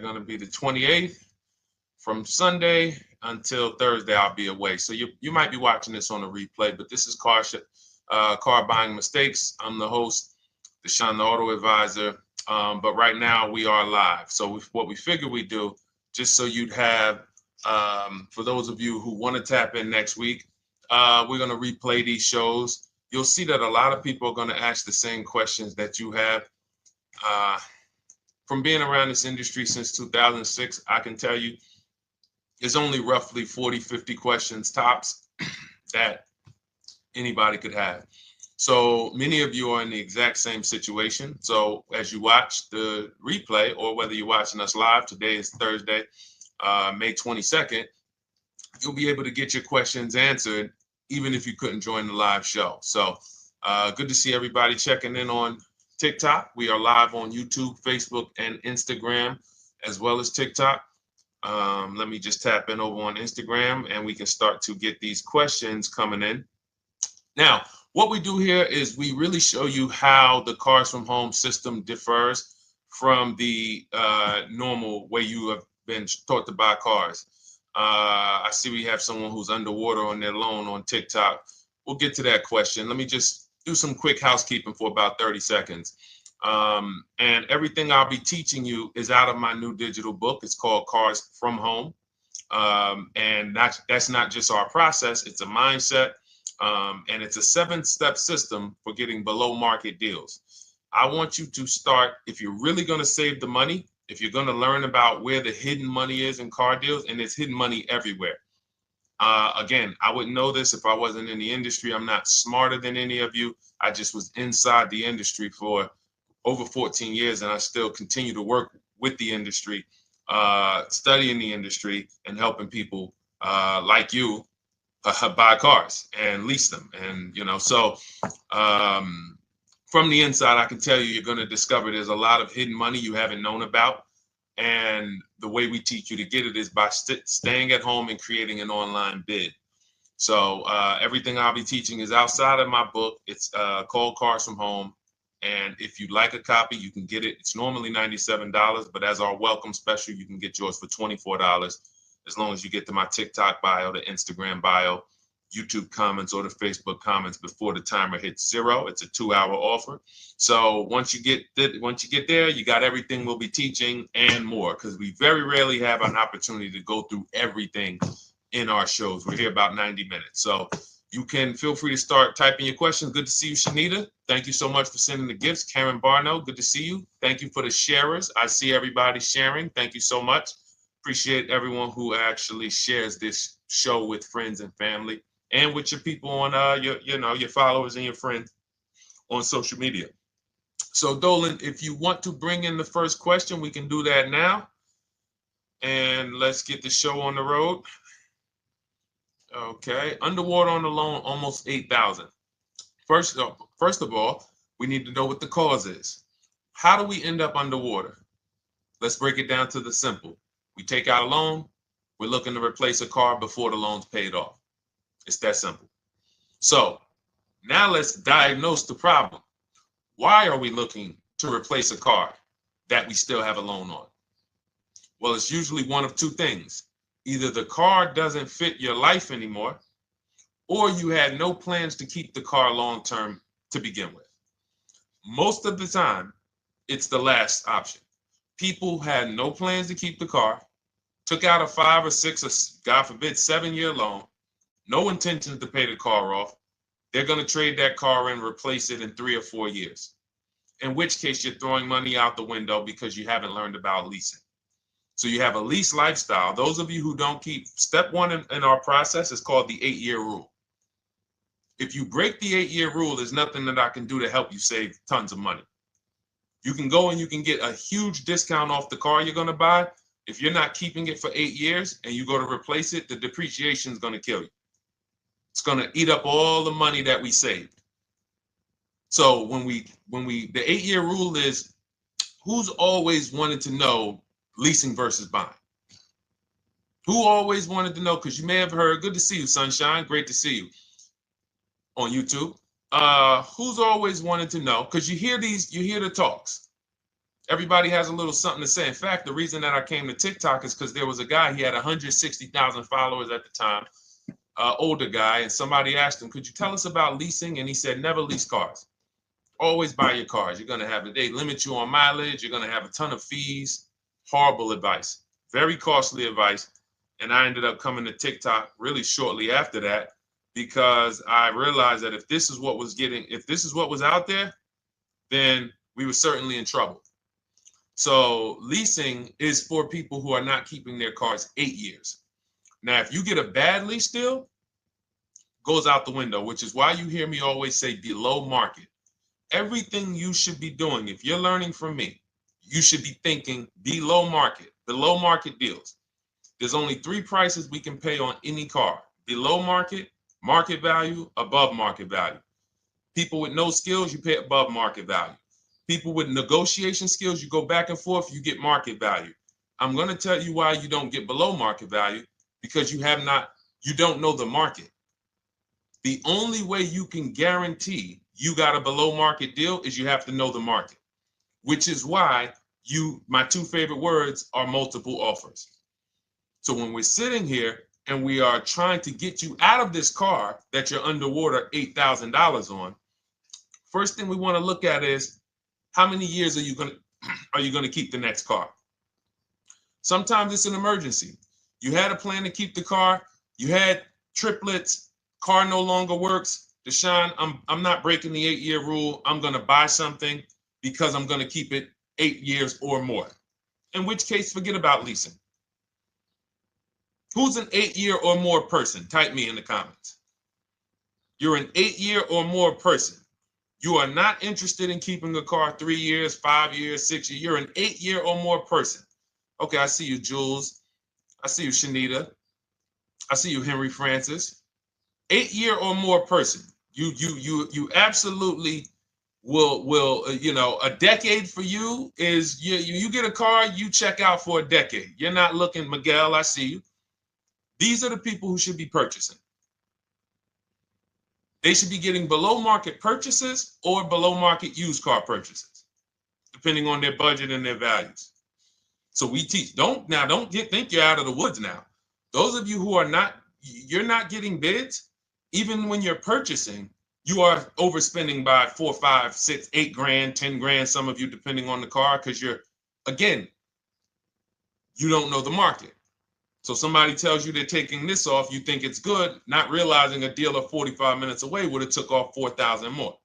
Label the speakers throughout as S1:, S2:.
S1: going to be the 28th. From Sunday until Thursday, I'll be away. So you might be watching this on a replay, but this is Car Buying Mistakes. I'm the host, Deshone the Auto Advisor. But right now we are live. So what we figure we do, just so you'd have, for those of you who want to tap in next week, we're going to replay these shows. You'll see that a lot of people are going to ask the same questions that you have. From being around this industry since 2006, I can tell you there's only roughly 40, 50 questions tops that anybody could have. So many of you are in the exact same situation. So as you watch the replay, or whether you're watching us live, today is Thursday, May 22nd, you'll be able to get your questions answered, even if you couldn't join the live show. So good to see everybody checking in on TikTok. We are live on YouTube, Facebook, and Instagram, as well as TikTok. Let me just tap in over on Instagram and we can start to get these questions coming in. Now, what we do here is we really show you how the Cars from Home system differs from the normal way you have been taught to buy cars. I see we have someone who's underwater on their loan on TikTok. We'll get to that question. Let me just do some quick housekeeping for about 30 seconds. And everything I'll be teaching you is out of my new digital book. It's called Cars from Home. And that's not just our process, it's a mindset. And it's a 7-step system for getting below market deals. I want you to start, if you're really going to save the money, if you're going to learn about where the hidden money is in car deals, and there's hidden money everywhere. Again, I wouldn't know this if I wasn't in the industry. I'm not smarter than any of you. I just was inside the industry for over 14 years, and I still continue to work with the industry, studying the industry and helping people like you buy cars and lease them. And, so from the inside, I can tell you, you're going to discover there's a lot of hidden money you haven't known about. And the way we teach you to get it is by staying at home and creating an online bid. So everything I'll be teaching is outside of my book. It's called Cars from Home. And if you'd like a copy, you can get it. It's normally $97, but as our welcome special, you can get yours for $24, as long as you get to my TikTok bio, the Instagram bio, YouTube comments, or the Facebook comments before the timer hits 0. It's a 2-hour offer. So once you get there, you got everything we'll be teaching and more, because we very rarely have an opportunity to go through everything in our shows. We're here about 90 minutes. So you can feel free to start typing your questions. Good to see you, Shanita. Thank you so much for sending the gifts. Karen Barno, good to see you. Thank you for the sharers. I see everybody sharing. Thank you so much. Appreciate everyone who actually shares this show with friends and family, and with your people on your followers and your friends on social media. So Dolan, if you want to bring in the first question, we can do that now. And let's get the show on the road. Okay, underwater on the loan, almost 8,000. First of all, we need to know what the cause is. How do we end up underwater? Let's break it down to the simple. We take out a loan, we're looking to replace a car before the loan's paid off. It's that simple. So now let's diagnose the problem. Why are we looking to replace a car that we still have a loan on? Well, it's usually one of two things. Either the car doesn't fit your life anymore, or you had no plans to keep the car long-term to begin with. Most of the time, it's the last option. People had no plans to keep the car, took out a 5 or 6 or, God forbid, 7-year loan, no intention to pay the car off. They're going to trade that car and replace it in 3 or 4 years, in which case you're throwing money out the window because you haven't learned about leasing. So you have a lease lifestyle. Those of you who don't keep, step 1 in our process is called the 8-year rule. If you break the 8-year rule, there's nothing that I can do to help you save tons of money. You can go and you can get a huge discount off the car you're going to buy. If you're not keeping it for 8 years and you go to replace it, the depreciation is going to kill you. It's going to eat up all the money that we saved. So the 8-year rule is, who's always wanted to know leasing versus buying? Who always wanted to know? Because you may have heard, good to see you, Sunshine. Great to see you on YouTube. Who's always wanted to know? Because you hear the talks. Everybody has a little something to say. In fact, the reason that I came to TikTok is because there was a guy, he had 160,000 followers at the time, older guy, and somebody asked him, could you tell us about leasing? And he said, never lease cars. Always buy your cars. You're going to have they limit you on mileage. You're going to have a ton of fees. Horrible advice. Very costly advice. And I ended up coming to TikTok really shortly after that because I realized that if this is what was out there, then we were certainly in trouble. So leasing is for people who are not keeping their cars 8 years. Now, if you get a bad lease deal, goes out the window, which is why you hear me always say below market. Everything you should be doing, if you're learning from me, you should be thinking below market deals. There's only 3 prices we can pay on any car: below market, market value, above market value. People with no skills, you pay above market value. People with negotiation skills, you go back and forth, you get market value. I'm going to tell you why you don't get below market value, because you don't know the market. The only way you can guarantee you got a below market deal is you have to know the market, which is why my 2 favorite words are multiple offers. So when we're sitting here and we are trying to get you out of this car that you're underwater $8,000 on, first thing we want to look at is how many years are you going to keep the next car? Sometimes it's an emergency. You had a plan to keep the car. You had triplets. Car no longer works. Deshone, I'm not breaking the 8-year rule. I'm going to buy something because I'm going to keep it 8 years or more. In which case, forget about leasing. Who's an 8-year or more person? Type me in the comments. You're an 8-year or more person. You are not interested in keeping a car 3 years, 5 years, 6 years. You're an 8-year or more person. Okay, I see you, Jules. I see you, Shanita. I see you, Henry Francis. 8-year or more person. You absolutely will a decade for you is you get a car, you check out for a decade. You're not looking, Miguel, I see you. These are the people who should be purchasing. They should be getting below market purchases or below market used car purchases, depending on their budget and their values. So we teach. Think you're out of the woods now. Those of you who you're not getting bids, even when you're purchasing, you are overspending by 4, 5, 6, 8 grand, 10 grand, some of you, depending on the car, because you don't know the market. So somebody tells you they're taking this off, you think it's good, not realizing a dealer 45 minutes away would have took off 4,000 more.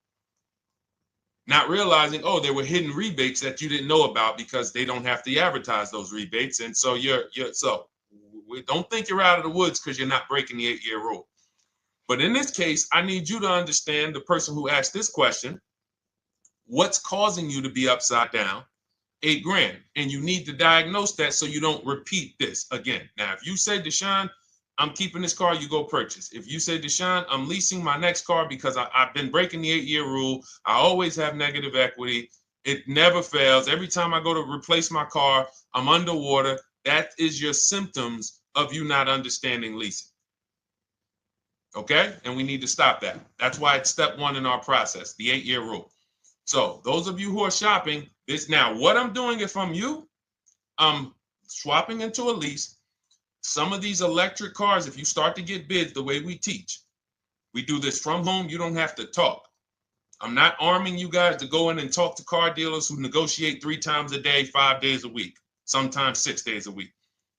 S1: Not realizing, there were hidden rebates that you didn't know about because they don't have to advertise those rebates. And so don't think you're out of the woods because you're not breaking the 8-year rule. But in this case, I need you to understand, the person who asked this question, what's causing you to be upside down 8 grand? And you need to diagnose that so you don't repeat this again. Now, if you say, Deshone, I'm keeping this car, you go purchase. If you say, Deshone, I'm leasing my next car because I've been breaking the 8-year rule. I always have negative equity. It never fails. Every time I go to replace my car, I'm underwater. That is your symptoms of you not understanding leasing. Okay? And we need to stop that. That's why it's step 1 in our process, the 8-year rule. So those of you who are shopping this now, what I'm doing if I'm you, I'm swapping into a lease. Some of these electric cars, if you start to get bids the way we teach, we do this from home. You don't have to talk. I'm not arming you guys to go in and talk to car dealers who negotiate 3 times a day, 5 days a week, sometimes 6 days a week.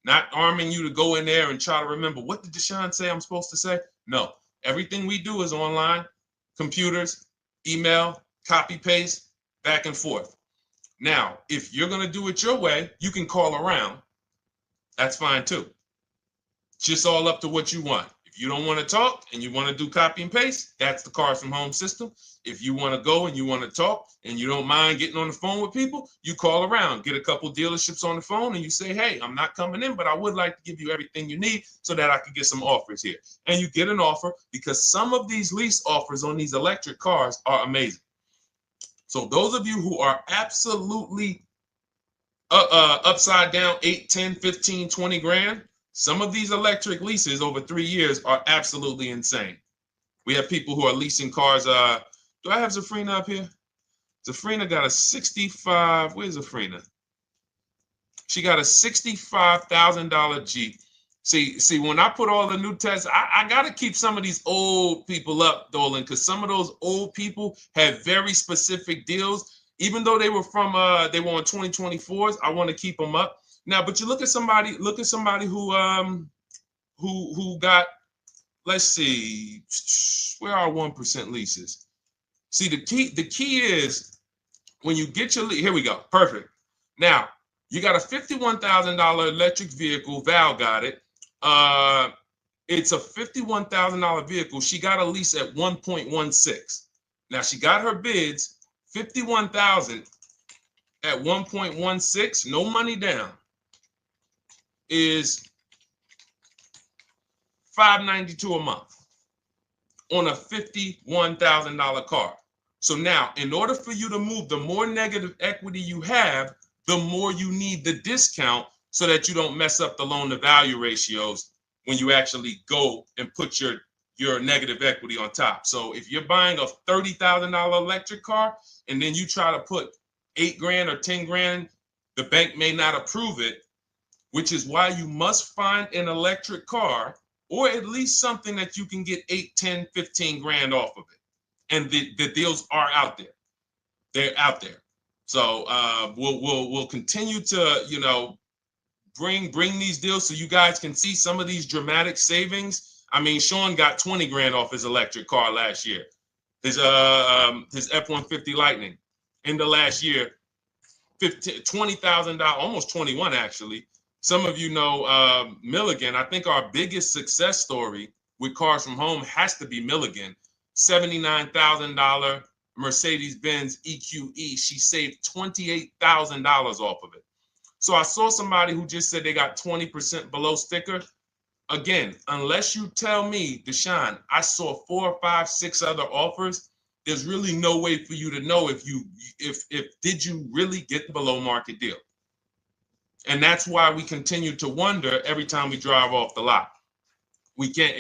S1: Not arming you to go in there and try to remember, what did Deshone say I'm supposed to say? No, everything we do is online, computers, email, copy, paste, back and forth. Now, if you're going to do it your way, you can call around. That's fine too. It's just all up to what you want. If you don't want to talk and you want to do copy and paste, that's the Cars from Home system. If you want to go and you want to talk and you don't mind getting on the phone with people, you call around, get a couple dealerships on the phone and you say, hey, I'm not coming in, but I would like to give you everything you need so that I could get some offers here. And you get an offer, because some of these lease offers on these electric cars are amazing. So those of you who are absolutely upside down 8, 10, 15, 20 grand, some of these electric leases over 3 years are absolutely insane. We have people who are leasing cars. Do I have Zafrina up here? Zafrina got a 65. Where's Zafrina? She got a $65,000 Jeep. See, when I put all the new tests, I got to keep some of these old people up, Dolan, because some of those old people have very specific deals. Even though they were on 2024s, I want to keep them up. Now, but you look at somebody who got, let's see, where are 1% leases? See, the key is when you get your lease, here we go. Perfect. Now, you got a $51,000 electric vehicle. Val got it. It's a $51,000 vehicle. She got a lease at 1.16. Now she got her bids, 51,000 at 1.16, no money down, is $592 a month on a $51,000 car. So now, in order for you to move, the more negative equity you have, the more you need the discount so that you don't mess up the loan to value ratios when you actually go and put your negative equity on top. So if you're buying a $30,000 electric car and then you try to put $8,000 or $10,000, the bank may not approve it, which is why you must find an electric car or at least something that you can get 8, 10, 15 grand off of it. And the deals are out there. They're out there. So we'll continue to bring these deals so you guys can see some of these dramatic savings. I mean, Sean got 20 grand off his electric car last year. His F-150 Lightning in the last year, $20,000, almost 21 actually. Some of you know Milligan. I think our biggest success story with Cars from Home has to be Milligan. $79,000 Mercedes-Benz EQE. She saved $28,000 off of it. So I saw somebody who just said they got 20% below sticker. Again, unless you tell me, Deshone, I saw 4, 5, 6 other offers, there's really no way for you to know if did you really get the below market deal. And that's why we continue to wonder every time we drive off the lot. We can't,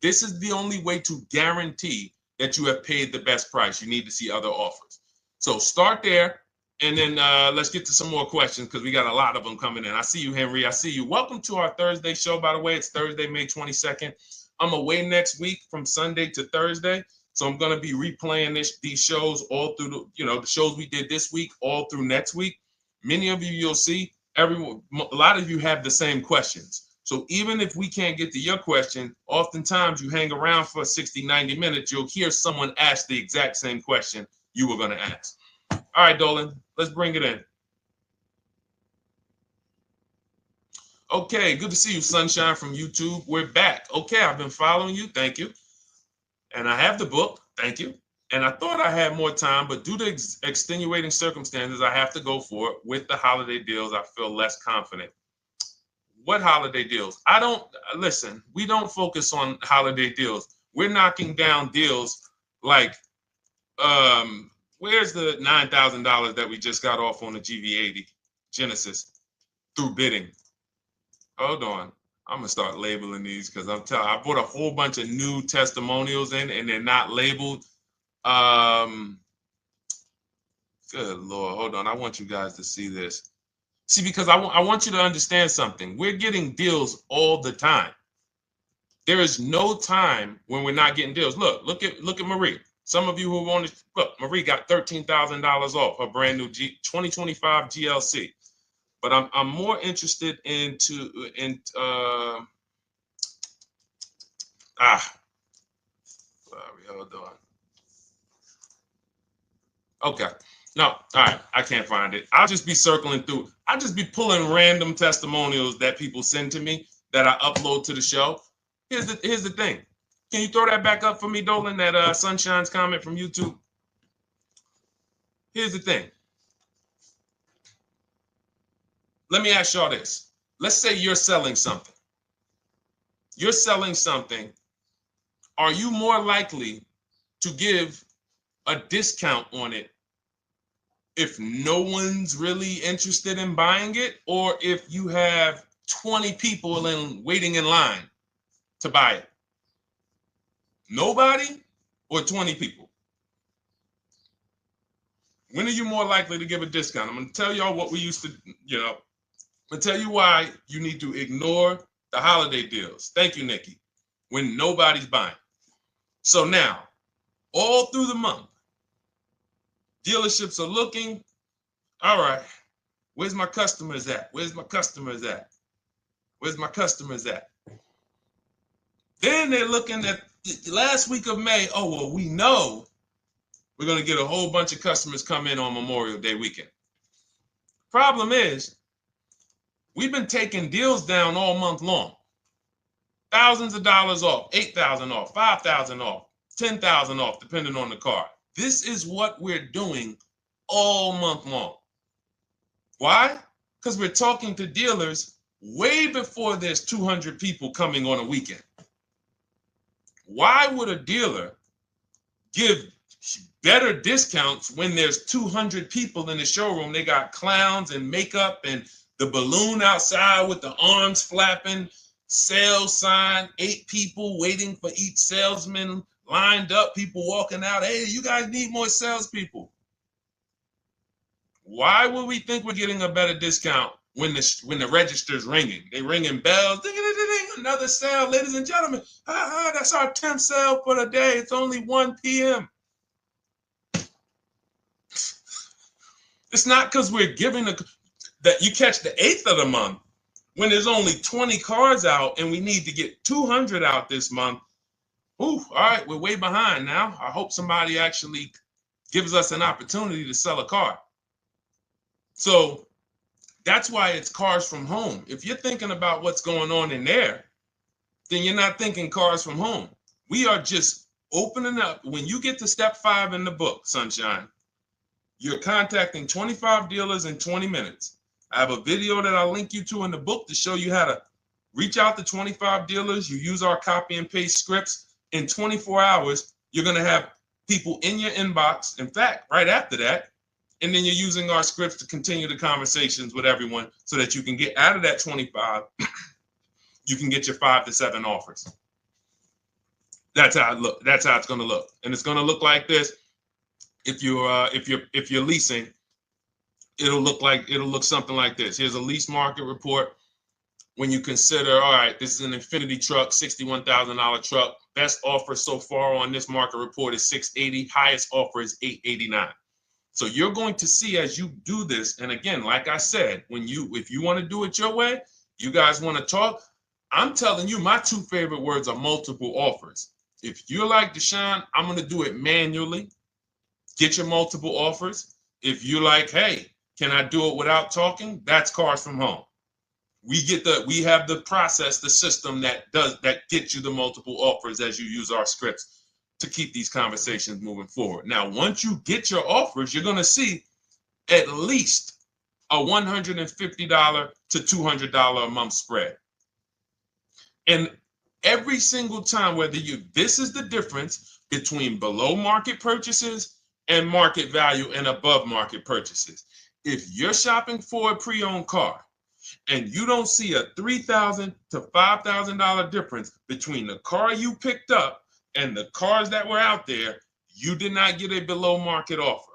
S1: this is the only way to guarantee that you have paid the best price. You need to see other offers. So start there, and then let's get to some more questions because we got a lot of them coming in. I see you, Henry. I see you. Welcome to our Thursday show, by the way. It's Thursday, May 22nd. I'm away next week from Sunday to Thursday. So I'm going to be replaying these shows all through, the shows we did this week, all through next week. Many of you, you'll see, a lot of you have the same questions. So even if we can't get to your question, oftentimes you hang around for 60, 90 minutes, you'll hear someone ask the exact same question you were going to ask. All right, Dolan, let's bring it in. Okay, good to see you, Sunshine from YouTube. We're back. Okay, I've been following you. Thank you. And I have the book. Thank you. And I thought I had more time, but due to extenuating circumstances, I have to go for it. With the holiday deals, I feel less confident. What holiday deals? Listen, we don't focus on holiday deals. We're knocking down deals like, where's the $9,000 that we just got off on the GV80 Genesis through bidding? Hold on. I'm gonna start labeling these because I brought a whole bunch of new testimonials in and they're not labeled. Good Lord, hold on. I want you guys to see this. See, because I want you to understand something. We're getting deals all the time. There is no time when we're not getting deals. Look at Marie. Some of you who want to look, Marie got $13,000 off her brand new 2025 GLC. But I'm more interested sorry, hold on. Okay. No, all right. I can't find it. I'll just be circling through. I'll just be pulling random testimonials that people send to me that I upload to the show. Here's the thing. Can you throw that back up for me, Dolan? That Sunshine's comment from YouTube. Here's the thing. Let me ask y'all this. Let's say you're selling something. You're selling something. Are you more likely to give a discount on it if no one's really interested in buying it, or if you have 20 people waiting in line to buy it? Nobody or 20 people? When are you more likely to give a discount? I'm going to tell y'all what we used to, I'm going to tell you why you need to ignore the holiday deals. Thank you, Nikki. When nobody's buying. So now, all through the month, dealerships are looking, all right, where's my customers at? Where's my customers at? Where's my customers at? Then they're looking at the last week of May. Oh, well, we know we're going to get a whole bunch of customers come in on Memorial Day weekend. Problem is, we've been taking deals down all month long. Thousands of dollars off, 8,000 off, 5,000 off, 10,000 off, depending on the car. This is what we're doing all month long. Why? Because we're talking to dealers way before there's 200 people coming on a weekend. Why would a dealer give better discounts when there's 200 people in the showroom? They got clowns and makeup and the balloon outside with the arms flapping, sales sign, 8 people waiting for each salesman lined up, people walking out. Hey, you guys need more salespeople. Why would we think we're getting a better discount when the register's ringing? They ringing bells, ding, ding, ding, ding, another sale, ladies and gentlemen. That's our 10th sale for the day. It's only 1 p.m. It's not because we're giving that you catch the 8th of the month when there's only 20 cars out and we need to get 200 out this month. Ooh, all right, we're way behind now. I hope somebody actually gives us an opportunity to sell a car. So that's why it's cars from home. If you're thinking about what's going on in there, then you're not thinking cars from home. We are just opening up. When you get to step 5 in the book, Sunshine, you're contacting 25 dealers in 20 minutes. I have a video that I'll link you to in the book to show you how to reach out to 25 dealers. You use our copy and paste scripts. In 24 hours, you're going to have people in your inbox. In fact, right after that, and then you're using our scripts to continue the conversations with everyone so that you can get out of that 25, you can get your 5 to 7 offers. That's how it look. That's how it's going to look. And it's going to look like this. If you're leasing, it'll look something like this. Here's a lease market report. When you consider, all right, this is an Infinity truck, $61,000 truck. Best offer so far on this market report is $680. Highest offer is $889. So you're going to see as you do this, and again, like I said, if you want to do it your way, you guys want to talk, I'm telling you, my 2 favorite words are multiple offers. If you're like Deshone, I'm going to do it manually. Get your multiple offers. If you're like, hey, can I do it without talking? That's cars from home. We have the process, the system that gets you the multiple offers as you use our scripts to keep these conversations moving forward. Now, once you get your offers, you're going to see at least a $150 to $200 a month spread. And every single time, this is the difference between below market purchases and market value and above market purchases. If you're shopping for a pre-owned car and you don't see a $3,000 to $5,000 difference between the car you picked up and the cars that were out there, you did not get a below market offer.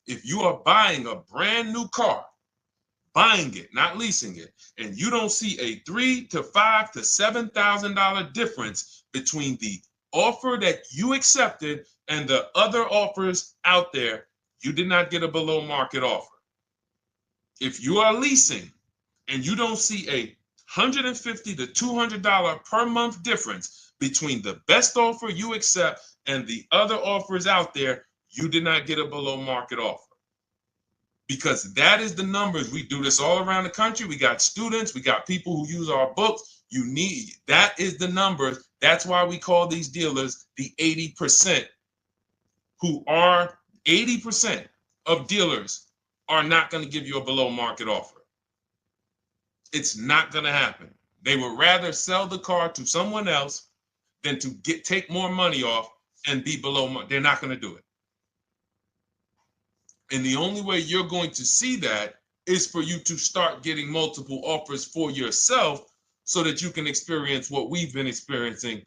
S1: If you are buying a brand new car, buying it, not leasing it, and you don't see a $3,000 to $5,000 to $7,000 difference between the offer that you accepted and the other offers out there, you did not get a below market offer. If you are leasing and you don't see a $150 to $200 per month difference between the best offer you accept and the other offers out there, you did not get a below market offer. Because that is the numbers. We do this all around the country. We got students, we got people who use our books. That is the numbers. That's why we call these dealers the 80%, who are 80% of dealers are not going to give you a below market offer. It's not going to happen. They would rather sell the car to someone else than to take more money off and be below market. They're not going to do it. And the only way you're going to see that is for you to start getting multiple offers for yourself so that you can experience what we've been experiencing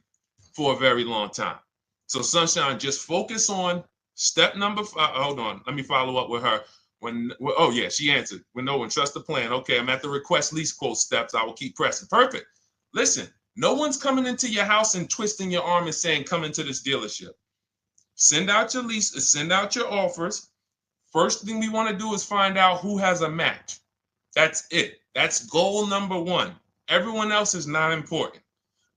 S1: for a very long time. So Sunshine, just focus on Step number 5, hold on, let me follow up with her. Oh yeah, she answered. When no one trusts the plan. Okay, I'm at the request lease quote steps. I will keep pressing. Perfect. Listen, no one's coming into your house and twisting your arm and saying, come into this dealership. Send out your leases, send out your offers. First thing we want to do is find out who has a match. That's it. That's goal number 1. Everyone else is not important.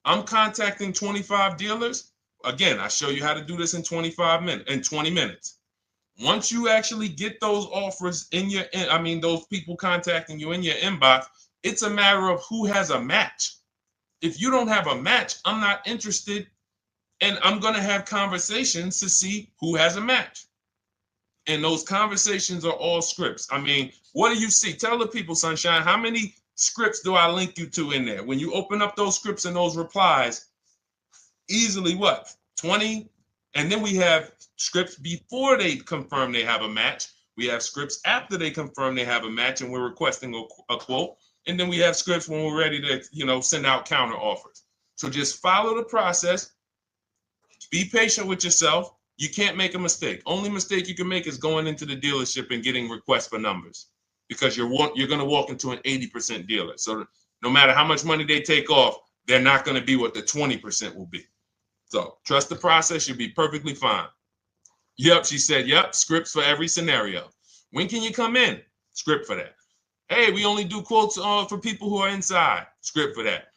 S1: I'm contacting 25 dealers. Again, I show you how to do this in 20 minutes. Once you actually get those offers in your, those people contacting you in your inbox, it's a matter of who has a match. If you don't have a match, I'm not interested, and I'm going to have conversations to see who has a match. And those conversations are all scripts. I mean, what do you see? Tell the people, Sunshine, how many scripts do I link you to in there? When you open up those scripts and those replies, easily what? 20? And then we have scripts before they confirm they have a match. We have scripts after they confirm they have a match and we're requesting a quote. And then we have scripts when we're ready to, send out counter offers. So just follow the process. Be patient with yourself. You can't make a mistake. Only mistake you can make is going into the dealership and getting requests for numbers, because you're going to walk into an 80% dealer. So no matter how much money they take off, they're not going to be what the 20% will be. So trust the process. You'll be perfectly fine. Yep, she said, yep, scripts for every scenario. When can you come in? Script for that. Hey, we only do quotes for people who are inside. Script for that.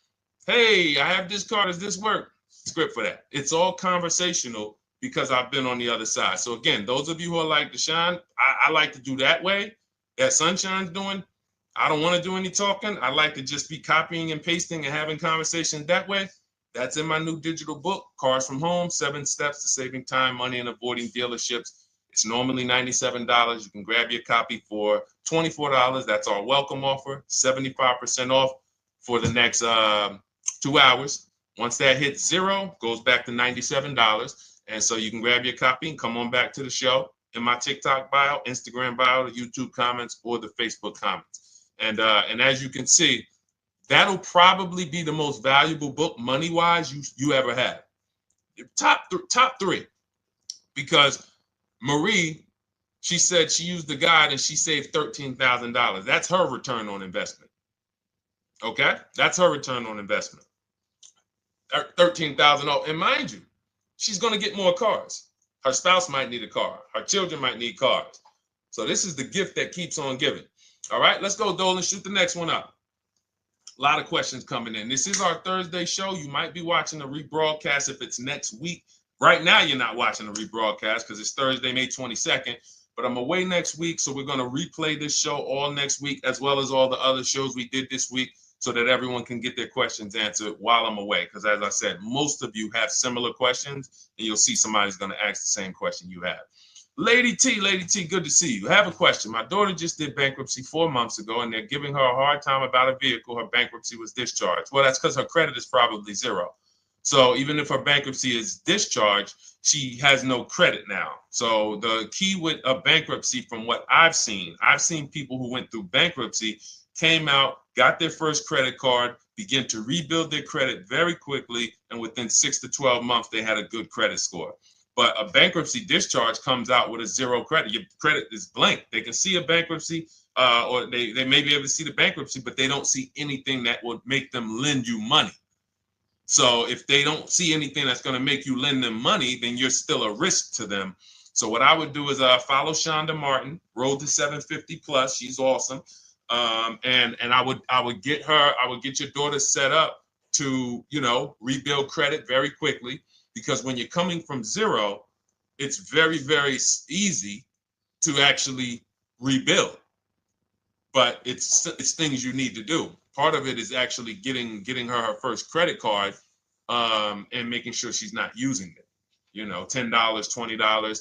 S1: Hey, I have this car. Does this work? Script for that. It's all conversational because I've been on the other side. So again, those of you who are like Deshone, I like to do that way, that Sunshine's doing. I don't want to do any talking. I like to just be copying and pasting and having conversations that way. That's in my new digital book, Cars from Home, 7 Steps to Saving Time, Money, and Avoiding Dealerships. It's normally $97. You can grab your copy for $24. That's our welcome offer, 75% off for the next 2 hours. Once that hits 0, goes back to $97. And so you can grab your copy and come on back to the show in my TikTok bio, Instagram bio, the YouTube comments, or the Facebook comments. And as you can see, that'll probably be the most valuable book money-wise you ever had. Top 3. Because Marie, she said she used the guide and she saved $13,000. That's her return on investment. Okay? That's her return on investment. $13,000. And mind you, she's going to get more cars. Her spouse might need a car. Her children might need cars. So this is the gift that keeps on giving. All right, let's go, Dolan. Shoot the next one up. A lot of questions coming in. This is our Thursday show. You might be watching a rebroadcast if it's next week. Right now, you're not watching a rebroadcast because it's Thursday, May 22nd. But I'm away next week, so we're going to replay this show all next week, as well as all the other shows we did this week, so that everyone can get their questions answered while I'm away. Because as I said, most of you have similar questions, and you'll see somebody's going to ask the same question you have. Lady T, good to see you. I have a question. My daughter just did bankruptcy 4 months ago, and they're giving her a hard time about a vehicle. Her bankruptcy was discharged. Well, that's because her credit is probably 0. So even if her bankruptcy is discharged, she has no credit now. So the key with a bankruptcy, from what I've seen people who went through bankruptcy, came out, got their first credit card, began to rebuild their credit very quickly, and within 6 to 12 months, they had a good credit score. But a bankruptcy discharge comes out with a 0 credit. Your credit is blank. They can see a bankruptcy, or they may be able to see the bankruptcy, but they don't see anything that would make them lend you money. So if they don't see anything that's going to make you lend them money, then you're still a risk to them. So what I would do is follow Shonda Martin, Road to 750 Plus. She's awesome. And I would get your daughter set up to, rebuild credit very quickly, because when you're coming from 0, it's very, very easy to actually rebuild. But it's things you need to do. Part of it is actually getting her first credit card, and making sure she's not using it. $10, $20.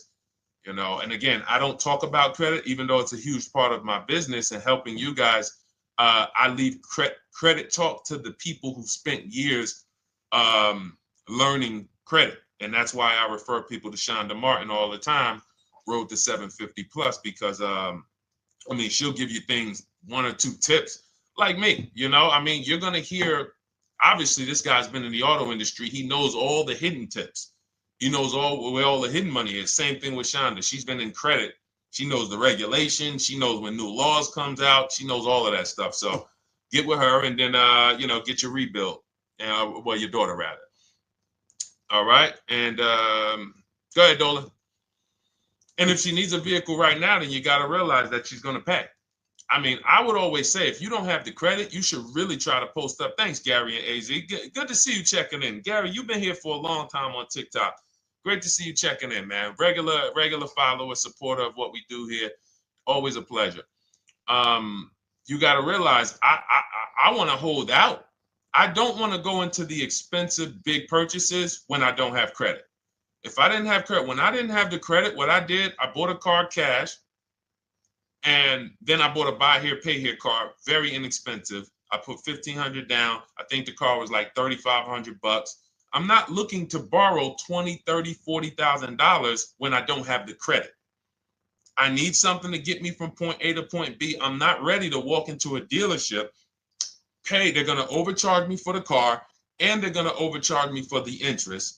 S1: And again, I don't talk about credit, even though it's a huge part of my business and helping you guys. I leave credit talk to the people who spent years learning credit. And that's why I refer people to Shonda Martin all the time, Road to 750 Plus, because she'll give you things, 1 or 2 tips, like me. You're going to hear, obviously this guy's been in the auto industry. He knows all the hidden tips. He knows where all the hidden money is. Same thing with Shonda. She's been in credit. She knows the regulations. She knows when new laws comes out. She knows all of that stuff. So get with her and then, get your rebuild. Well, your daughter rather. All right. And go ahead, Dola. And if she needs a vehicle right now, then you got to realize that she's going to pay. I mean, I would always say, if you don't have the credit, you should really try to post up. Thanks, Gary and AZ. Good to see you checking in. Gary, you've been here for a long time on TikTok. Great to see you checking in, man. Regular follower, supporter of what we do here. Always a pleasure. You got to realize, I want to hold out. I don't want to go into the expensive big purchases when I don't have credit. If I didn't have credit, when I didn't have the credit, what I did, I bought a car cash. And then I bought a buy here, pay here car, very inexpensive. I put $1,500 down. I think the car was like $3,500. I'm not looking to borrow $20,000, $30,000, $40,000 when I don't have the credit. I need something to get me from point A to point B. I'm not ready to walk into a dealership, pay. They're going to overcharge me for the car, and they're going to overcharge me for the interest.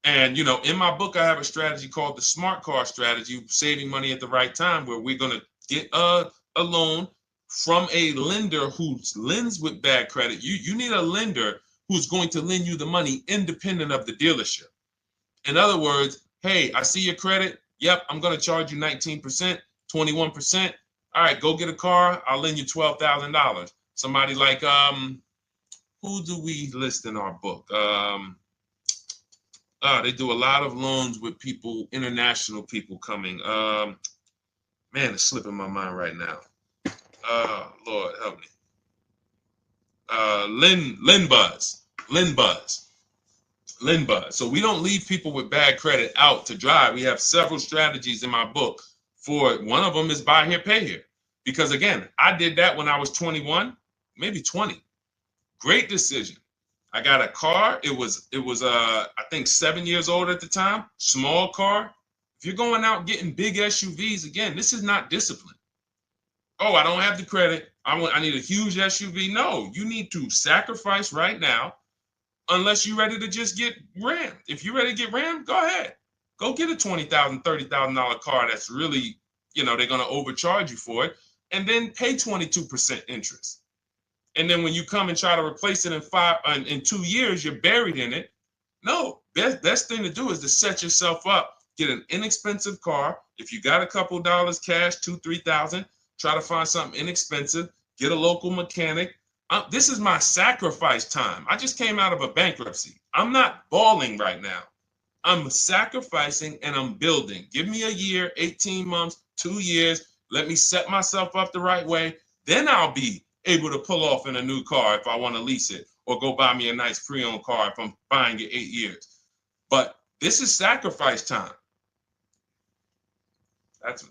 S1: And, in my book, I have a strategy called the smart car strategy, saving money at the right time, where we're going to get a loan from a lender who lends with bad credit. You need a lender who's going to lend you the money independent of the dealership. In other words, hey, I see your credit. Yep, I'm going to charge you 19%, 21%. All right, go get a car. I'll lend you $12,000. Somebody like, who do we list in our book? They do a lot of loans with people, international people coming. Man, it's slipping my mind right now. Lord help me. Linbuzz. So we don't leave people with bad credit out to dry. We have several strategies in my book. For one of them is buy here, pay here. Because again, I did that when I was 21, maybe 20. Great decision. I got a car. It was I think 7 years old at the time. Small car. If you're going out getting big SUVs, again, this is not discipline. Oh, I don't have the credit. I need a huge SUV. No, you need to sacrifice right now, unless you're ready to just get rammed. If you're ready to get rammed, go ahead. Go get a $20,000, $30,000 car that's really, they're going to overcharge you for it, and then pay 22% interest. And then when you come and try to replace it in 2 years, you're buried in it. No, best thing to do is to set yourself up. Get an inexpensive car. If you got a couple dollars cash, $2,000, $3,000, try to find something inexpensive. Get a local mechanic. This is my sacrifice time. I just came out of a bankruptcy. I'm not balling right now. I'm sacrificing and I'm building. Give me a year, 18 months, 2 years. Let me set myself up the right way. Then I'll be able to pull off in a new car if I want to lease it, or go buy me a nice pre-owned car if I'm buying it 8 years. But this is sacrifice time. That's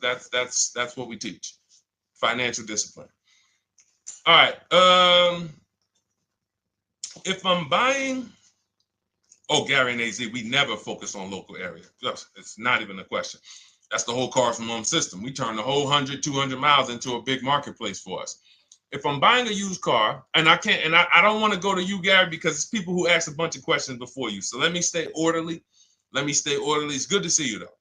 S1: what we teach. Financial discipline. All right. If I'm buying, Gary and AZ, we never focus on local area. It's not even a question. That's the whole car from home system. We turn the whole 100, 200 miles into a big marketplace for us. If I'm buying a used car, and I don't want to go to you, Gary, because it's people who ask a bunch of questions before you. So let me stay orderly. It's good to see you, though.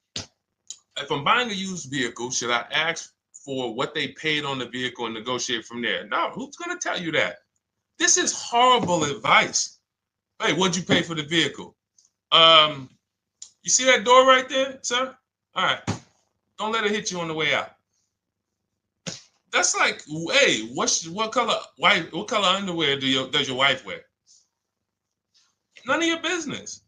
S1: If I'm buying a used vehicle, should I ask for what they paid on the vehicle and negotiate from there? No, who's going to tell you that? This is horrible advice. Hey, what'd you pay for the vehicle? You see that door right there, sir? All right. Don't let it hit you on the way out. That's like, hey, what color underwear does your wife wear? None of your business.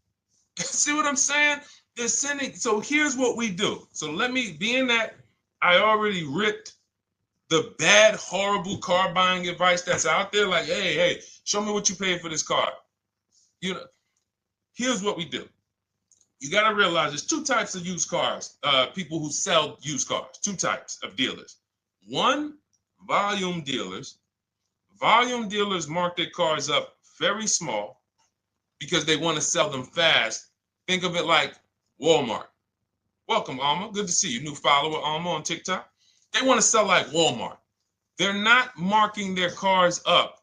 S1: See what I'm saying? They're sending. So here's what we do. So being that I already ripped the bad, horrible car buying advice that's out there, like, hey, show me what you paid for this car. Here's what we do. You got to realize there's two types of used cars, people who sell used cars, two types of dealers. One, volume dealers. Volume dealers mark their cars up very small because they want to sell them fast. Think of it like Walmart. Welcome, Alma. Good to see you. New follower, Alma, on TikTok. They want to sell like Walmart. They're not marking their cars up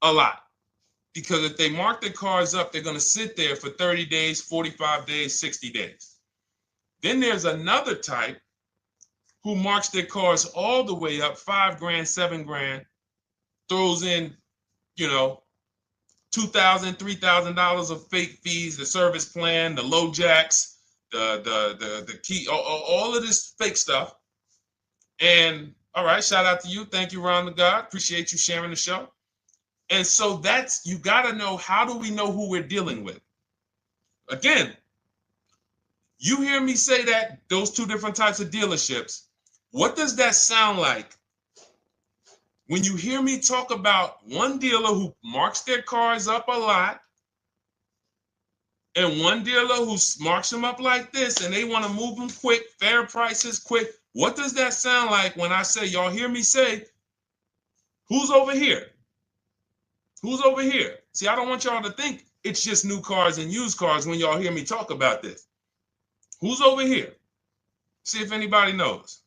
S1: a lot. Because if they mark their cars up, they're going to sit there for 30 days, 45 days, 60 days. Then there's another type who marks their cars all the way up, 5 grand, 7 grand, throws in, you know, $2,000, $3,000 of fake fees, the service plan, the low jacks, the key, all of this fake stuff. And all right, shout out to you. Thank you, Ron the God. Appreciate you sharing the show. And so that's, you got to know, how do we know who we're dealing with? Again, you hear me say that, those two different types of dealerships. What does that sound like when you hear me talk about one dealer who marks their cars up a lot and one dealer who marks them up like this and they want to move them quick, fair prices, quick? What does that sound like when I say, y'all hear me say, who's over here? Who's over here? See, I don't want y'all to think it's just new cars and used cars when y'all hear me talk about this. Who's over here? See if anybody knows.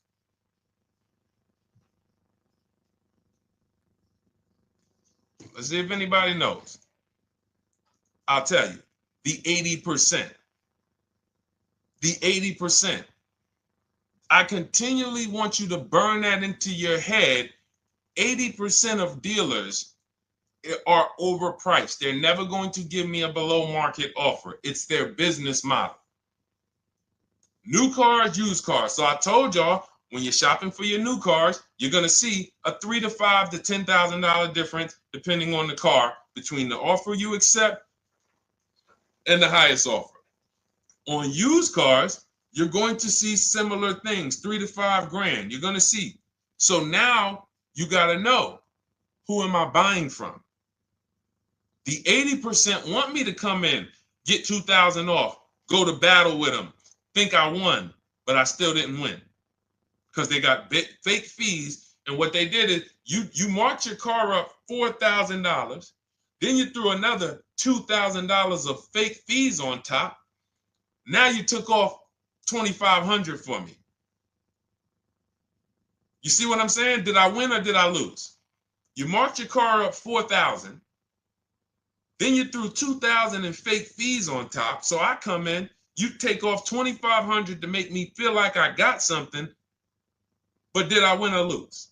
S1: Let's see if anybody knows. I'll tell you, the 80%. The 80%. I continually want you to burn that into your head. 80% of dealers are overpriced. They're never going to give me a below market offer. It's their business model. New cars, used cars. So I told y'all, when you're shopping for your new cars, you're going to see a $3,000 to $5,000 to $10,000 difference, depending on the car, between the offer you accept and the highest offer. On used cars, you're going to see similar things, 3 to 5 grand. You're going to see. So now you got to know, who am I buying from? The 80% want me to come in, get 2,000 off, go to battle with them, think I won, but I still didn't win because they got fake fees. And what they did is you marked your car up $4,000, then you threw another $2,000 of fake fees on top. Now you took off $2,500 for me. You see what I'm saying? Did I win or did I lose? You marked your car up $4,000. Then you threw $2,000 in fake fees on top. So I come in, you take off $2,500 to make me feel like I got something. But did I win or lose?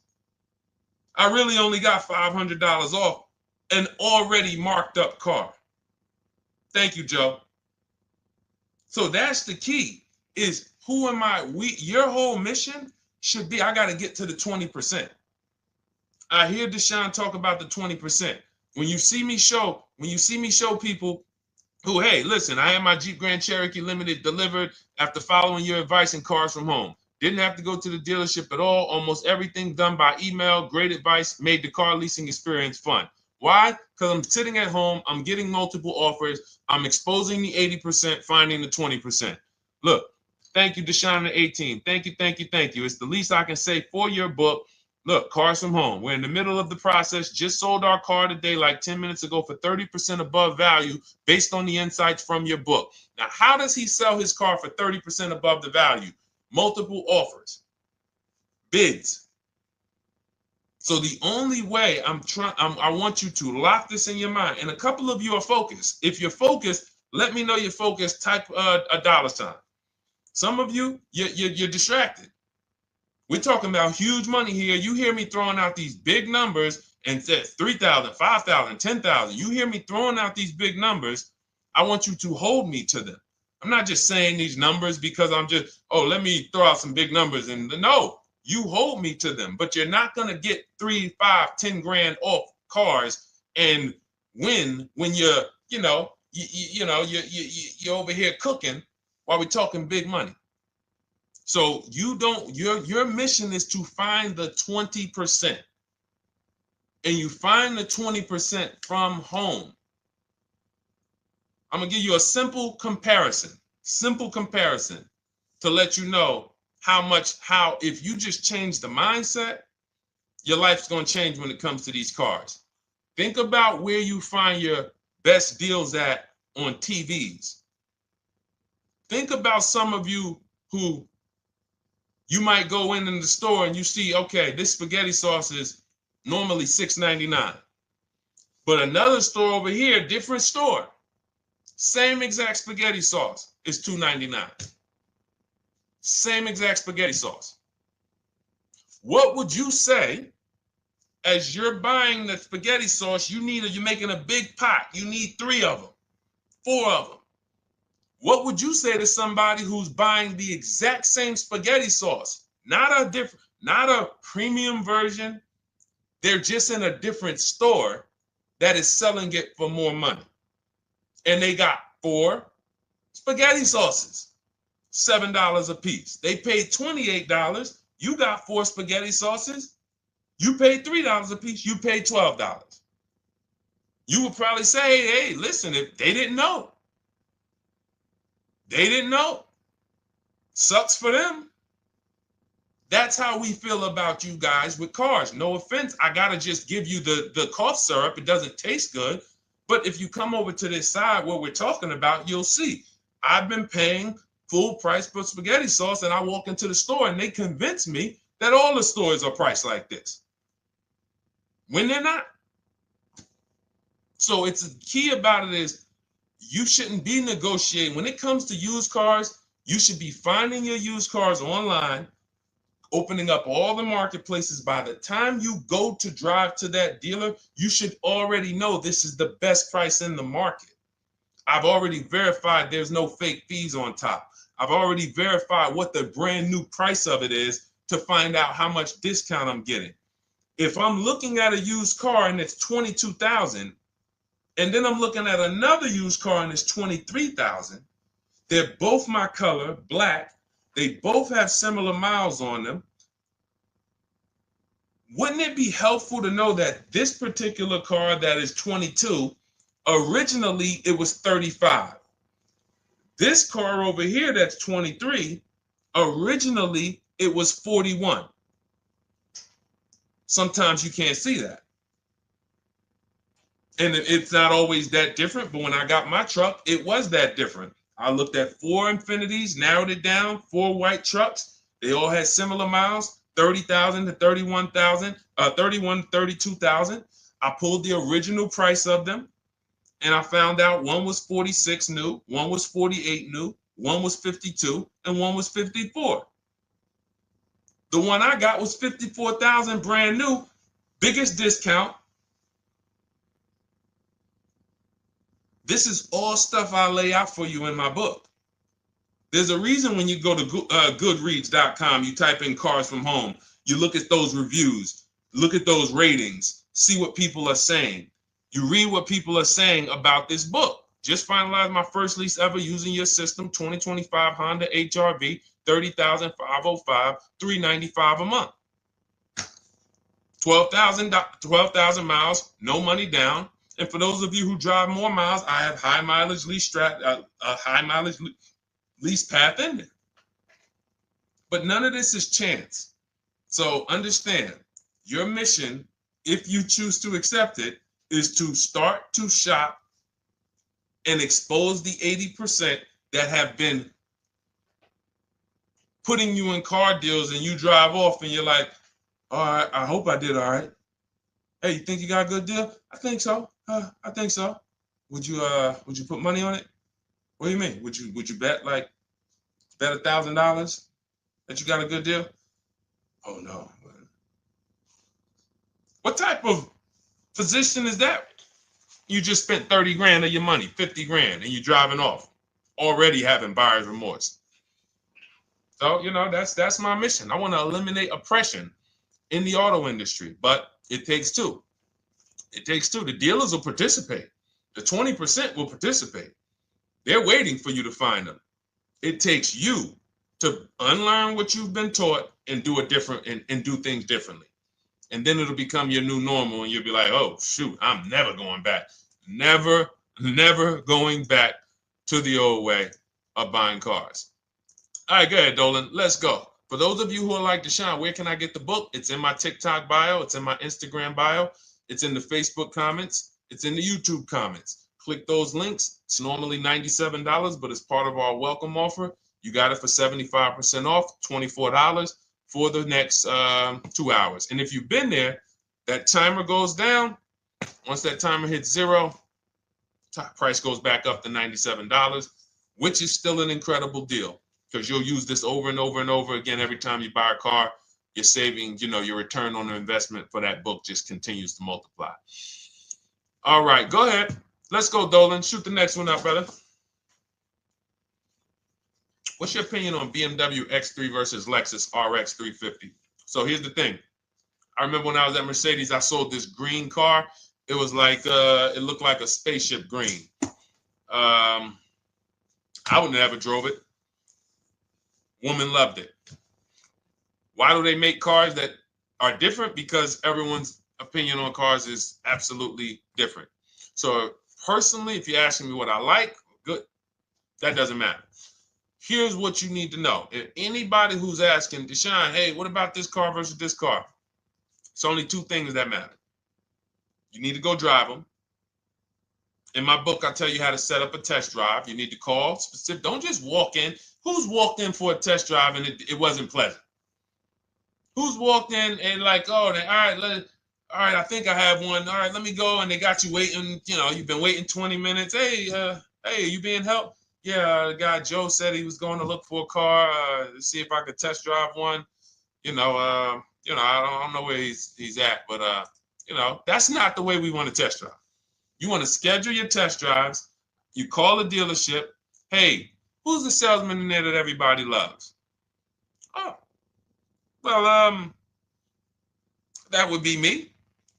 S1: I really only got $500 off an already marked up car. Thank you, Joe. So that's the key, is who am I? Your whole mission should be, I got to get to the 20%. I hear Deshone talk about the 20%. When you see me show people who, hey, listen, I had my Jeep Grand Cherokee Limited delivered after following your advice and cars from home. Didn't have to go to the dealership at all. Almost everything done by email. Great advice. Made the car leasing experience fun. Why? Because I'm sitting at home. I'm getting multiple offers. I'm exposing the 80%, finding the 20%. Look, thank you, Deshone the 18. Thank you, thank you, thank you. It's the least I can say for your book. Look, cars from home. We're in the middle of the process. Just sold our car today, like 10 minutes ago, for 30% above value based on the insights from your book. Now, how does he sell his car for 30% above the value? Multiple offers, bids. So the only way I want you to lock this in your mind. And a couple of you are focused. If you're focused, let me know you're focused. Type a $. Some of you, you're distracted. We're talking about huge money here. You hear me throwing out these big numbers and said 3,000, 5,000, 10,000. You hear me throwing out these big numbers. I want you to hold me to them. I'm not just saying these numbers because I'm just, oh, let me throw out some big numbers. And no, you hold me to them, but you're not going to get 3, 5, 10 grand off cars and win when you're over here cooking while we're talking big money. So your mission is to find the 20%. And you find the 20% from home. I'm going to give you a simple comparison to let you know how if you just change the mindset, your life's going to change when it comes to these cars. Think about where you find your best deals at on TVs. Think about some of you who you might go in the store and you see, okay, this spaghetti sauce is normally $6.99. But another store over here, different store, same exact spaghetti sauce is $2.99. Same exact spaghetti sauce. What would you say as you're buying the spaghetti sauce? You're making a big pot. You need 3 of them, 4 of them. What would you say to somebody who's buying the exact same spaghetti sauce? Not a premium version. They're just in a different store that is selling it for more money. And they got 4 spaghetti sauces, $7 a piece. They paid $28. You got 4 spaghetti sauces. You paid $3 a piece. You paid $12. You would probably say, hey, listen, if they didn't know. They didn't know. Sucks for them. That's how we feel about you guys with cars. No offense. I got to just give you the cough syrup. It doesn't taste good. But if you come over to this side where we're talking about, you'll see. I've been paying full price for spaghetti sauce, and I walk into the store and they convince me that all the stores are priced like this, when they're not. So it's the key about it is you shouldn't be negotiating. When it comes to used cars, you should be finding your used cars online, opening up all the marketplaces. By the time you go to drive to that dealer, you should already know this is the best price in the market. I've already verified there's no fake fees on top. I've already verified what the brand new price of it is to find out how much discount I'm getting. If I'm looking at a used car and it's $22,000, and then I'm looking at another used car and it's $23,000, they're both my color, black. They both have similar miles on them. Wouldn't it be helpful to know that this particular car that is 22, originally it was 35? This car over here that's 23, originally it was 41. Sometimes you can't see that. And it's not always that different, but when I got my truck, it was that different. I looked at 4 Infinities, narrowed it down, 4 white trucks. They all had similar miles, 30,000 to 31,000, 32,000. I pulled the original price of them, and I found out one was 46 new, one was 48 new, one was 52, and one was 54. The one I got was 54,000 brand new, biggest discount. This is all stuff I lay out for you in my book. There's a reason when you go to Goodreads.com, you type in cars from home, you look at those reviews, look at those ratings, see what people are saying. You read what people are saying about this book. Just finalized my first lease ever using your system, 2025 Honda HRV, 30,505, $395 a month. 12,000 miles, no money down. And for those of you who drive more miles, I have high mileage lease lease path in there. But none of this is chance. So understand, your mission, if you choose to accept it, is to start to shop and expose the 80% that have been putting you in car deals, and you drive off and you're like, all right, I hope I did all right. Hey, you think you got a good deal? I think so. I think so. Would you put money on it? What do you mean? Would you bet $1,000 that you got a good deal? Oh no. What type of position is that? You just spent 30 grand of your money, 50 grand, and you're driving off, already having buyer's remorse. So, that's my mission. I want to eliminate oppression in the auto industry, but it takes two. It takes two. The dealers will participate. The 20% will participate. They're waiting for you to find them. It takes you to unlearn what you've been taught and do it different and do things differently. And then it'll become your new normal, and you'll be like, oh, shoot, I'm never going back. Never going back to the old way of buying cars. All right, go ahead, Dolan. Let's go. For those of you who are like Deshone, where can I get the book? It's in my TikTok bio. It's in my Instagram bio. It's in the Facebook comments. It's in the YouTube comments. Click those links. It's normally $97, but it's part of our welcome offer. You got it for 75% off, $24 for the next 2 hours. And if you've been there, that timer goes down. Once that timer hits 0, top price goes back up to $97, which is still an incredible deal because you'll use this over and over and over again every time you buy a car. You're saving, your return on the investment for that book just continues to multiply. All right, go ahead. Let's go, Dolan. Shoot the next one up, brother. What's your opinion on BMW X3 versus Lexus RX 350? So here's the thing. I remember when I was at Mercedes, I sold this green car. It was like, it looked like a spaceship green. I would never drove it. Woman loved it. Why do they make cars that are different? Because everyone's opinion on cars is absolutely different. So personally, if you're asking me what I like, good, that doesn't matter. Here's what you need to know. If anybody who's asking, Deshone, hey, what about this car versus this car? It's only two things that matter. You need to go drive them. In my book, I tell you how to set up a test drive. You need to call specific. Don't just walk in. Who's walked in for a test drive and it wasn't pleasant? Who's walked in and like, oh, all right, I think I have one. All right, let me go. And they got you waiting. You've been waiting 20 minutes. Hey, you being helped? Yeah, the guy Joe said he was going to look for a car to see if I could test drive one. I don't know where he's at, but that's not the way we want to test drive. You want to schedule your test drives. You call the dealership. Hey, who's the salesman in there that everybody loves? Oh, well, that would be me.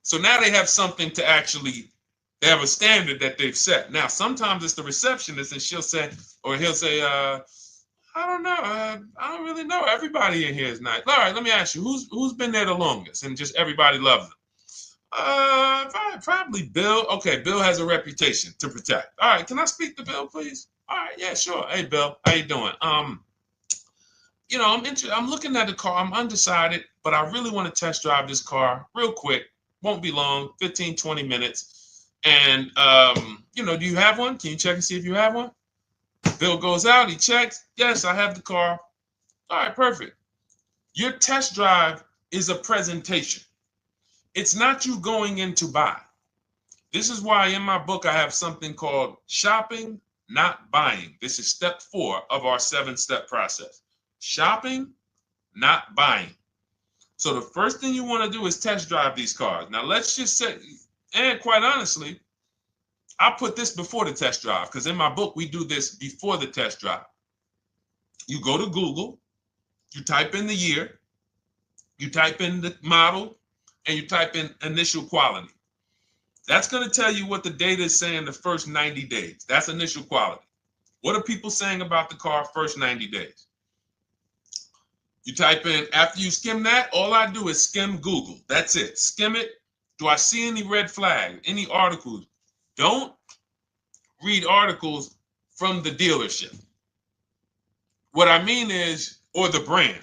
S1: So now they have something to actually, they have a standard that they've set. Now, sometimes it's the receptionist and he'll say, I don't know. I don't really know. Everybody in here is nice. All right, let me ask you, who's been there the longest? And just everybody loves them. Probably Bill. Okay, Bill has a reputation to protect. All right, can I speak to Bill, please? All right, yeah, sure. Hey, Bill, how you doing? I'm looking at the car. I'm undecided, but I really want to test drive this car real quick. Won't be long, 15, 20 minutes. And do you have one? Can you check and see if you have one? Bill goes out, he checks. Yes, I have the car. All right, perfect. Your test drive is a presentation. It's not you going in to buy. This is why in my book I have something called shopping, not buying. This is step 4 of our 7-step process. Shopping, not buying. So the first thing you want to do is test drive these cars. Now let's just say, and quite honestly, I put this before the test drive because in my book we do this before the test drive. You go to Google, you type in the year, you type in the model, and you type in initial quality. That's going to tell you what the data is saying the first 90 days. That's initial quality. What are people saying about the car first 90 days? You type in, after you skim that, all I do is skim Google. That's it. Skim it. Do I see any red flag, any articles? Don't read articles from the dealership. What I mean is, or the brand.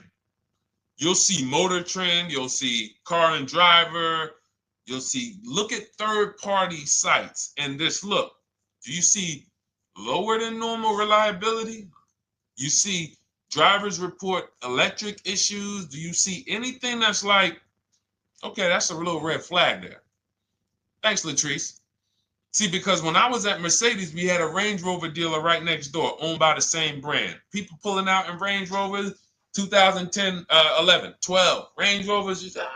S1: You'll see Motor Trend, you'll see Car and Driver, look at third-party sites and just look. Do you see lower than normal reliability? You see drivers report electric issues? Do you see anything that's like, okay, that's a little red flag there? Thanks, Latrice. See, because when I was at Mercedes, we had a Range Rover dealer right next door owned by the same brand. People pulling out in Range Rovers, 2010, 11, 12. Range Rovers, that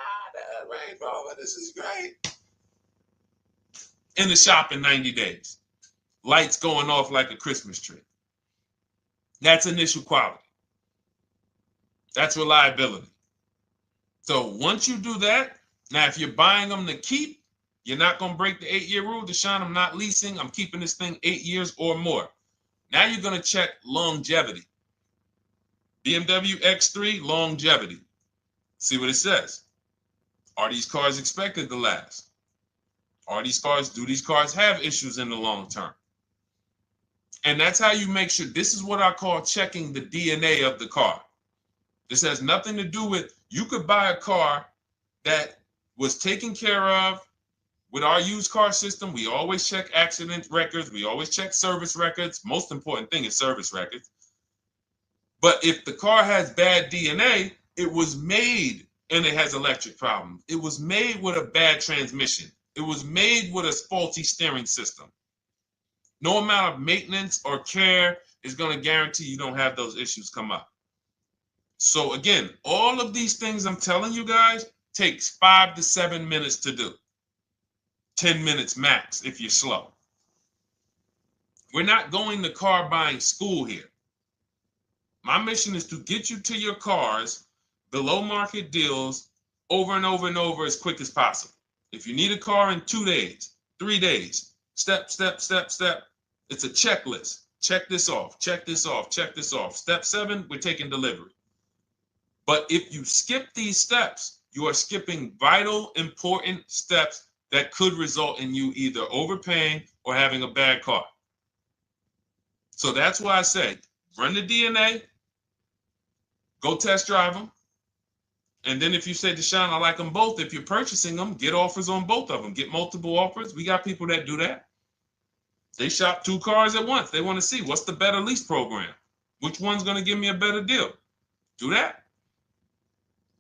S1: Range Rover, this is great. In the shop in 90 days. Lights going off like a Christmas tree. That's initial quality. That's reliability. So once you do that, now if you're buying them to keep, you're not going to break the 8-year rule. Deshone, I'm not leasing. I'm keeping this thing 8 years or more. Now you're going to check longevity. BMW X3, longevity. See what it says. Are these cars expected to last? Do these cars have issues in the long term? And that's how you make sure. This is what I call checking the DNA of the car. This has nothing to do with, you could buy a car that was taken care of. With our used car system, we always check accident records. We always check service records. Most important thing is service records. But if the car has bad DNA, it was made and it has electric problems. It was made with a bad transmission. It was made with a faulty steering system. No amount of maintenance or care is going to guarantee you don't have those issues come up. So again, all of these things I'm telling you guys takes 5 to 7 minutes to do. 10 minutes max if you're slow. We're not going to car buying school here. My mission is to get you to your cars below market deals over and over and over as quick as possible. If you need a car in 2 days, 3 days, step, step, step, step. It's a checklist. Check this off, check this off, check this off. Step 7, we're taking delivery. But if you skip these steps, you are skipping vital, important steps that could result in you either overpaying or having a bad car. So that's why I say, run the DNA, go test drive them. And then if you say, Deshone, I like them both, if you're purchasing them, get offers on both of them. Get multiple offers. We got people that do that. They shop 2 cars at once. They want to see what's the better lease program. Which one's going to give me a better deal? Do that.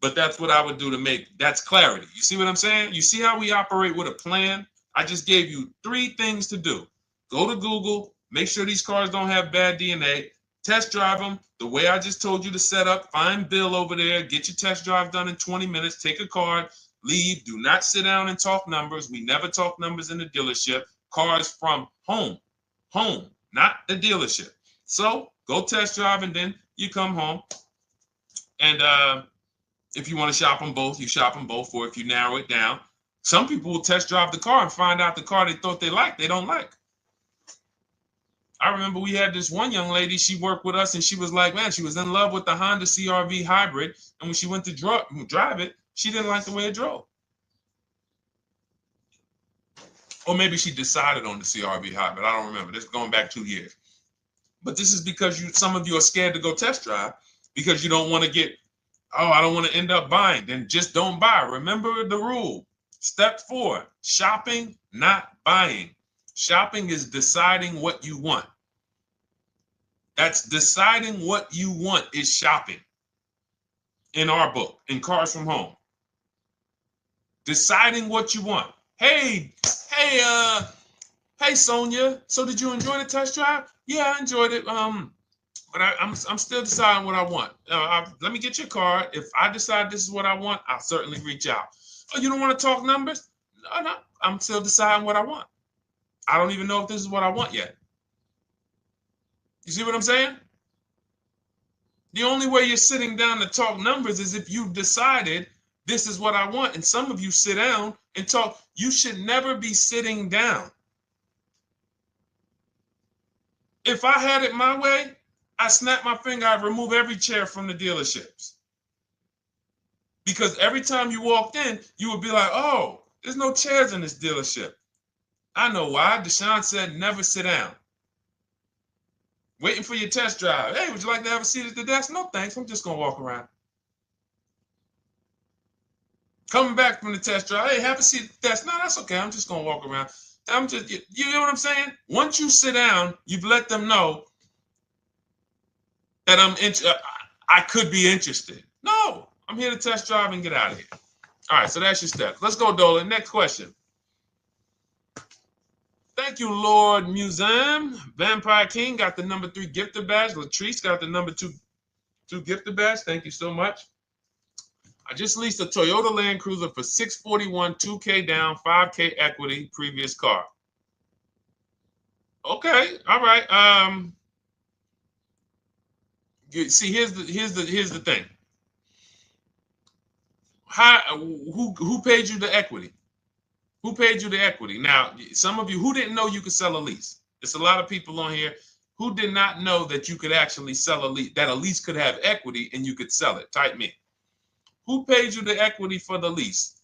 S1: But that's what I would do to make, that's clarity. You see what I'm saying? You see how we operate with a plan? I just gave you 3 things to do. Go to Google, make sure these cars don't have bad DNA, test drive them the way I just told you to set up, find Bill over there, get your test drive done in 20 minutes, take a card, leave, do not sit down and talk numbers. We never talk numbers in the dealership. Cars from home, not the dealership. So go test drive and then you come home. And if you want to shop them both, you shop them both. Or if you narrow it down, some people will test drive the car and find out the car they thought they liked, they don't like. I remember we had this one young lady, she worked with us and she was like, man, she was in love with the Honda CR-V hybrid. And when she went to drive it, she didn't like the way it drove. Or maybe she decided on the CR-V hybrid. I don't remember. This is going back 2 years. But this is because some of you are scared to go test drive because you don't want to get, oh, I don't want to end up buying. Then just don't buy. Remember the rule. Step 4, shopping, not buying. Shopping is deciding what you want. That's deciding what you want is shopping. In our book, in Cars from Home. Deciding what you want. Hey, Sonia. So did you enjoy the test drive? Yeah, I enjoyed it. But I'm still deciding what I want. Let me get your card. If I decide this is what I want, I'll certainly reach out. Oh, you don't want to talk numbers? No, I'm still deciding what I want. I don't even know if this is what I want yet. You see what I'm saying? The only way you're sitting down to talk numbers is if you've decided this is what I want. And some of you sit down and talk. You should never be sitting down. If I had it my way, I snap my finger, I'd remove every chair from the dealerships. Because every time you walked in, you would be like, oh, there's no chairs in this dealership. I know why. Deshone said never sit down. Waiting for your test drive. Hey, would you like to have a seat at the desk? No, thanks. I'm just going to walk around. Coming back from the test drive. Hey, have a seat at the desk. No, that's okay. I'm just going to walk around. You know what I'm saying? Once you sit down, you've let them know that I could be interested. No, I'm here to test drive and get out of here. All right, so that's your steps. Let's go, Dolan. Next question. Thank you, Lord Museum. Vampire King got the number 3 gifter badge. Latrice got the number 2 gifter badge. Thank you so much. I just leased a Toyota Land Cruiser for $641, $2K down, $5K equity, previous car. Okay, all right. See, here's the thing. Who paid you the equity? Who paid you the equity? Now, some of you who didn't know you could sell a lease. There's a lot of people on here who did not know that you could actually sell a lease, that a lease could have equity and you could sell it. Type me. Who paid you the equity for the lease?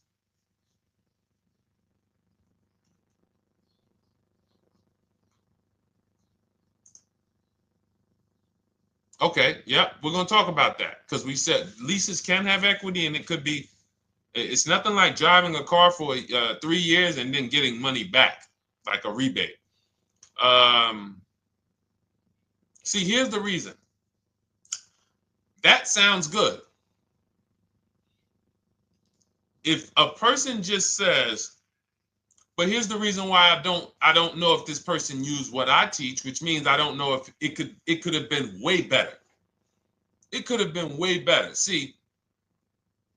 S1: Okay, yeah, we're going to talk about that because we said leases can have equity and it could be, it's nothing like driving a car for 3 years and then getting money back, like a rebate. See, here's the reason. That sounds good. If a person just says, But here's the reason why I don't know if this person used what I teach, which means I don't know if it could have been way better. It could have been way better. See,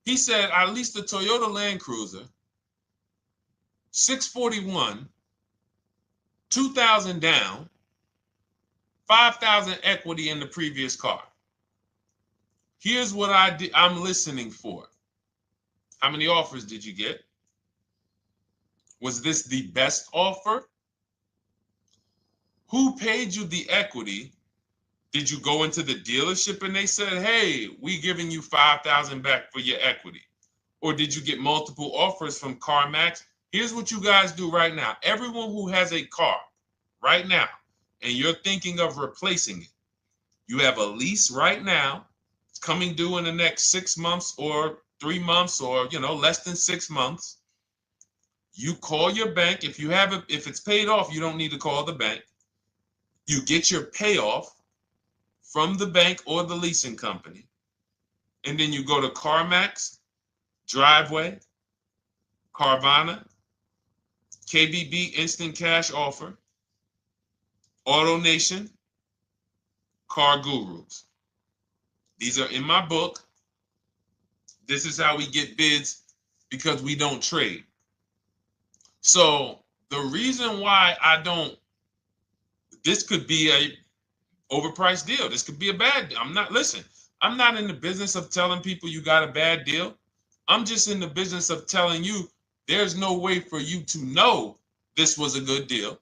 S1: he said I leased a Toyota Land Cruiser, 641, 2,000 down, 5,000 equity in the previous car. Here's what I'm listening for. How many offers did you get? Was this the best offer? Who paid you the equity? Did you go into the dealership and they said, hey, we giving you 5,000 back for your equity? Or did you get multiple offers from CarMax? Here's what you guys do right now. Everyone who has a car right now, and you're thinking of replacing it, you have a lease right now. It's coming due in the next 6 months or 3 months or, less than 6 months. You call your bank. If it's paid off, you don't need to call the bank. You get your payoff from the bank or the leasing company. And then you go to CarMax, Driveway, Carvana, KBB Instant Cash Offer, AutoNation, Car Gurus. These are in my book. This is how we get bids because we don't trade. So the reason why this could be a overpriced deal. This could be a bad deal. I'm not in the business of telling people you got a bad deal. I'm just in the business of telling you there's no way for you to know this was a good deal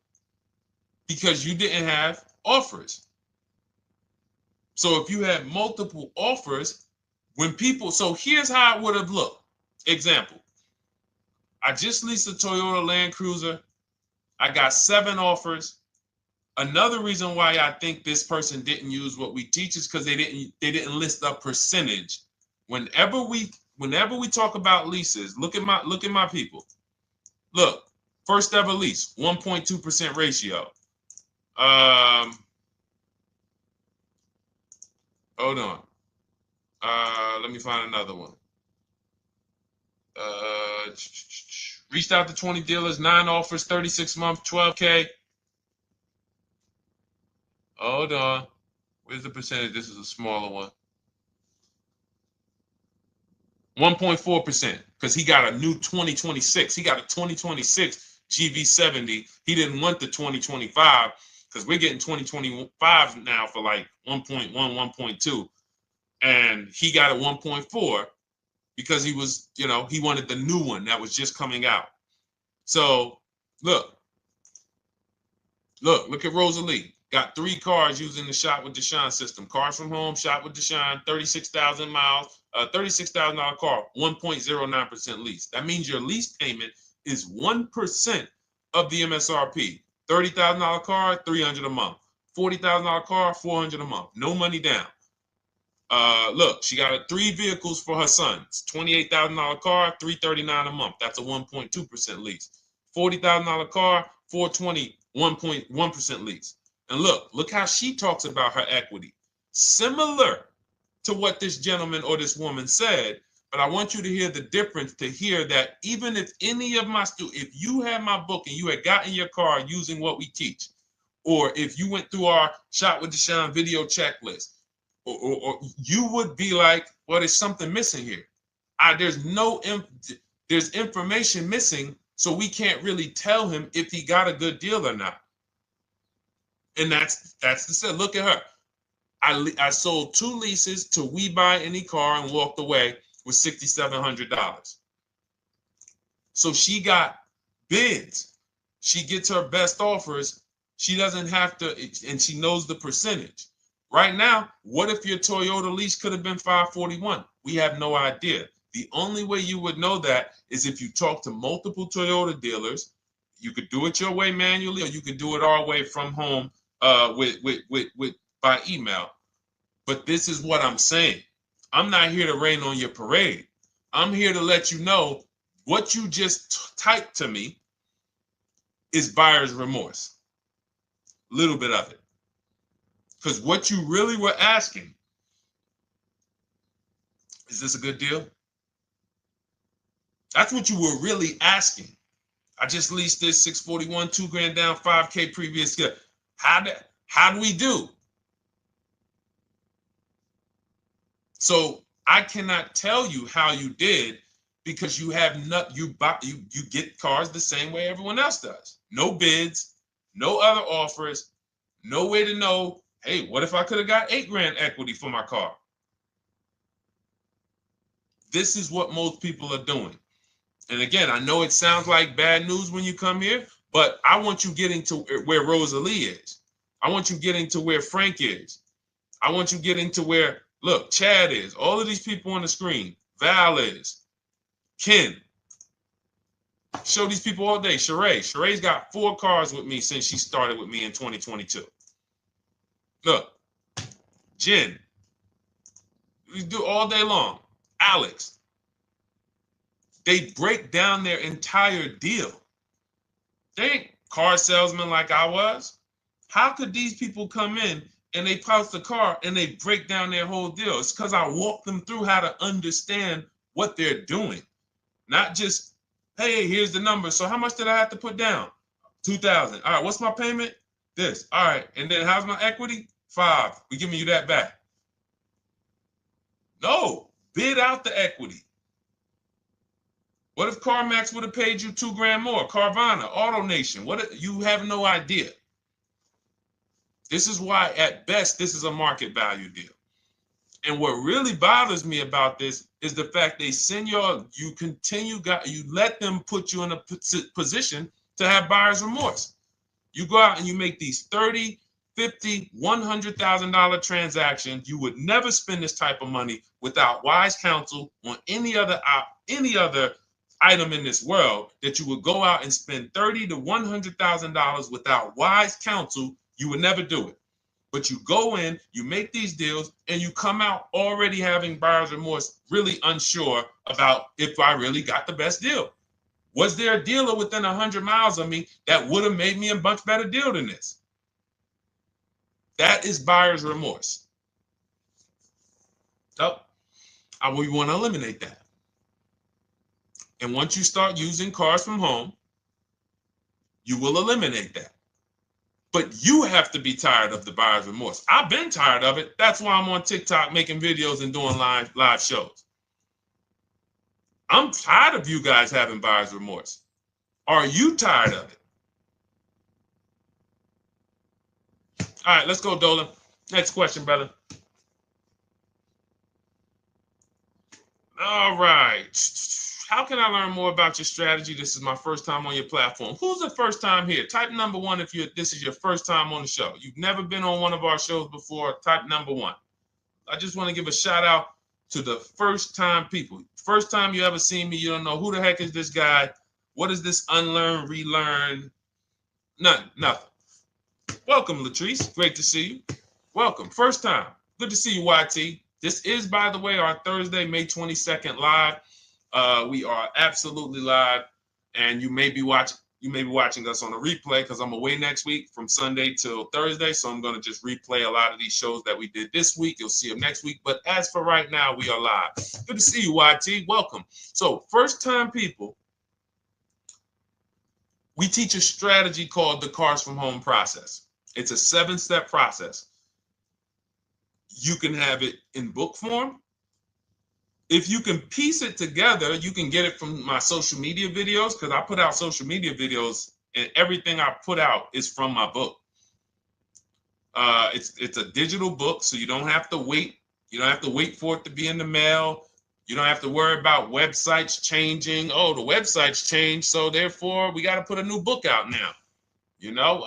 S1: because you didn't have offers. So if you had multiple offers, so here's how it would have looked. Example, I just leased a Toyota Land Cruiser. I got 7 offers. Another reason why I think this person didn't use what we teach is because they didn't list a percentage. Whenever we talk about leases, look at my people. Look, first ever lease, 1.2% ratio. Hold on. Let me find another one. Reached out to 20 dealers, 9 offers, 36 months, 12K. Hold on. Where's the percentage? This is a smaller one. 1.4%, because he got a new 2026. He got a 2026 GV70. He didn't want the 2025 because we're getting 2025 now for like 1.1, 1.2. And he got a 1.4 because he was, he wanted the new one that was just coming out. So look at Rosalie. Got 3 cars using the Shop with Deshone system. Cars from home, Shop with Deshone, 36,000 miles, $36,000 car, 1.09% lease. That means your lease payment is 1% of the MSRP. $30,000 car, $300 a month. $40,000 car, $400 a month. No money down. Look, she got 3 vehicles for her sons. $28,000 car, $339 a month. That's a 1.2% lease. $40,000 car, $420, 1.1% lease. And look how she talks about her equity. Similar to what this gentleman or this woman said, but I want you to hear the difference, to hear that even if any of my students, if you had my book and you had gotten your car using what we teach, or if you went through our Shop with Deshone video checklist, or you would be like, well, there's something missing here. There's information missing, so we can't really tell him if he got a good deal or not. And that's the set. Look at her. I sold 2 leases to We Buy Any Car and walked away with $6,700. So she got bids. She gets her best offers. She doesn't have to, and she knows the percentage. Right now, what if your Toyota lease could have been 541? We have no idea. The only way you would know that is if you talk to multiple Toyota dealers. You could do it your way manually, or you could do it our way from home by email. But this is what I'm saying. I'm not here to rain on your parade. I'm here to let you know what you just typed to me is buyer's remorse. A little bit of it. Because what you really were asking, is this a good deal? That's what you were really asking. I just leased this 641, 2 grand down, 5K previous. How do we do? So I cannot tell you how you did because you have not you get cars the same way everyone else does. No bids, no other offers, no way to know, hey, what if I could have got 8 grand equity for my car? This is what most people are doing. And again, I know it sounds like bad news when you come here, but I want you getting to where Rosalie is. I want you getting to where Frank is. I want you getting to where, look, Chad is. All of these people on the screen. Val is. Ken. Show these people all day. Sheree. Sheree's got 4 cars with me since she started with me in 2022. Look. Jen. We do all day long. Alex. They break down their entire deal. They ain't car salesmen like I was. How could these people come in and they post the car and they break down their whole deal? It's because I walk them through how to understand what they're doing. Not just, hey, here's the number. So how much did I have to put down? 2,000. All right, what's my payment? This. All right, and then how's my equity? 5. We giving you that back. No, bid out the equity. What if CarMax would have paid you 2 grand more? Carvana, AutoNation, what? You have no idea. This is why, at best, this is a market value deal. And what really bothers me about this is the fact they send you let them put you in a position to have buyer's remorse. You go out and you make these $30,000, $50,000, $100,000 transactions. You would never spend this type of money without wise counsel on any other item in this world, that you would go out and spend $30,000 to $100,000 without wise counsel. You would never do it. But you go in, you make these deals, and you come out already having buyer's remorse, really unsure about if I really got the best deal. Was there a dealer within 100 miles of me that would have made me a much better deal than this? That is buyer's remorse. So we want to eliminate that. And once you start using cars from home, you will eliminate that. But you have to be tired of the buyer's remorse. I've been tired of it. That's why I'm on TikTok making videos and doing live shows. I'm tired of you guys having buyer's remorse. Are you tired of it? All right, let's go, Dolan. Next question, brother. All right. How can I learn more about your strategy? This is my first time on your platform. Who's the first time here? Type number 1 if this is your first time on the show. You've never been on one of our shows before. Type number 1. I just want to give a shout out to the first time people. First time you ever seen me, you don't know who the heck is this guy. What is this unlearn, relearn? Nothing. Welcome, Latrice. Great to see you. Welcome. First time. Good to see you, YT. This is, by the way, our Thursday, May 22nd live. We are absolutely live, and you may be watching us on a replay because I'm away next week from Sunday till Thursday, so I'm going to just replay a lot of these shows that we did this week. You'll see them next week, but as for right now, we are live. Good to see you, YT. Welcome. So, first-time people, we teach a strategy called the Cars from Home process. It's a 7-step process. You can have it in book form. If you can piece it together, you can get it from my social media videos, because I put out social media videos and everything I put out is from my book. It's a digital book, so you don't have to wait. You don't have to wait for it to be in the mail. You don't have to worry about websites changing. Oh, the website's changed, so therefore we got to put a new book out now. You know,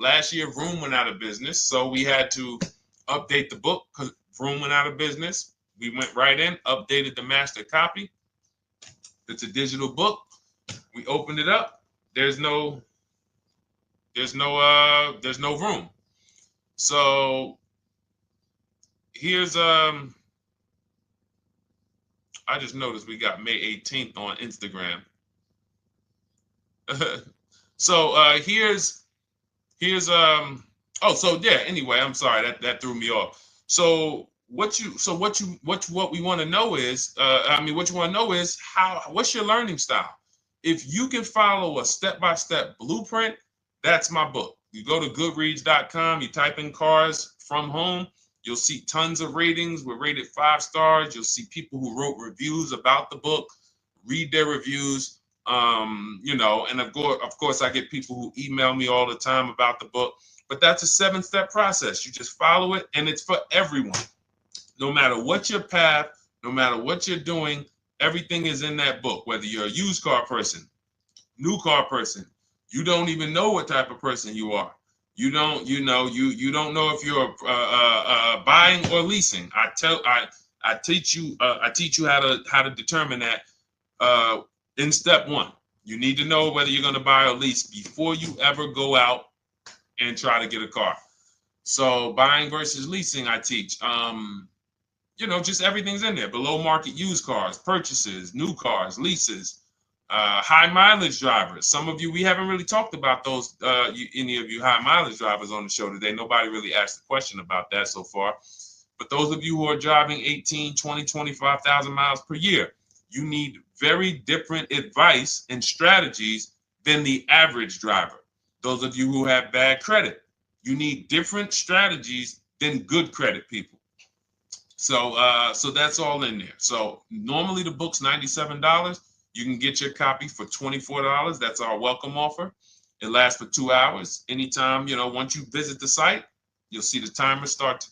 S1: last year Vroom went out of business, so we had to update the book because Vroom went out of business. We went right in, updated the master copy. It's a digital book. We opened it up. There's no room. So here's I just noticed we got May 18th on Instagram. So here's anyway, I'm sorry, that threw me off. So what we want to know is, what's your learning style? If you can follow a step-by-step blueprint, that's my book. You go to goodreads.com, you type in cars from home, you'll see tons of ratings. We're rated 5 stars. You'll see people who wrote reviews about the book, read their reviews. And of course, I get people who email me all the time about the book. But that's a 7-step process. You just follow it, and it's for everyone. No matter what your path, no matter what you're doing, everything is in that book. Whether you're a used car person, new car person, you don't even know what type of person you are. You don't know if you're buying or leasing. I teach you how to determine that in step 1. You need to know whether you're going to buy or lease before you ever go out and try to get a car. So buying versus leasing, I teach. Just everything's in there. Below market used cars, purchases, new cars, leases, high mileage drivers. Some of you, we haven't really talked about those, any of you high mileage drivers on the show today. Nobody really asked a question about that so far. But those of you who are driving 18, 20, 25,000 miles per year, you need very different advice and strategies than the average driver. Those of you who have bad credit, you need different strategies than good credit people. So that's all in there. So normally the book's $97. You can get your copy for $24. That's our welcome offer. It lasts for 2 hours. Anytime, once you visit the site, you'll see the timer start to,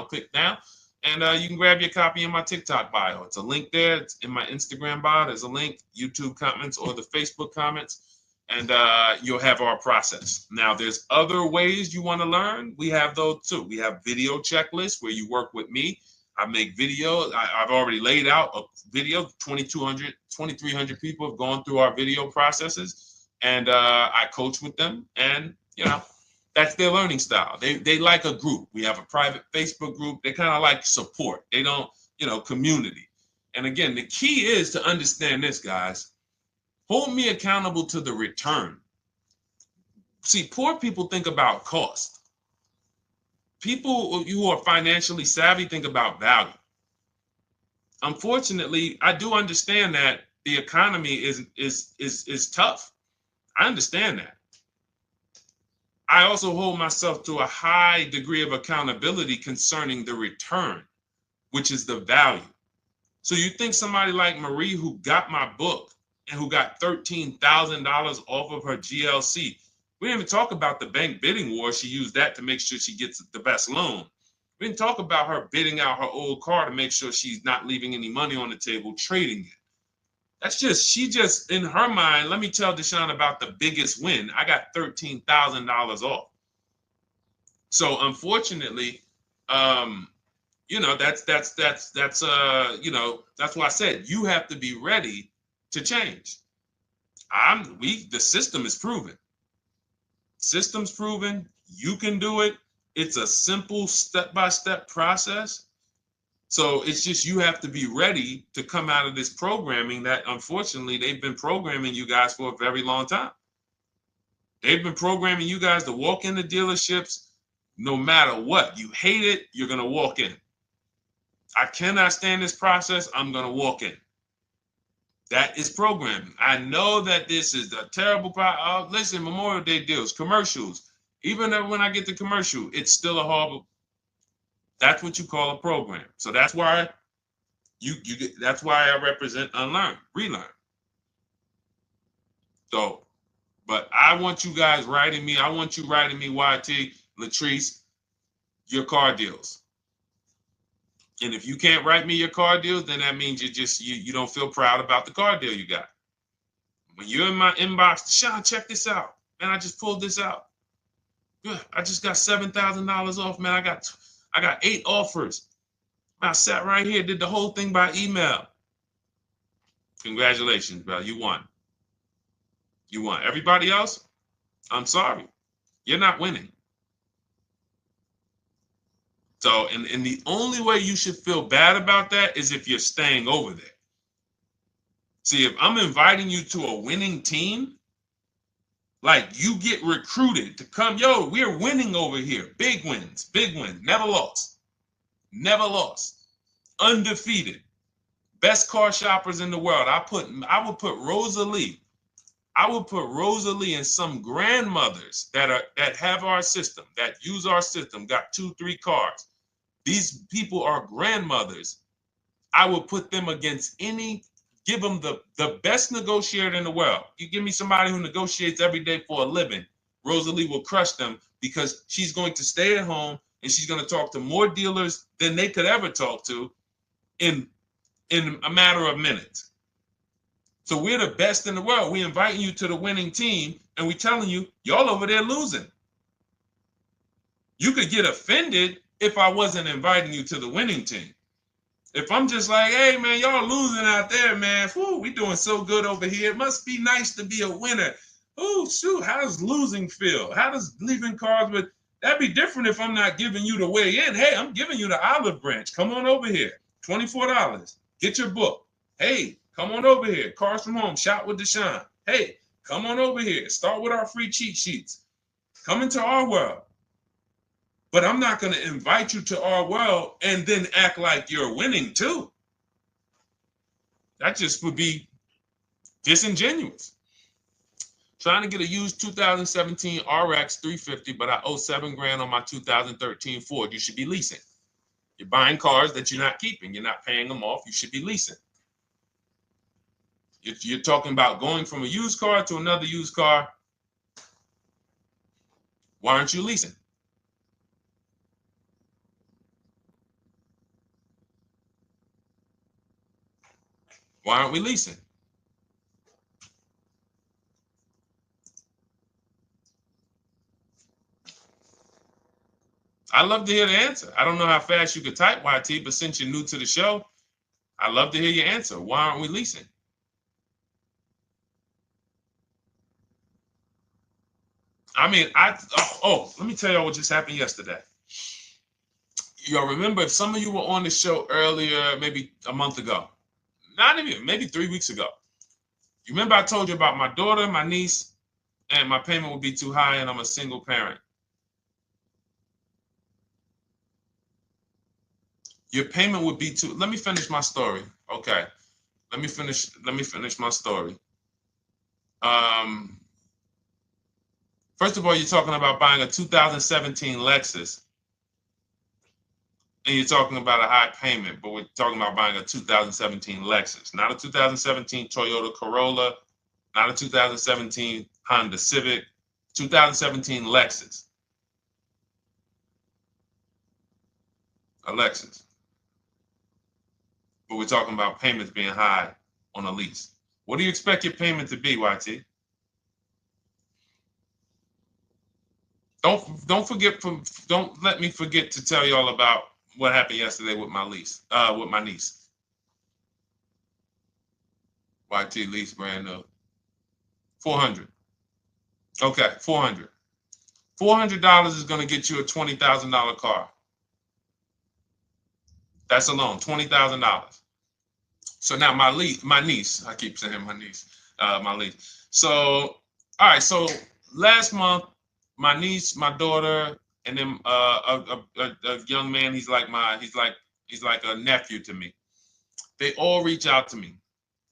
S1: click down. And you can grab your copy in my TikTok bio. It's a link there. It's in my Instagram bio. There's a link, YouTube comments or the Facebook comments. And you'll have our process. Now, there's other ways you want to learn. We have those too. We have video checklists where you work with me. I make videos. I've already laid out a video. 2,300 people have gone through our video processes. And I coach with them. And, that's their learning style. They like a group. We have a private Facebook group. They kind of like support. They don't, community. And again, the key is to understand this, guys. Hold me accountable to the return. See, poor people think about cost. People who are financially savvy think about value. Unfortunately, I do understand that the economy is tough. I understand that. I also hold myself to a high degree of accountability concerning the return, which is the value. So you think somebody like Marie, who got my book and who got $13,000 off of her GLC, we didn't even talk about the bank bidding war. She used that to make sure she gets the best loan. We didn't talk about her bidding out her old car to make sure she's not leaving any money on the table, trading it. She just, in her mind, let me tell Deshone about the biggest win. I got $13,000 off. So unfortunately, that's why I said you have to be ready to change. The system is proven. System's proven. You can do it. It's a simple step-by-step process. So it's just you have to be ready to come out of this programming that, unfortunately, they've been programming you guys for a very long time. They've been programming you guys to walk into dealerships no matter what. You hate it, you're going to walk in. I cannot stand this process, I'm going to walk in. That is programming. I know that this is a terrible problem. Listen, Memorial Day deals, commercials. Even when I get the commercial, it's still a horrible. That's what you call a program. So that's why that's why I represent unlearn, relearn. So, but I want you guys writing me. I want you writing me, YT, Latrice, your car deals. And if you can't write me your car deals, then that means you don't feel proud about the car deal you got. When you're in my inbox, Deshone, check this out. Man, I just pulled this out. Yeah, I just got $7,000 off, man. I got 8 offers. I sat right here, did the whole thing by email. Congratulations, bro. You won. You won. Everybody else, I'm sorry. You're not winning. So, and the only way you should feel bad about that is if you're staying over there. See, if I'm inviting you to a winning team, like you get recruited to come, yo, we're winning over here. Big wins, never lost. Never lost. Undefeated. Best car shoppers in the world. I would put Rosalie I would put Rosalie and some grandmothers that have our system, that use our system, got 2-3 cars. These people are grandmothers. I would put them against give them the best negotiator in the world. You give me somebody who negotiates every day for a living, Rosalie will crush them because she's going to stay at home and she's going to talk to more dealers than they could ever talk to in a matter of minutes. So we're the best in the world. We're inviting you to the winning team, and we're telling you, y'all over there losing. You could get offended if I wasn't inviting you to the winning team. If I'm just like, hey, man, y'all losing out there, man. Whew, we doing so good over here. It must be nice to be a winner. Oh, shoot, how does losing feel? How does leaving cards with... That'd be different if I'm not giving you the way in. Hey, I'm giving you the olive branch. Come on over here. $24. Get your book. Hey, come on over here. Cars from Home. Shop with Deshone. Hey, come on over here. Start with our free cheat sheets. Come into our world. But I'm not going to invite you to our world and then act like you're winning too. That just would be disingenuous. Trying to get a used 2017 RX 350, but I owe $7,000 on my 2013 Ford. You should be leasing. You're buying cars that you're not keeping. You're not paying them off. You should be leasing. If you're talking about going from a used car to another used car, why aren't you leasing? Why aren't we leasing? I'd love to hear the answer. I don't know how fast you could type, YT, but since you're new to the show, I'd love to hear your answer. Why aren't we leasing? I mean, let me tell y'all what just happened yesterday. Y'all remember, if some of you were on the show earlier, maybe a month ago, not even, maybe 3 weeks ago. You remember I told you about my daughter, my niece, and my payment would be too high, and I'm a single parent. Your payment would be too... Let me finish my story. Okay. Let me finish my story. First of all, you're talking about buying a 2017 Lexus, and you're talking about a high payment, but we're talking about buying a 2017 Lexus, not a 2017 Toyota Corolla, not a 2017 Honda Civic, 2017 Lexus. A Lexus. But we're talking about payments being high on a lease. What do you expect your payment to be, YT? Don't let me forget to tell y'all about what happened yesterday with my niece. YT lease brand new. $400. Okay, $400. $400 is going to get you a $20,000 car. That's alone, $20,000. So now my niece, I keep saying my niece, my lease. So, all right, so last month, my niece, my daughter, and then a young man, he's like a nephew to me. They all reach out to me.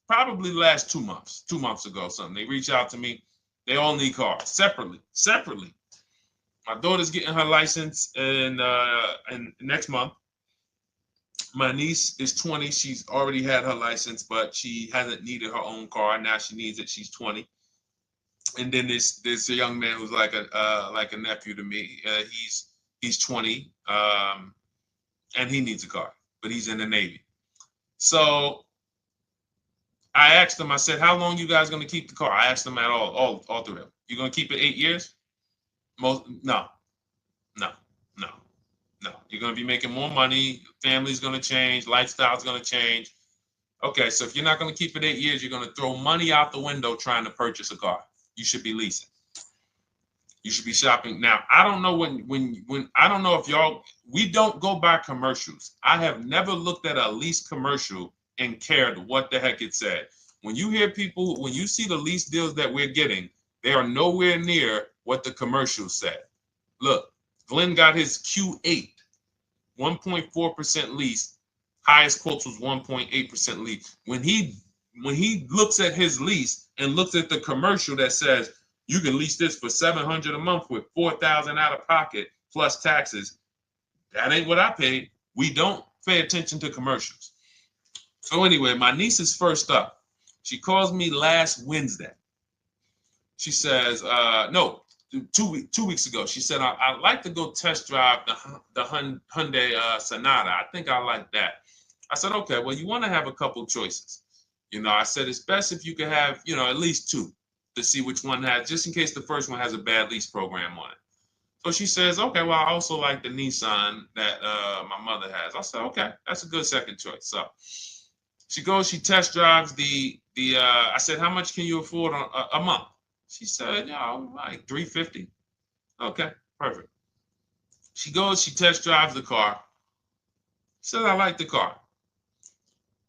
S1: Probably the last 2 months, 2 months ago, something. They reach out to me. They all need cars separately. My daughter's getting her license in next month. My niece is 20. She's already had her license, but she hasn't needed her own car. Now she needs it. She's 20. And then there's a young man who's like a nephew to me. He's 20, and he needs a car, but he's in the Navy. So I asked them. I said, "How long you guys going to keep the car?" I asked them at all three of them. You going to keep it 8 years? No. You're going to be making more money. Family's going to change. Lifestyle's going to change. Okay, so if you're not going to keep it 8 years, you're going to throw money out the window trying to purchase a car. You should be leasing. You should be shopping. Now, I don't know when I don't know if y'all, we don't go by commercials. I have never looked at a lease commercial and cared what the heck it said. When you hear people, when you see the lease deals that we're getting, they are nowhere near what the commercial said. Look, Glenn got his Q8, 1.4% lease. Highest quotes was 1.8% lease. When he when he looks at his lease and looks at the commercial that says you can lease this for $700 a month with $4,000 out of pocket plus taxes, that ain't what I paid. We don't pay attention to commercials. So anyway, my niece is first up. She calls me last Wednesday. She says, no, 2 weeks ago. She said, I'd like to go test drive the Hyundai Sonata. I think I like that. I said, okay, well, you want to have a couple choices. I said, it's best if you could have, at least two to see which one has, just in case the first one has a bad lease program on it. So she says, okay, well, I also like the Nissan that my mother has. I said, okay, that's a good second choice. So she goes, she test drives I said, how much can you afford a month? She said, like $350. Okay, perfect. She goes, she test drives the car. She said, I like the car.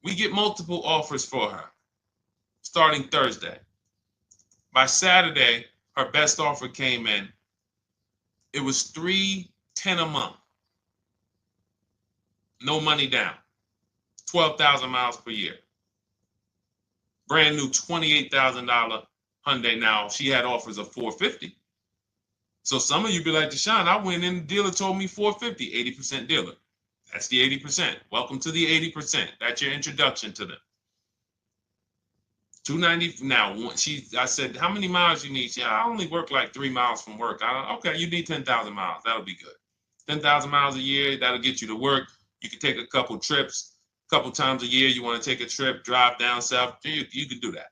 S1: We get multiple offers for her starting Thursday. By Saturday, her best offer came in. It was $310 a month. No money down. 12,000 miles per year. Brand new $28,000 Hyundai. Now, she had offers of $450. So some of you be like, Deshone, I went in, the dealer told me $450, 80% dealer. That's the 80%. Welcome to the 80%. That's your introduction to them. $290. Now, I said, how many miles you need? She said, I only work like 3 miles from work. Okay, you need 10,000 miles. That'll be good. 10,000 miles a year, that'll get you to work. You can take a couple trips, a couple times a year. You want to take a trip, drive down south, you can do that.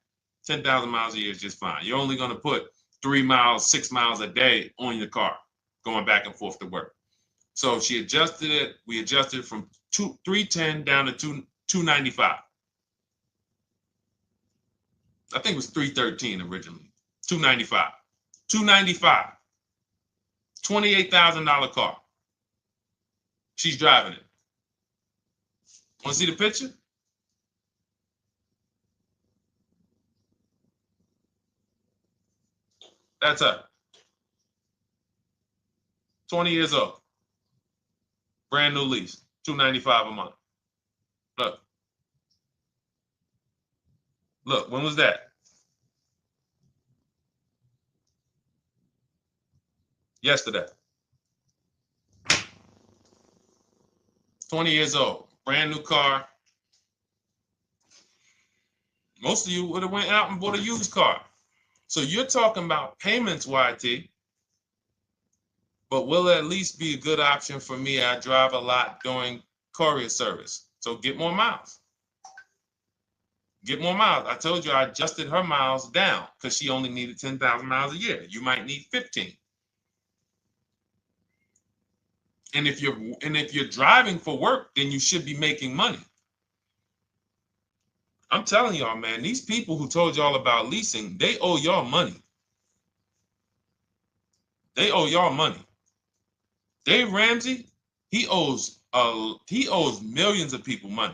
S1: 10,000 miles a year is just fine. You're only going to put 3 miles, 6 miles a day on your car, going back and forth to work. So she adjusted it. We adjusted it from 310 down to 295. I think it was 313 originally. 295. 295. $28,000 car. She's driving it. Want to see the picture? That's her. 20 years old. Brand new lease. $295 a month. Look. Look, when was that? Yesterday. 20 years old. Brand new car. Most of you would have went out and bought a used car. So you're talking about payments, YT. But will it at least be a good option for me? I drive a lot during courier service. So get more miles. Get more miles. I told you I adjusted her miles down because she only needed 10,000 miles a year. You might need 15. And if you're driving for work, then you should be making money. I'm telling y'all, man, these people who told y'all about leasing, they owe y'all money. They owe y'all money. Dave Ramsey, he owes millions of people money.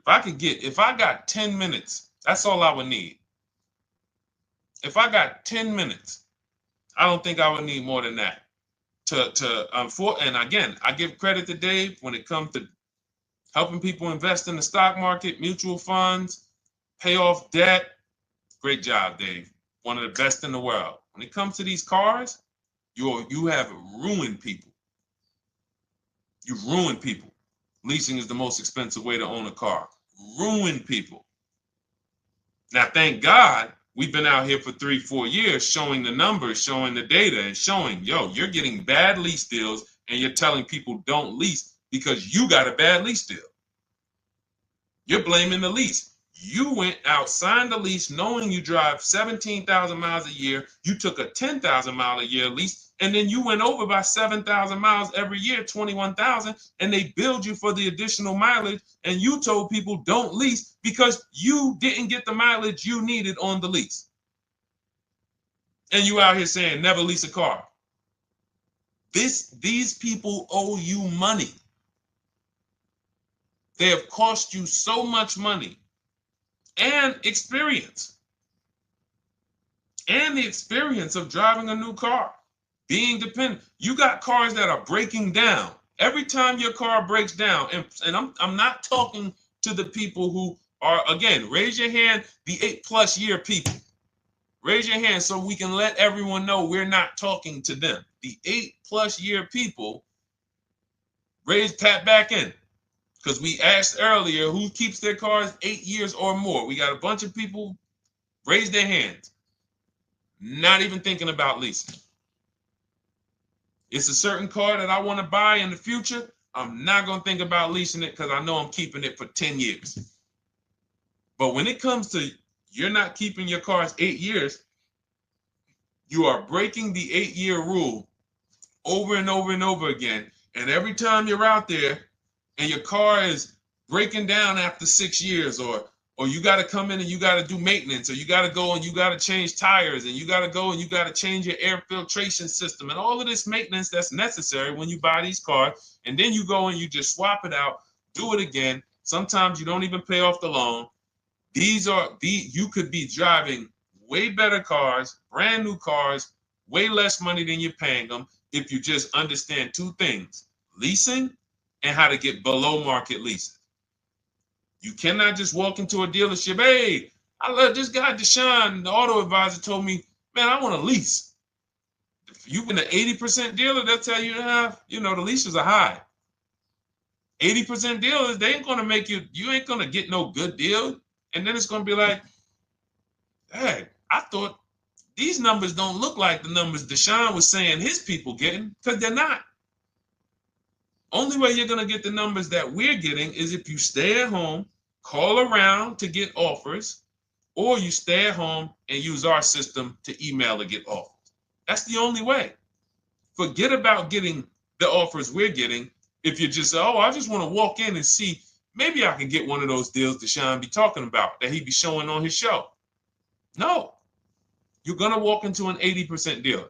S1: If I got 10 minutes, that's all I would need. If I got 10 minutes, I don't think I would need more than that. And again, I give credit to Dave when it comes to helping people invest in the stock market, mutual funds, pay off debt. Great job, Dave. One of the best in the world. When it comes to these cars, you have ruined people. You've ruined people. Leasing is the most expensive way to own a car. Ruined people. Now, thank God, we've been out here for 3-4 years showing the numbers, showing the data, and showing, you're getting bad lease deals, and you're telling people don't lease because you got a bad lease deal. You're blaming the lease. You went out, signed the lease, knowing you drive 17,000 miles a year. You took a 10,000 mile a year lease, and then you went over by 7,000 miles every year, 21,000, and they billed you for the additional mileage, and you told people don't lease because you didn't get the mileage you needed on the lease. And you out here saying never lease a car. These people owe you money. They have cost you so much money and experience. And the experience of driving a new car, being dependent. You got cars that are breaking down. Every time your car breaks down, and I'm not talking to the people who Or again, raise your hand, the 8+ year people. Raise your hand so we can let everyone know we're not talking to them. The 8+ year people, tap back in. Because we asked earlier who keeps their cars 8 years or more. We got a bunch of people raise their hands. Not even thinking about leasing. It's a certain car that I want to buy in the future. I'm not going to think about leasing it because I know I'm keeping it for 10 years. But when it comes to you're not keeping your cars 8 years, you are breaking the 8-year rule over and over and over again. And every time you're out there and your car is breaking down after 6 years, or you got to come in and you got to do maintenance, or you got to go and you got to change tires, and you got to go and you got to change your air filtration system, and all of this maintenance that's necessary when you buy these cars, and then you go and you just swap it out, do it again. Sometimes you don't even pay off the loan. You could be driving way better cars, brand new cars, way less money than you're paying them if you just understand 2 things: leasing and how to get below market leasing. You cannot just walk into a dealership. Hey, I love this guy, Deshone, the auto advisor, told me, man, I want to lease. If you've been an 80% dealer, they'll tell you to have, the leases are high. 80% dealers, they ain't going to make you ain't going to get no good deal. And then it's going to be like, hey, I thought these numbers don't look like the numbers Deshone was saying his people getting, because they're not. Only way you're going to get the numbers that we're getting is if you stay at home, call around to get offers, or you stay at home and use our system to email to get offers. That's the only way. Forget about getting the offers we're getting. If you just say, oh, I just want to walk in and see, maybe I can get one of those deals Deshone be talking about that he be showing on his show. No, you're going to walk into an 80% dealer.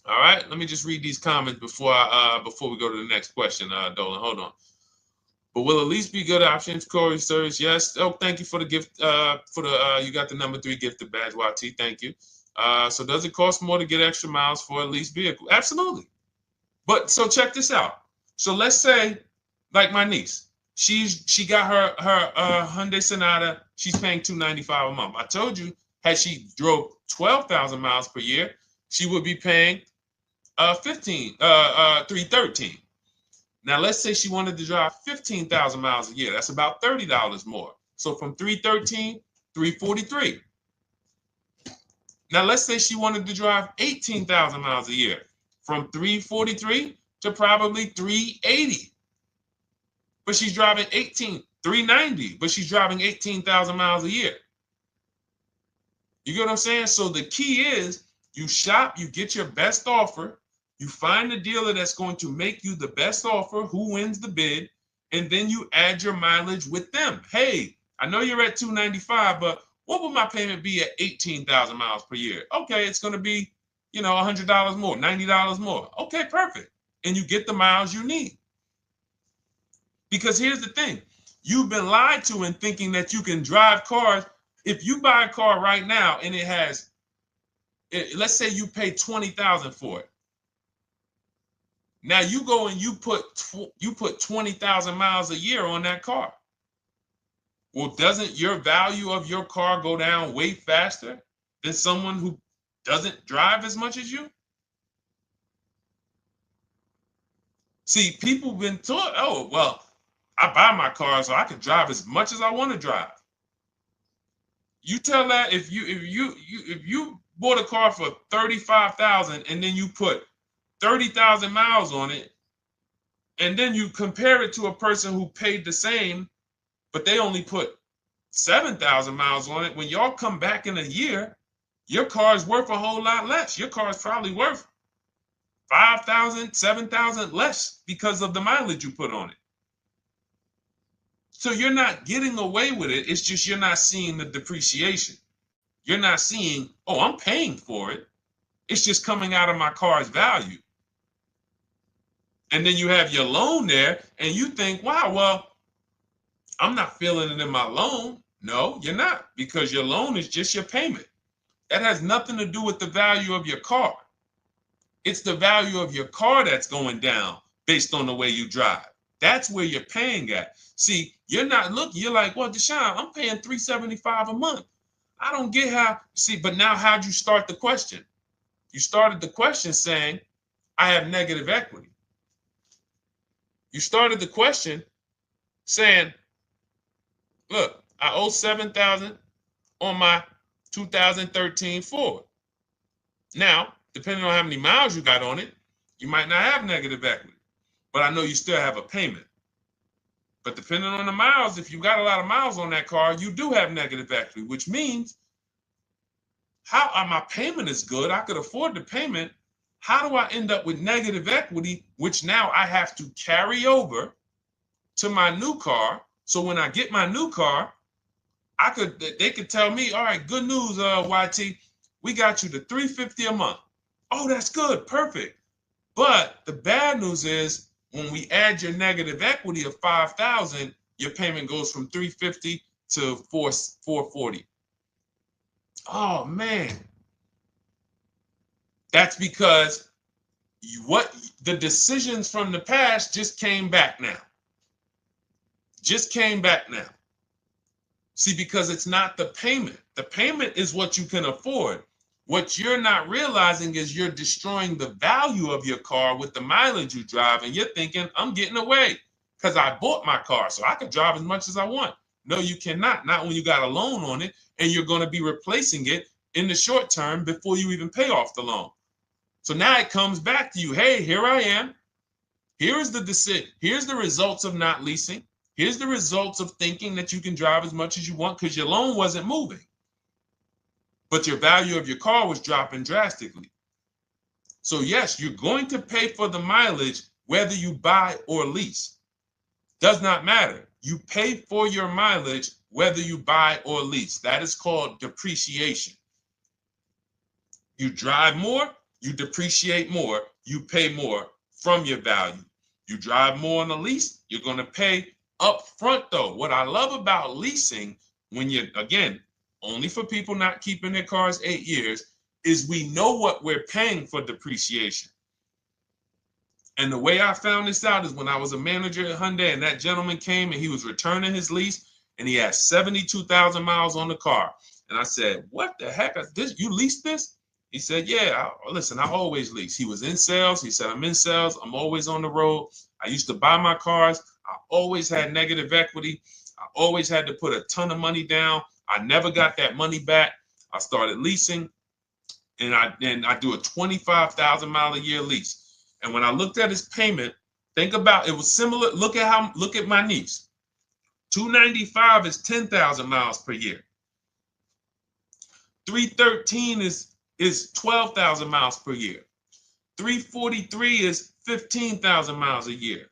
S1: All right, let me just read these comments before we go to the next question, Dolan. Hold on. But will a lease be good options? Corey Sirs, yes. Oh, thank you for the gift. You got the number 3 gifted badge, YT. Thank you. So does it cost more to get extra miles for a leased vehicle? Absolutely. But so check this out. So let's say, like my niece, she got her Hyundai Sonata. She's paying $295 a month. I told you, had she drove 12,000 miles per year, she would be paying $313. Now let's say she wanted to drive 15,000 miles a year. That's about $30 more. So from $313, $343. Now let's say she wanted to drive 18,000 miles a year, from $343 to probably $380. But she's driving $390, but she's driving 18,000 miles a year. You get what I'm saying? So the key is you shop, you get your best offer, you find the dealer that's going to make you the best offer, who wins the bid, and then you add your mileage with them. Hey, I know you're at $295, but what would my payment be at 18,000 miles per year? Okay, it's going to be, $100 more, $90 more. Okay, perfect. And you get the miles you need. Because here's the thing. You've been lied to in thinking that you can drive cars. If you buy a car right now and it has, let's say you pay $20,000 for it. Now you go and you put 20,000 miles a year on that car. Well, doesn't your value of your car go down way faster than someone who doesn't drive as much as you? See, people have been taught, oh, well, I buy my car so I can drive as much as I want to drive. You tell that if you bought a car for $35,000 and then you put 30,000 miles on it, and then you compare it to a person who paid the same, but they only put 7,000 miles on it, when y'all come back in a year, your car is worth a whole lot less. Your car is probably worth 5,000, 7,000 less because of the mileage you put on it. So you're not getting away with it. It's just you're not seeing the depreciation. You're not seeing, oh, I'm paying for it. It's just coming out of my car's value. And then you have your loan there and you think, wow, well, I'm not feeling it in my loan. No, you're not, because your loan is just your payment. That has nothing to do with the value of your car. It's the value of your car that's going down based on the way you drive. That's where you're paying at. See, you're not looking, you're like, well, Deshone, I'm paying $375 a month. I don't get how, see, but now how'd you start the question? You started the question saying, I have negative equity. You started the question saying, look, I owe $7,000 on my 2013 Ford. Now, depending on how many miles you got on it, you might not have negative equity, but I know you still have a payment. But depending on the miles, if you got a lot of miles on that car, you do have negative equity, which means my payment is good. I could afford the payment. How do I end up with negative equity, which now I have to carry over to my new car? So when I get my new car, they could tell me, all right, good news, YT, we got you to $350 a month. Oh, that's good, perfect. But the bad news is when we add your negative equity of $5,000, your payment goes from $350 to $440. Oh man, that's because the decisions from the past just came back now. Just came back now. See, because it's not the payment. The payment is what you can afford. What you're not realizing is you're destroying the value of your car with the mileage you drive, and you're thinking, I'm getting away because I bought my car, so I can drive as much as I want. No, you cannot. Not when you got a loan on it, and you're going to be replacing it in the short term before you even pay off the loan. So now it comes back to you. Hey, here I am. Here's the decision. Here's the results of not leasing. Here's the results of thinking that you can drive as much as you want because your loan wasn't moving. But your value of your car was dropping drastically. So yes, you're going to pay for the mileage whether you buy or lease. Does not matter. You pay for your mileage whether you buy or lease. That is called depreciation. You drive more, you depreciate more, you pay more from your value. You drive more on a lease, you're going to pay up front though. What I love about leasing, when you're, again, only for people not keeping their cars 8 years, is we know what we're paying for depreciation. And the way I found this out is when I was a manager at Hyundai and that gentleman came and he was returning his lease and he had 72,000 miles on the car. And I said, what the heck? You leased this? He said, yeah, listen, I always lease. He was in sales. He said, I'm in sales. I'm always on the road. I used to buy my cars. I always had negative equity. I always had to put a ton of money down. I never got that money back. I started leasing, and I do a 25,000 mile a year lease. And when I looked at his payment, think about it was similar. Look at my niece. 295 is 10,000 miles per year. 313 is 12,000 miles per year. 343 is 15,000 miles a year.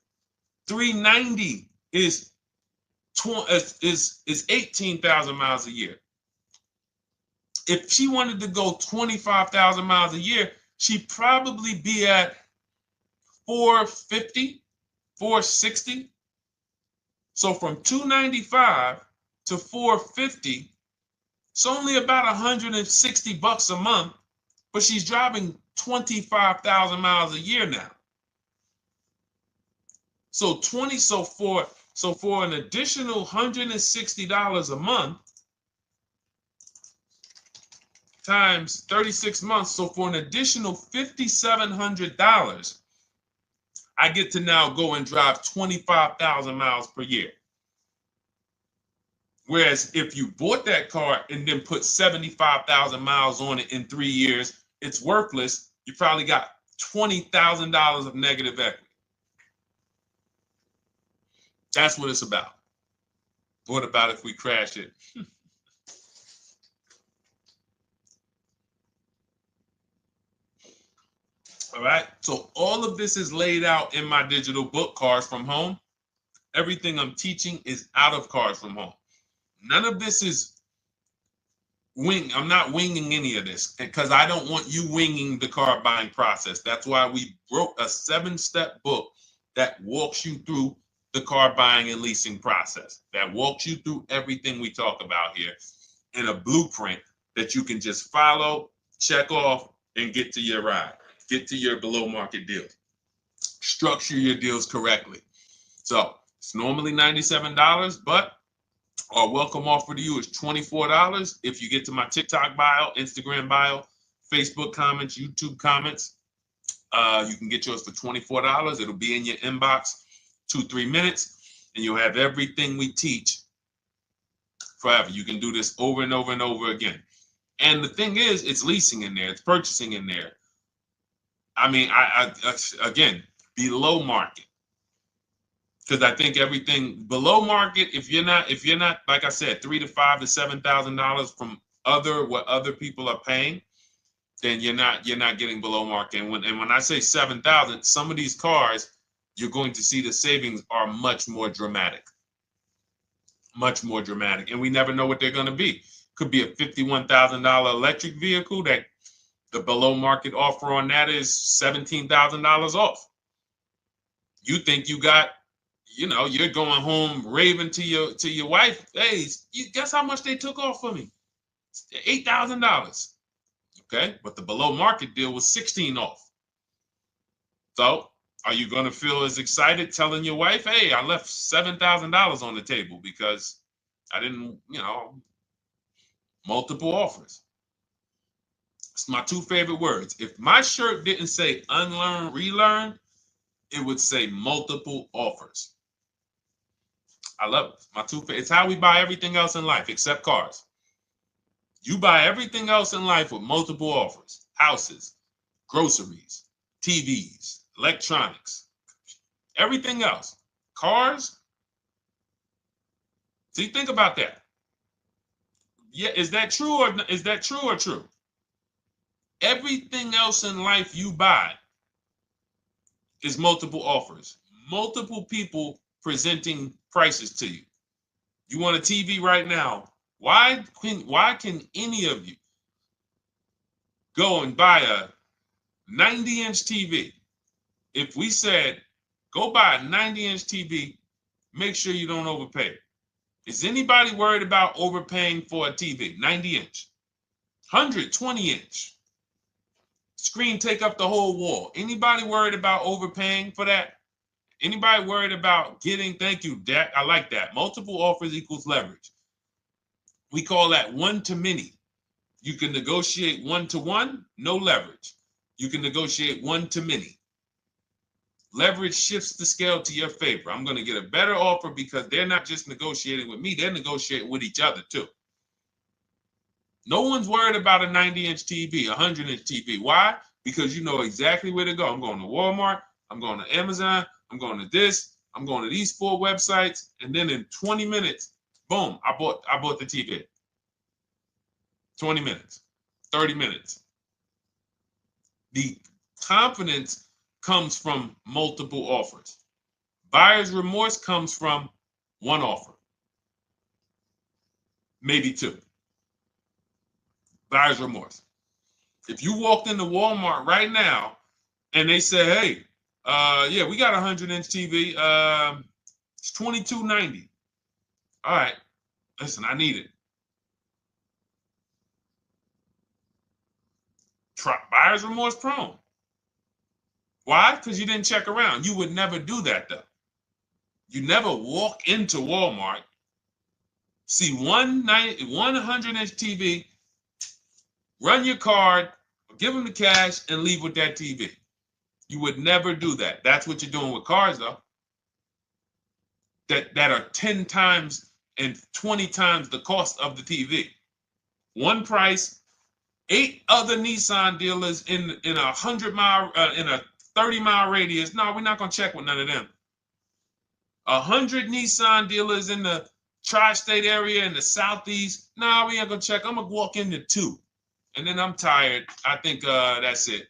S1: 390 is 18,000 miles a year. If she wanted to go 25,000 miles a year, she'd probably be at 450, 460. So from 295 to 450, it's only about 160 bucks a month, but she's driving 25,000 miles a year now. So for an additional $160 a month times 36 months, so for an additional $5,700, I get to now go and drive 25,000 miles per year. Whereas if you bought that car and then put 75,000 miles on it in 3 years, it's worthless. You probably got $20,000 of negative equity. That's what it's about. What about if we crash it? All right. So all of this is laid out in my digital book, Cars from Home. Everything I'm teaching is out of Cars from Home. None of this is I'm not winging any of this because I don't want you winging the car buying process. That's why we wrote a 7-step book that walks you through the car buying and leasing process, that walks you through everything we talk about here in a blueprint that you can just follow, check off, and get to your ride, get to your below market deals, structure your deals correctly. So it's normally $97, but our welcome offer to you is $24 if you get to my TikTok bio, Instagram bio, Facebook comments, YouTube comments. You can get yours for $24. It'll be in your inbox 2-3 minutes, and you'll have everything we teach forever. You can do this over and over and over again. And the thing is, it's leasing in there, it's purchasing in there. I mean, I again, below market. Because I think everything below market, if you're not, like I said, $3,000 to $5,000 to $7,000 from what other people are paying, then you're not getting below market. And when I say 7,000, some of these cars, you're going to see the savings are much more dramatic, and we never know what they're going to be. Could be a $51,000 electric vehicle that the below market offer on that is $17,000 off. You think you got, you're going home raving to your wife. Hey, you guess how much they took off for me? $8,000. Okay, but the below market deal was 16 off. So are you going to feel as excited telling your wife, hey, I left $7,000 on the table because I didn't, multiple offers? It's my two favorite words. If my shirt didn't say unlearn, relearn, it would say multiple offers. I love it. My two favorite. It's how we buy everything else in life except cars. You buy everything else in life with multiple offers: houses, groceries, TVs, electronics, everything else. Cars. See, think about that. Yeah, is that true or true? Everything else in life you buy is multiple offers, multiple people presenting prices to you. You want a TV right now? Why can any of you go and buy a 90-inch TV? If we said, go buy a 90-inch TV, make sure you don't overpay. Is anybody worried about overpaying for a TV? 90-inch, 120-inch. Screen take up the whole wall. Anybody worried about overpaying for that? Anybody worried about getting, thank you, Dak, I like that. Multiple offers equals leverage. We call that one to many. You can negotiate 1-to-1, no leverage. You can negotiate 1 to many. Leverage shifts the scale to your favor. I'm going to get a better offer because they're not just negotiating with me, they're negotiating with each other too. No one's worried about a 90-inch TV, a 100-inch TV. Why? Because you know exactly where to go. I'm going to Walmart, I'm going to Amazon, I'm going to this, I'm going to these 4 websites, and then in 20 minutes, boom, I bought the TV. 20 minutes, 30 minutes. The confidence comes from multiple offers. Buyer's remorse comes from one offer, maybe 2. Buyer's remorse. If you walked into Walmart right now and they say, hey, yeah, we got a 100-inch TV. It's $22.90. All right, listen, I need it. Buyer's remorse prone. Why? Because you didn't check around. You would never do that, though. You never walk into Walmart, see one 100-inch TV, run your card, give them the cash, and leave with that TV. You would never do that. That's what you're doing with cars, though. That are 10 times and 20 times the cost of the TV. One price, 8 other Nissan dealers in a 100-mile, in a 30-mile radius. No, we're not gonna check with none of them. 100 Nissan dealers in the tri-state area in the southeast. No, we ain't gonna check. I'm gonna walk into 2, and then I'm tired. I think that's it.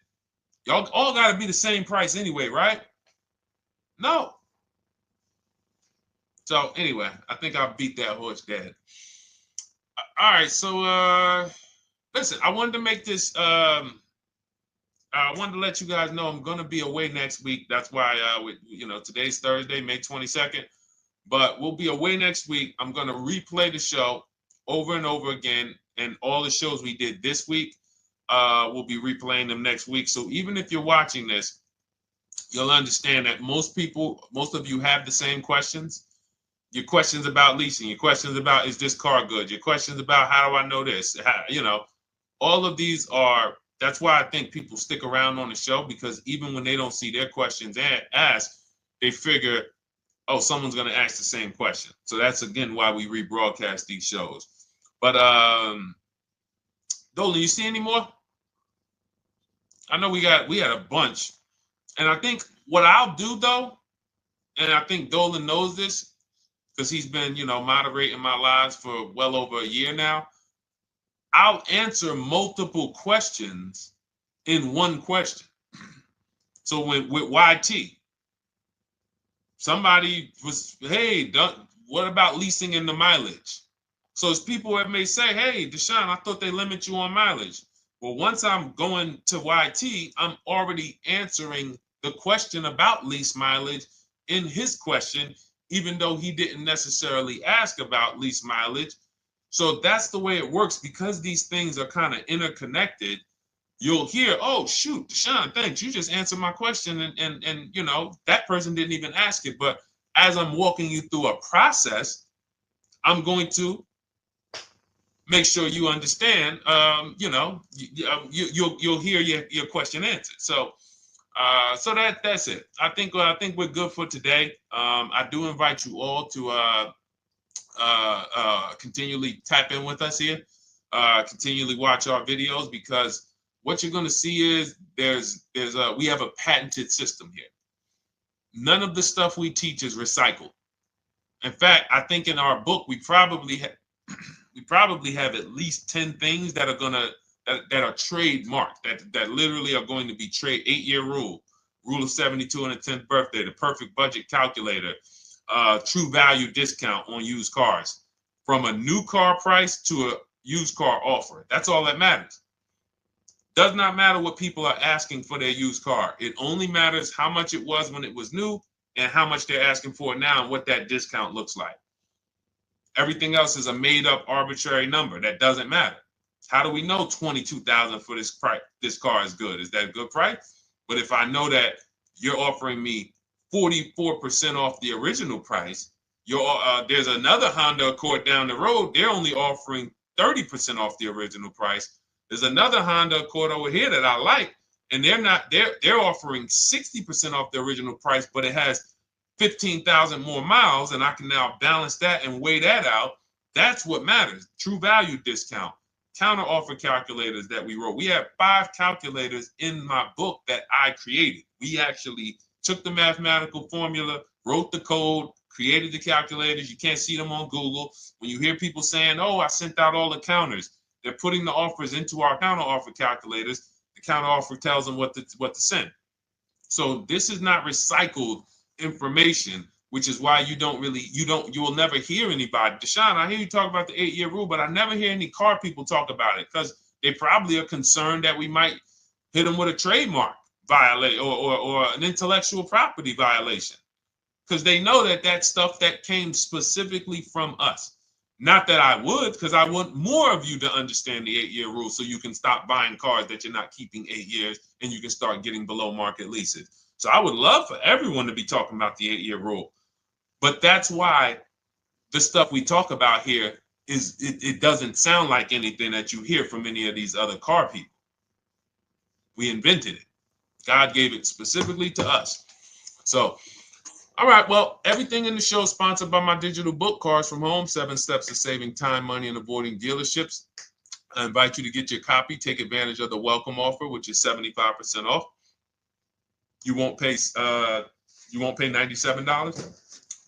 S1: Y'all all gotta be the same price anyway, right? No. So anyway, I think I beat that horse dead. All right, so listen, I wanted to make this. I wanted to let you guys know I'm gonna be away next week. That's why today's Thursday, May 22nd, but we'll be away next week. I'm gonna replay the show over and over again, and all the shows we did this week, we'll be replaying them next week. So even if you're watching this you'll understand that most of you have the same questions. Your questions about leasing, your questions about, is this car good? Your questions about, how do I know this? All of these are, that's why I think people stick around on the show, because even when they don't see their questions asked, they figure, oh, someone's going to ask the same question. So that's, again, why we rebroadcast these shows. But Dolan, you see any more? I know we had a bunch. And I think what I'll do, though, and I think Dolan knows this because he's been, moderating my lives for well over a year now, I'll answer multiple questions in one question. So with YT, somebody was, hey, what about leasing in the mileage? So it's people that may say, hey, Deshone, I thought they limit you on mileage. Well, once I'm going to YT, I'm already answering the question about lease mileage in his question, even though he didn't necessarily ask about lease mileage. So that's the way it works, because these things are kind of interconnected. You'll hear, oh, shoot, Deshone, thanks. You just answered my question. And that person didn't even ask it. But as I'm walking you through a process, I'm going to make sure you understand, you'll hear your question answered. So that's it. I think we're good for today. I do invite you all to continually tap in with us here, continually watch our videos, because what you're going to see is we have a patented system here. None of the stuff we teach is recycled. In fact, I think in our book we probably have at least 10 things that are trademarked, that literally are going to be 8-year rule of 72 on the 10th birthday, the perfect budget calculator, true value discount on used cars, from a new car price to a used car offer. That's all that matters. Does not matter what people are asking for their used car. It only matters how much it was when it was new and how much they're asking for it now and what that discount looks like. Everything else is a made up arbitrary number that doesn't matter. How do we know $22,000 for this price? This car is good. Is that a good price? But if I know that you're offering me 44% off the original price, there's another Honda Accord down the road. They're only offering 30% off the original price. There's another Honda Accord over here that I like, and they're offering 60% off the original price, but it has 15,000 more miles, and I can now balance that and weigh that out. That's what matters. True value discount, counter offer calculators that we wrote. We have 5 calculators in my book that I created. We actually took the mathematical formula, wrote the code, created the calculators. You can't see them on Google. When you hear people saying, oh, I sent out all the counters, they're putting the offers into our counter offer calculators. The counter offer tells them what to send. So this is not recycled information, which is why you will never hear anybody. Deshone, I hear you talk about the 8-year rule, but I never hear any car people talk about it, because they probably are concerned that we might hit them with a trademark violation or an intellectual property violation, because they know that that's stuff that came specifically from us. Not that I would, because I want more of you to understand the 8-year rule, so you can stop buying cars that you're not keeping 8 years, and you can start getting below market leases. So I would love for everyone to be talking about the 8-year rule. But that's why the stuff we talk about here it doesn't sound like anything that you hear from any of these other car people. We invented it. God gave it specifically to us. So, all right, well, everything in the show is sponsored by my digital book, Cars from Home, 7 Steps to Saving Time, Money, and Avoiding Dealerships. I invite you to get your copy. Take advantage of the welcome offer, which is 75% off. You won't pay $97.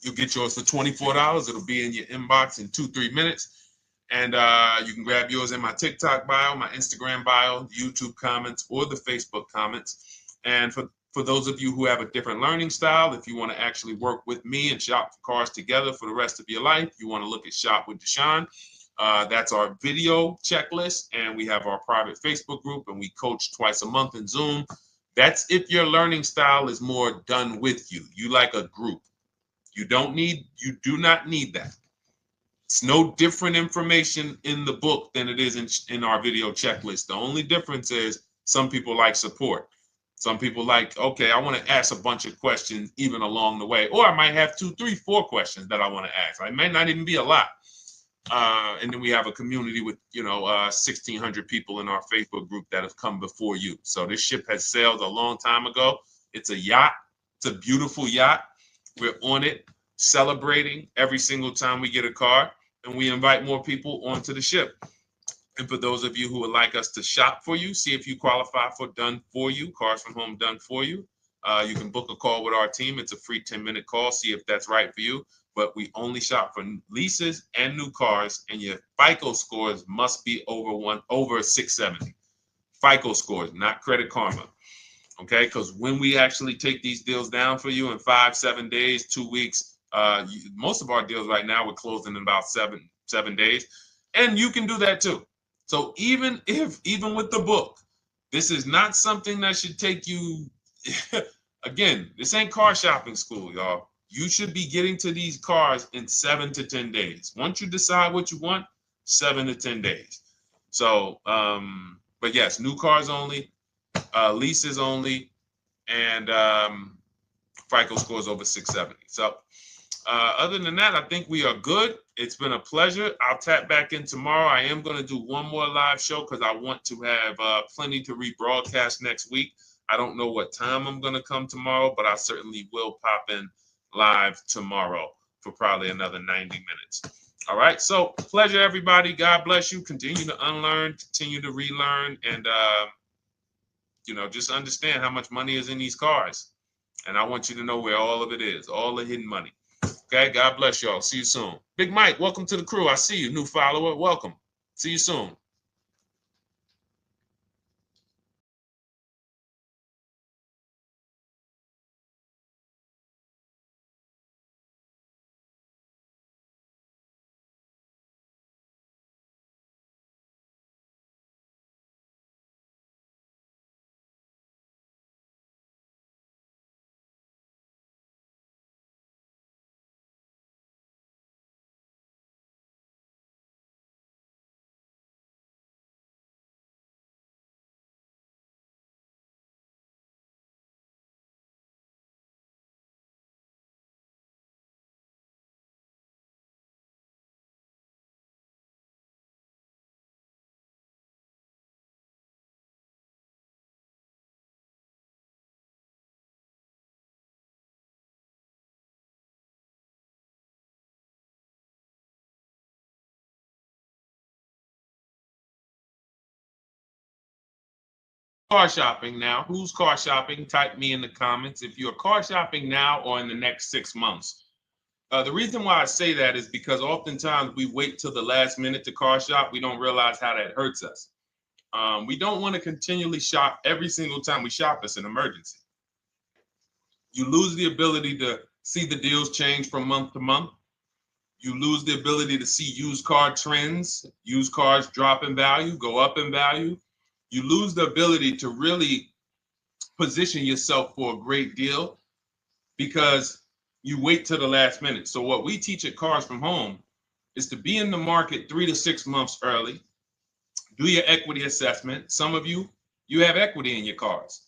S1: You'll get yours for $24. It'll be in your inbox in 2-3 minutes. And you can grab yours in my TikTok bio, my Instagram bio, YouTube comments, or the Facebook comments. And for those of you who have a different learning style, if you want to actually work with me and shop for cars together for the rest of your life, you want to look at Shop with Deshone. That's our video checklist. And we have our private Facebook group, and we coach twice a month in Zoom. That's if your learning style is more done with you. You like a group. You do not need that. It's no different information in the book than it is in our video checklist. The only difference is some people like support. Some people like, okay, I want to ask a bunch of questions even along the way, or I might have 2, 3, 4 questions that I want to ask. It may not even be a lot. And then we have a community with, 1,600 people in our Facebook group that have come before you. So this ship has sailed a long time ago. It's a yacht. It's a beautiful yacht. We're on it, celebrating every single time we get a car, and we invite more people onto the ship. And for those of you who would like us to shop for you, see if you qualify for Done For You, Cars from Home Done For You. You can book a call with our team. It's a free 10-minute call. See if that's right for you. But we only shop for leases and new cars, and your FICO scores must be over 670. FICO scores, not Credit Karma. Okay, because when we actually take these deals down for you in 5, 7 days, 2 weeks, most of our deals right now we're closing in about seven days, and you can do that too. So even with the book, this is not something that should take you. Again, this ain't car shopping school, y'all. You should be getting to these cars in 7 to 10 days. Once you decide what you want, 7 to 10 days. So, but yes, new cars only, leases only, and FICO scores over 670. So other than that, I think we are good. It's been a pleasure. I'll tap back in tomorrow. I am going to do one more live show because I want to have plenty to rebroadcast next week. I don't know what time I'm going to come tomorrow, but I certainly will pop in live tomorrow for probably another 90 minutes. All right. So pleasure, everybody. God bless you. Continue to unlearn, continue to relearn, and, just understand how much money is in these cars. And I want you to know where all of it is, all the hidden money. Okay, God bless y'all. See you soon. Big Mike, welcome to the crew. I see you, new follower. Welcome. See you soon. Car shopping now. Who's car shopping? Type me in the comments if you're car shopping now or in the next 6 months. The reason why I say that is because oftentimes we wait till the last minute to car shop. We don't realize how that hurts us. We don't want to continually shop every single time we shop. It's an emergency. You lose the ability to see the deals change from month to month. You lose the ability to see used car trends, used cars drop in value, go up in value. You lose the ability to really position yourself for a great deal because you wait till the last minute. So what we teach at Cars from Home is to be in the market 3 to 6 months early, do your equity assessment. Some of you have equity in your cars.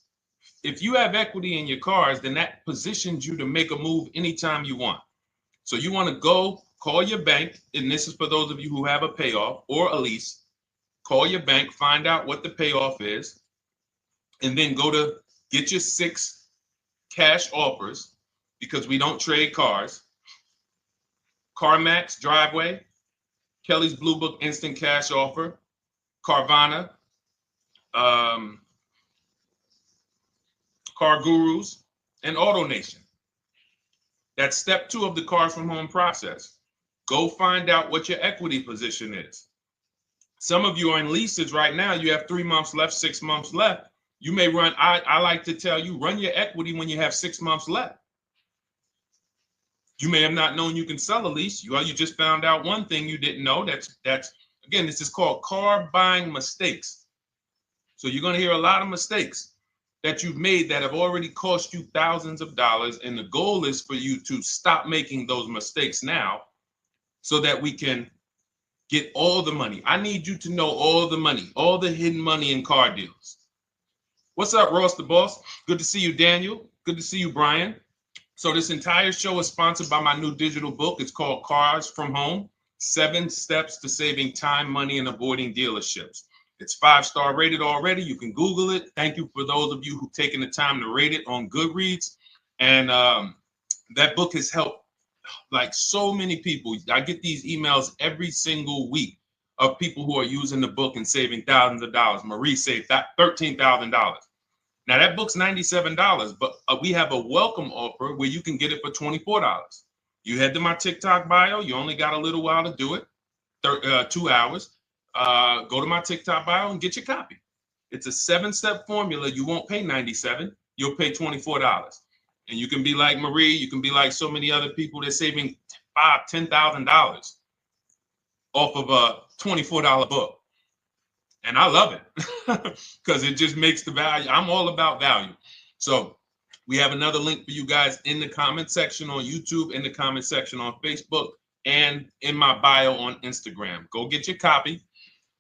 S1: If you have equity in your cars, then that positions you to make a move anytime you want. So you want to go call your bank, and this is for those of you who have a payoff or a lease. Call your bank, find out what the payoff is, and then go to get your 6 cash offers, because we don't trade cars. CarMax, Driveway, Kelly's Blue Book Instant Cash Offer, Carvana, Car Gurus, and AutoNation. That's step 2 of the Cars from Home process. Go find out what your equity position is. Some of you are in leases right now. You have 3 months left, 6 months left. You may run, I like to tell you, run your equity when you have 6 months left. You may have not known you can sell a lease. You just found out one thing you didn't know. That's again, this is called car buying mistakes. So you're going to hear a lot of mistakes that you've made that have already cost you thousands of dollars. And the goal is for you to stop making those mistakes now so that we can get all the money. I need you to know all the money, all the hidden money in car deals. What's up, Ross the Boss? Good to see you, Daniel. Good to see you, Brian. So this entire show is sponsored by my new digital book. It's called Cars from Home, 7 Steps to Saving Time, Money, and Avoiding Dealerships. It's 5-star rated already. You can Google it. Thank you for those of you who've taken the time to rate it on Goodreads. And that book has helped like so many people. I get these emails every single week of people who are using the book and saving thousands of dollars. Marie saved $13,000. Now that book's $97, but we have a welcome offer where you can get it for $24. You head to my TikTok bio. You only got a little while to do it, 2 hours. Go to my TikTok bio and get your copy. It's a 7-step formula. You won't pay $97. You'll pay $24. And you can be like Marie. You can be like so many other people. They're saving $5,000, $10,000 off of a $24 book. And I love it because it just makes the value. I'm all about value. So we have another link for you guys in the comment section on YouTube, in the comment section on Facebook, and in my bio on Instagram. Go get your copy.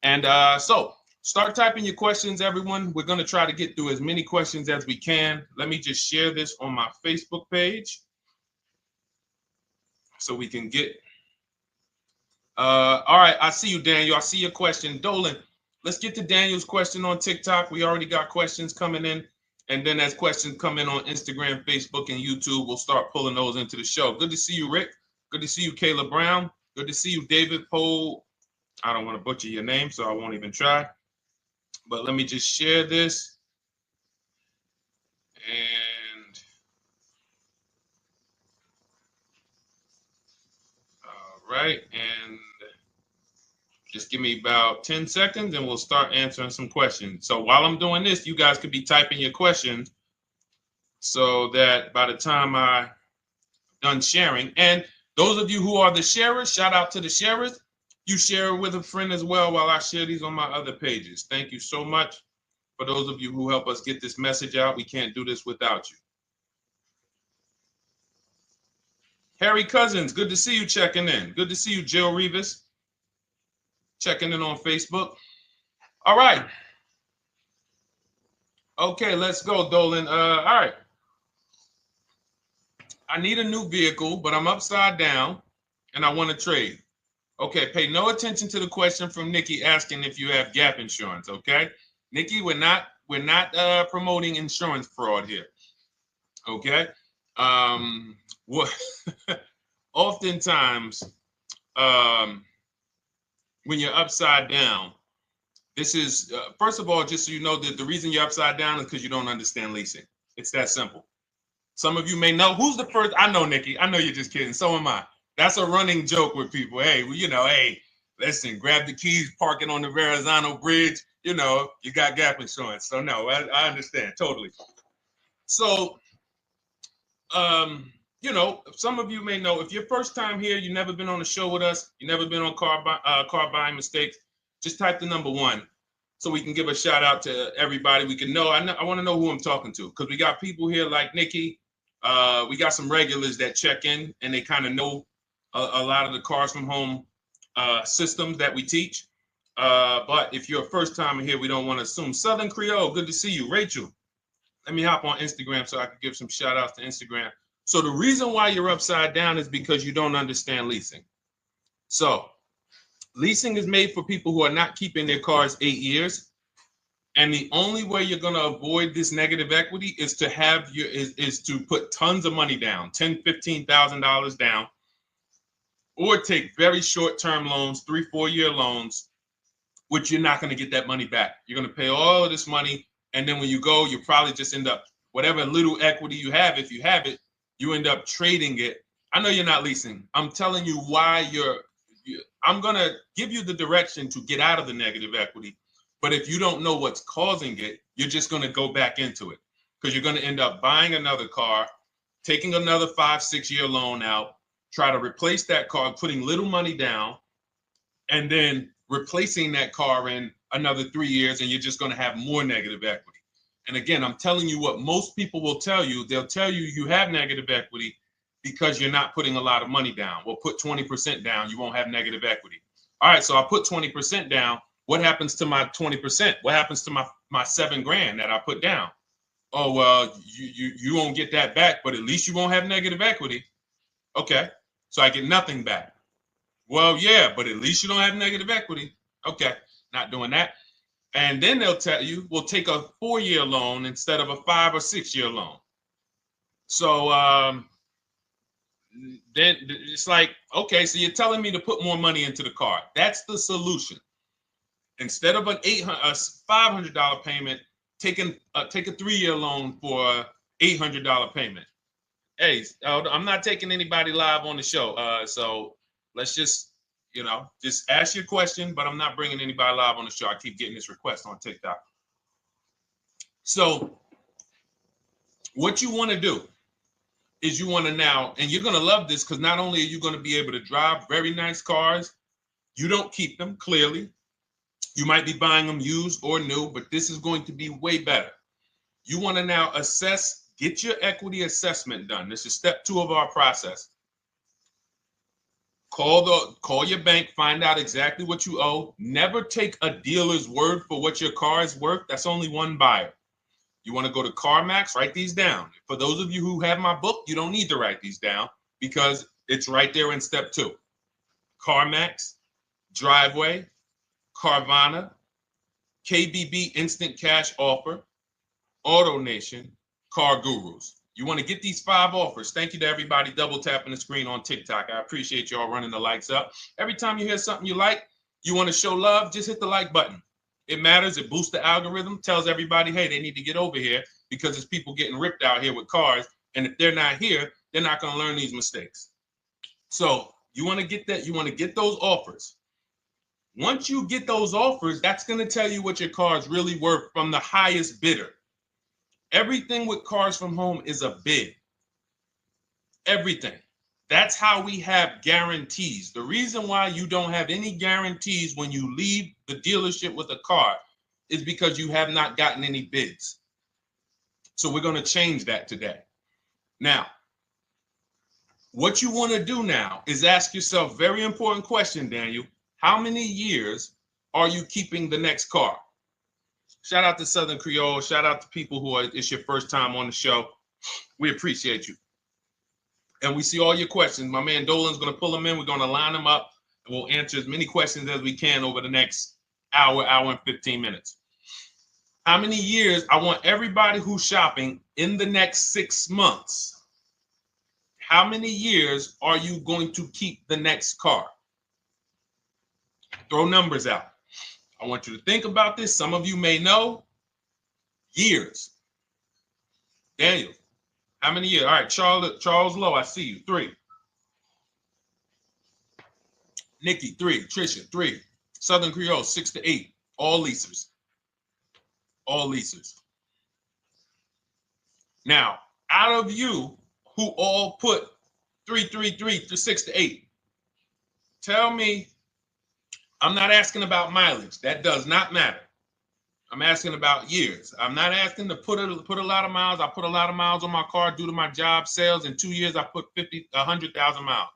S1: And so start typing your questions, everyone. We're going to try to get through as many questions as we can. Let me just share this on my Facebook page so we can get. All right. I see you, Daniel. I see your question. Dolan, let's get to Daniel's question on TikTok. We already got questions coming in. And then as questions come in on Instagram, Facebook, and YouTube, we'll start pulling those into the show. Good to see you, Rick. Good to see you, Kayla Brown. Good to see you, David Poe. I don't want to butcher your name, so I won't even try. But let me just share this. And all right. And just give me about 10 seconds and we'll start answering some questions. So while I'm doing this, you guys could be typing your questions so that by the time I'm done sharing, and those of you who are the sharers, shout out to the sharers. You share it with a friend as well while I share these on my other pages. Thank you so much for those of you who help us get this message out. We can't do this without you. Harry Cousins, good to see you checking in. Good to see you, Jill Rivas, checking in on Facebook. All right. Okay, let's go, Dolan. All right. I need a new vehicle, but I'm upside down and I want to trade. Okay, pay no attention to the question from Nikki asking if you have gap insurance, okay? Nikki, we're not promoting insurance fraud here, okay? Oftentimes, when you're upside down, this is, first of all, just so you know that the reason you're upside down is because you don't understand leasing. It's that simple. Some of you may know, who's the first? I know, Nikki. I know you're just kidding. So am I. That's a running joke with people. Hey, well, you know, hey, listen, grab the keys, park it on the Verrazano Bridge. You know, you got gap insurance. So no, I understand totally. So, you know, some of you may know, if you're first time here, you've never been on a show with us, you've never been on car buying mistakes, just type the number 1 so we can give a shout out to everybody. We can know. I want to know who I'm talking to because we got people here like Nikki. We got some regulars that check in and they kind of know a lot of the Cars from Home systems that we teach. But if you're a first timer here, we don't want to assume. Southern Creole, good to see you. Rachel, let me hop on Instagram so I can give some shout outs to Instagram. So the reason why you're upside down is because you don't understand leasing. So leasing is made for people who are not keeping their cars 8 years. And the only way you're going to avoid this negative equity is to have is to put tons of money down, $10,000, $15,000 down, or take very short-term loans, 3-4 year loans, which you're not going to get that money back. You're going to pay all of this money. And then when you go, you probably just end up, whatever little equity you have, if you have it, you end up trading it. I know you're not leasing. I'm telling you why I'm going to give you the direction to get out of the negative equity. But if you don't know what's causing it, you're just going to go back into it because you're going to end up buying another car, taking another 5-6 year loan out, try to replace that car, putting little money down, and then replacing that car in another 3 years, and you're just going to have more negative equity. And again, I'm telling you what most people will tell you. They'll tell you you have negative equity because you're not putting a lot of money down. Well, put 20% down, you won't have negative equity. All right, so I put 20% down. What happens to my 20%? What happens to my my $7,000 that I put down. Oh, well, you won't get that back, but at least you won't have negative equity. Okay, so I get nothing back. Well, yeah, but at least you don't have negative equity. Okay, not doing that. And then they'll tell you, we'll take a 4-year loan instead of a 5 or 6 year loan. So then it's like, okay, so you're telling me to put more money into the car. That's the solution. Instead of a $500 payment, take a 3-year loan for a $800 payment. Hey, I'm not taking anybody live on the show. So let's just ask your question, but I'm not bringing anybody live on the show. I keep getting this request on TikTok. So what you want to do is you want to now, and you're going to love this because not only are you going to be able to drive very nice cars, you don't keep them, clearly. You might be buying them used or new, but this is going to be way better. You want to now assess, get your equity assessment done. This is step 2 of our process. Call your bank, find out exactly what you owe. Never take a dealer's word for what your car is worth. That's only one buyer. You want to go to CarMax, write these down. For those of you who have my book, you don't need to write these down because it's right there in step 2. CarMax, Driveway, Carvana, KBB Instant Cash Offer, AutoNation, Car Gurus. You want to get these 5 offers. Thank you to everybody double tapping the screen on TikTok. I appreciate y'all running the likes up. Every time you hear something you like, you want to show love, just hit the like button. It matters. It boosts the algorithm, tells everybody, hey, they need to get over here because there's people getting ripped out here with cars. And if they're not here, they're not going to learn these mistakes. So you want to get that. You want to get those offers. Once you get those offers, that's going to tell you what your car is really worth from the highest bidder. Everything with Cars from Home is a bid. Everything. That's how we have guarantees. The reason why you don't have any guarantees when you leave the dealership with a car is because you have not gotten any bids. So we're going to change that today. Now, what you want to do now is ask yourself, very important question, Daniel. How many years are you keeping the next car? Shout out to Southern Creole. Shout out to people who it's your first time on the show. We appreciate you. And we see all your questions. My man Dolan's going to pull them in. We're going to line them up. And we'll answer as many questions as we can over the next hour and 15 minutes. How many years? I want everybody who's shopping in the next 6 months. How many years are you going to keep the next car? Throw numbers out. I want you to think about this. Some of you may know. Years. Daniel, how many years? All right, Charles Lowe, I see you. 3. Nikki, 3. Trisha, 3. Southern Creole, 6 to 8. All leasers. All leasers. Now, out of you who all put 3 to 6 to 8, tell me. I'm not asking about mileage. That does not matter. I'm asking about years. I'm not asking to put a lot of miles. I put a lot of miles on my car due to my job sales. In 2 years, I put 100,000 miles.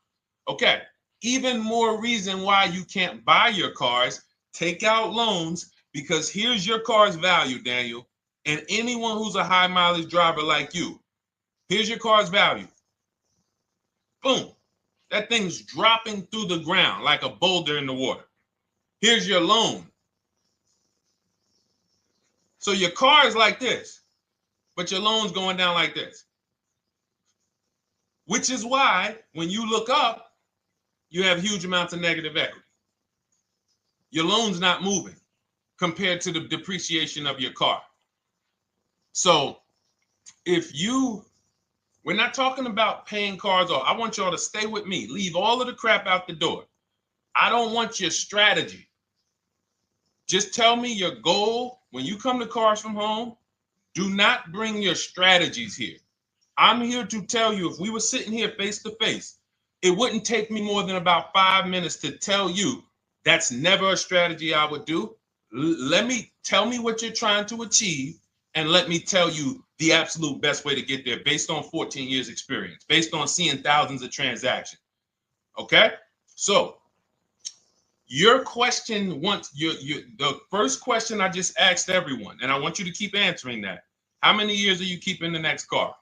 S1: Okay. Even more reason why you can't buy your cars. Take out loans because here's your car's value, Daniel. And anyone who's a high mileage driver like you, here's your car's value. Boom. That thing's dropping through the ground like a boulder in the water. Here's your loan. So your car is like this, but your loan's going down like this. Which is why when you look up, you have huge amounts of negative equity. Your loan's not moving compared to the depreciation of your car. So we're not talking about paying cars off. I want y'all to stay with me. Leave all of the crap out the door. I don't want your strategy. Just tell me your goal. When you come to Cars from Home, do not bring your strategies here. I'm here to tell you, if we were sitting here face to face, it wouldn't take me more than about 5 minutes to tell you that's never a strategy I would do. Tell me what you're trying to achieve, and let me tell you the absolute best way to get there based on 14 years experience, based on seeing thousands of transactions. Okay? So Your question the first question I just asked everyone, and I want you to keep answering that. How many years are you keeping the next car?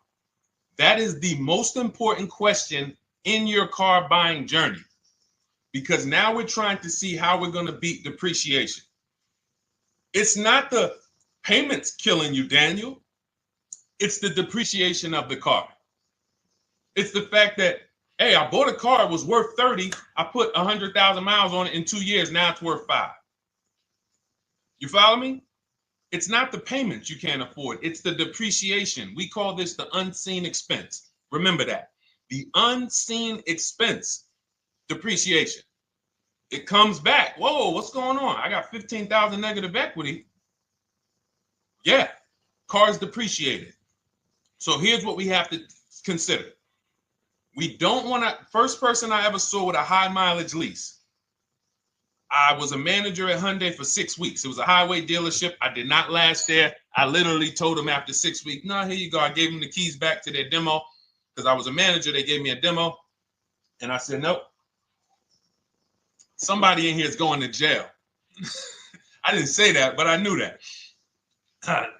S1: That is the most important question in your car buying journey, because now we're trying to see how we're going to beat depreciation. It's not the payments killing you, Daniel. It's the depreciation of the car. It's the fact that, hey, I bought a car, it was worth 30. I put 100,000 miles on it in 2 years. Now it's worth 5. You follow me? It's not the payments you can't afford. It's the depreciation. We call this the unseen expense. Remember that. The unseen expense, depreciation. It comes back. Whoa, what's going on? I got 15,000 negative equity. Yeah, car's depreciated. So here's what we have to consider. We don't want to, first person I ever saw with a high mileage lease. I was a manager at Hyundai for 6 weeks. It was a highway dealership. I did not last there. I literally told them after 6 weeks, no, here you go. I gave them the keys back to their demo because I was a manager. They gave me a demo. And I said, nope. Somebody in here is going to jail. I didn't say that, but I knew that.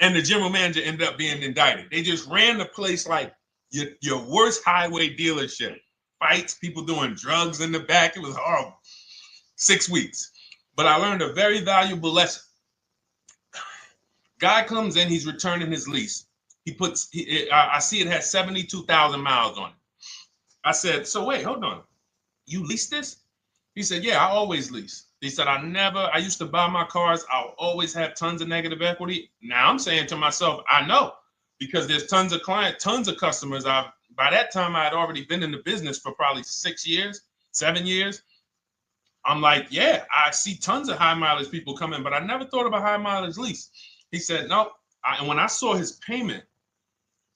S1: And the general manager ended up being indicted. They just ran the place like your worst highway dealership. Fights, people doing drugs in the back. It was horrible. 6 weeks. But I learned a very valuable lesson. Guy comes in, he's returning his lease. I see it has 72,000 miles on it. I said, so wait, hold on. You leased this? He said, yeah, I always lease. He said, I used to buy my cars. I'll always have tons of negative equity. Now I'm saying to myself, I know, because there's tons of clients, tons of customers. By that time, I had already been in the business for probably 6 years, 7 years. I'm like, yeah, I see tons of high mileage people coming, but I never thought of a high mileage lease. He said, no. And when I saw his payment,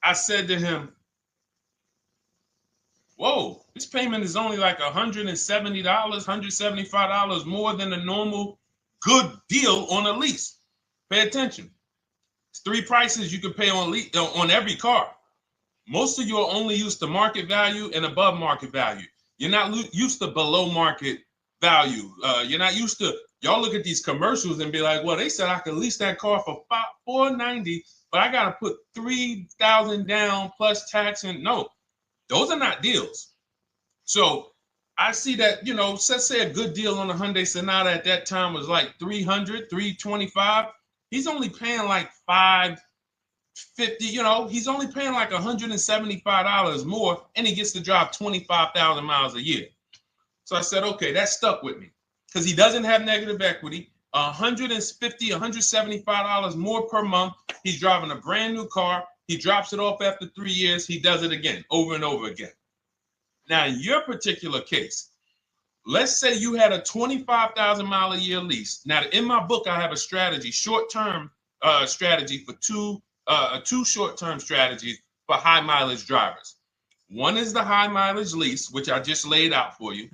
S1: I said to him, whoa, this payment is only like $170, $175 more than a normal good deal on a lease. Pay attention. It's 3 prices you can pay on every car. Most of you are only used to market value and above market value. You're not used to below market value. You're not used to, y'all look at these commercials and be like, well, they said I could lease that car for $490, but I got to put $3,000 down plus tax. And no, those are not deals. So I see that, let's say a good deal on a Hyundai Sonata at that time was like $300, $325. He's only paying like $550, he's only paying like $175 more, and he gets to drive 25,000 miles a year. So I said, okay, that stuck with me because he doesn't have negative equity. $150, $175 more per month. He's driving a brand new car. He drops it off after 3 years. He does it again, over and over again. Now, in your particular case, let's say you had a 25,000 mile a year lease. Now, in my book, I have a strategy, short-term strategy for two short-term strategies for high mileage drivers. One is the high mileage lease, which I just laid out for you.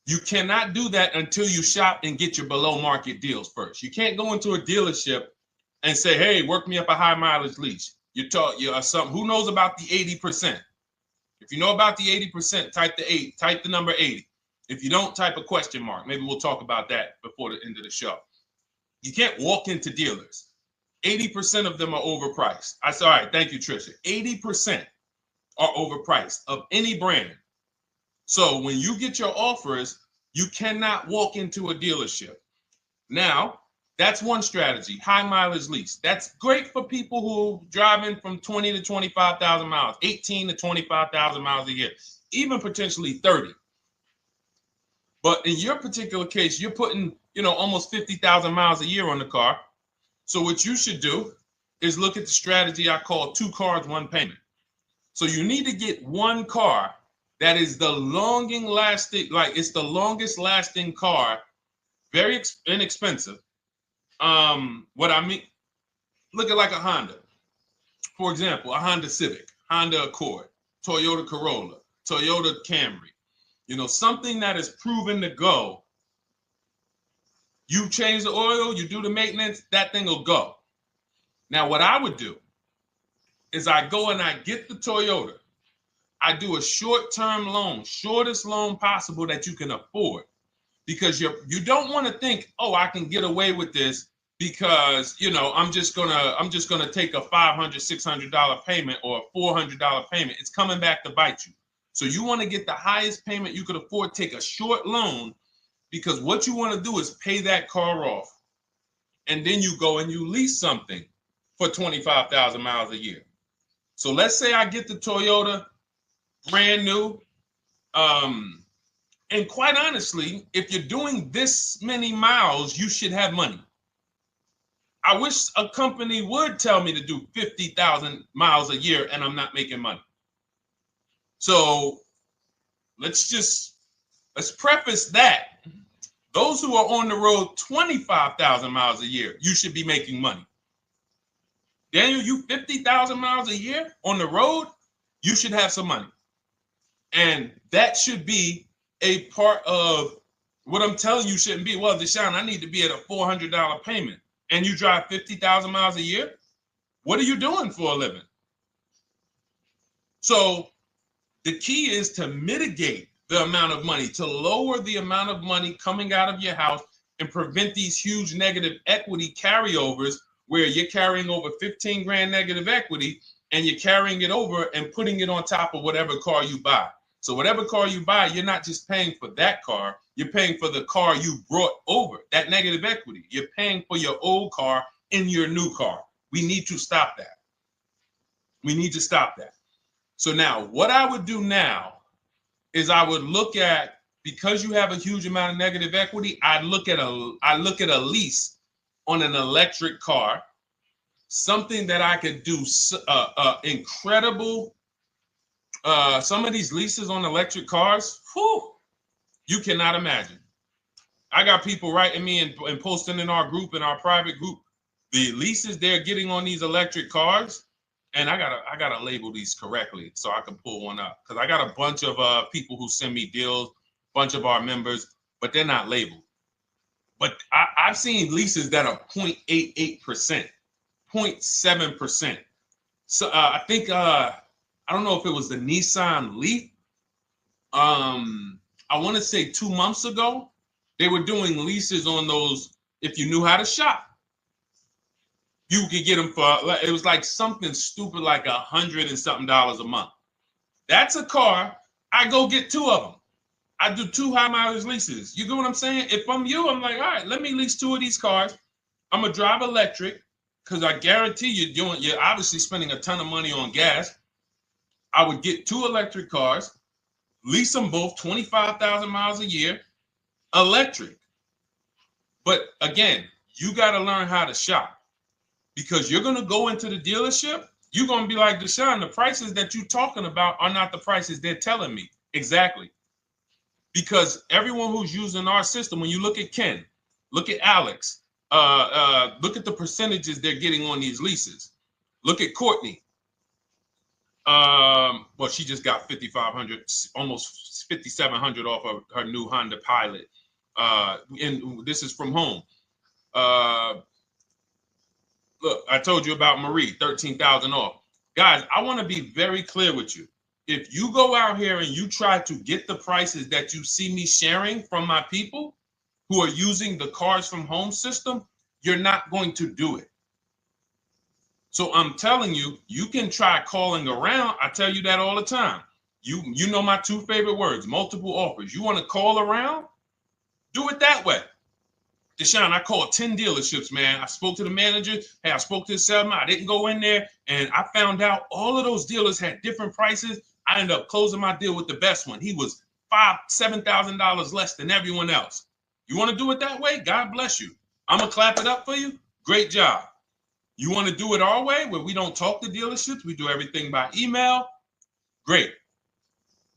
S1: You cannot do that until you shop and get your below market deals first. You can't go into a dealership and say, hey, work me up a high mileage lease. Who knows about the 80%? If you know about the 80%, type the number 80. If you don't, type a question mark. Maybe we'll talk about that before the end of the show. You can't walk into dealers. 80% of them are overpriced. I said, all right, thank you, Trisha. 80% are overpriced of any brand. So when you get your offers, you cannot walk into a dealership. Now, that's one strategy, high mileage lease. That's great for people who are driving from 20 to 25,000 miles, 18 to 25,000 miles a year, even potentially 30. But in your particular case, you're putting, almost 50,000 miles a year on the car. So what you should do is look at the strategy I call 2 cars, 1 payment. So you need to get one car that is the longest lasting car, very inexpensive. What I mean, look at like a Honda. For example, a Honda Civic, Honda Accord, Toyota Corolla, Toyota Camry. Something that is proven to go. You change the oil, you do the maintenance, that thing will go. Now, what I would do is I go and I get the Toyota. I do a short-term loan, shortest loan possible that you can afford. because you don't want to think, oh, I can get away with this because, you know, I'm just gonna take a $500, $600 payment or a $400 payment. It's coming back to bite you. So you want to get the highest payment you could afford, take a short loan, because what you want to do is pay that car off. And then you go and you lease something for 25,000 miles a year. So let's say I get the Toyota brand new. And quite honestly, if you're doing this many miles, you should have money. I wish a company would tell me to do 50,000 miles a year and I'm not making money. So let's preface that. Those who are on the road 25,000 miles a year, you should be making money. Daniel, you 50,000 miles a year on the road, you should have some money. And that should be a part of what I'm telling you shouldn't be. Well, Deshone, I need to be at a $400 payment. And you drive 50,000 miles a year? What are you doing for a living? So the key is to mitigate the amount of money, to lower the amount of money coming out of your house and prevent these huge negative equity carryovers where you're carrying over 15 grand negative equity and you're carrying it over and putting it on top of whatever car you buy. So whatever car you buy, you're not just paying for that car, you're paying for the car you brought over, that negative equity. You're paying for your old car in your new car. We need to stop that. We need to stop that. So now what I would do now is I would look at, because you have a huge amount of negative equity, I look at a lease on an electric car, something that I could do incredible. Some of these leases on electric cars, whew, you cannot imagine. I got people writing me and posting in our group, in our private group, the leases they're getting on these electric cars. And I gotta label these correctly so I can pull one up, because I got a bunch of people who send me deals, bunch of our members, but they're not labeled. But I've seen leases that are 0.88%, 0.7%. So I think I don't know if it was the Nissan Leaf. I want to say 2 months ago, they were doing leases on those. If you knew how to shop, you could get them for, it was like something stupid like $100 and something a month. That's a car. I go get 2 of them. I do 2 high mileage leases. You get what I'm saying? If I'm you, I'm like, all right, let me lease 2 of these cars. I'm gonna drive electric, because I guarantee you're obviously spending a ton of money on gas. I would get 2 electric cars, lease them both 25,000 miles a year, electric. But again, you got to learn how to shop, because you're going to go into the dealership. You're going to be like, Deshone, the prices that you're talking about are not the prices they're telling me. Exactly. Because everyone who's using our system, when you look at Ken, look at Alex, look at the percentages they're getting on these leases. Look at Courtney. Well, she just got 5,500, almost 5,700 off of her new Honda Pilot. And this is from home. Look, I told you about Marie, 13,000 off. Guys, I want to be very clear with you. If you go out here and you try to get the prices that you see me sharing from my people who are using the Cars from Home system, you're not going to do it. So I'm telling you, you can try calling around. I tell you that all the time. You know my 2 favorite words, multiple offers. You want to call around? Do it that way. Deshone, I called 10 dealerships, man. I spoke to the manager. Hey, I spoke to the salesman. I didn't go in there, and I found out all of those dealers had different prices. I ended up closing my deal with the best one. He was $5,000, $7,000 less than everyone else. You want to do it that way? God bless you. I'm going to clap it up for you. Great job. You want to do it our way, where we don't talk to dealerships? We do everything by email? Great.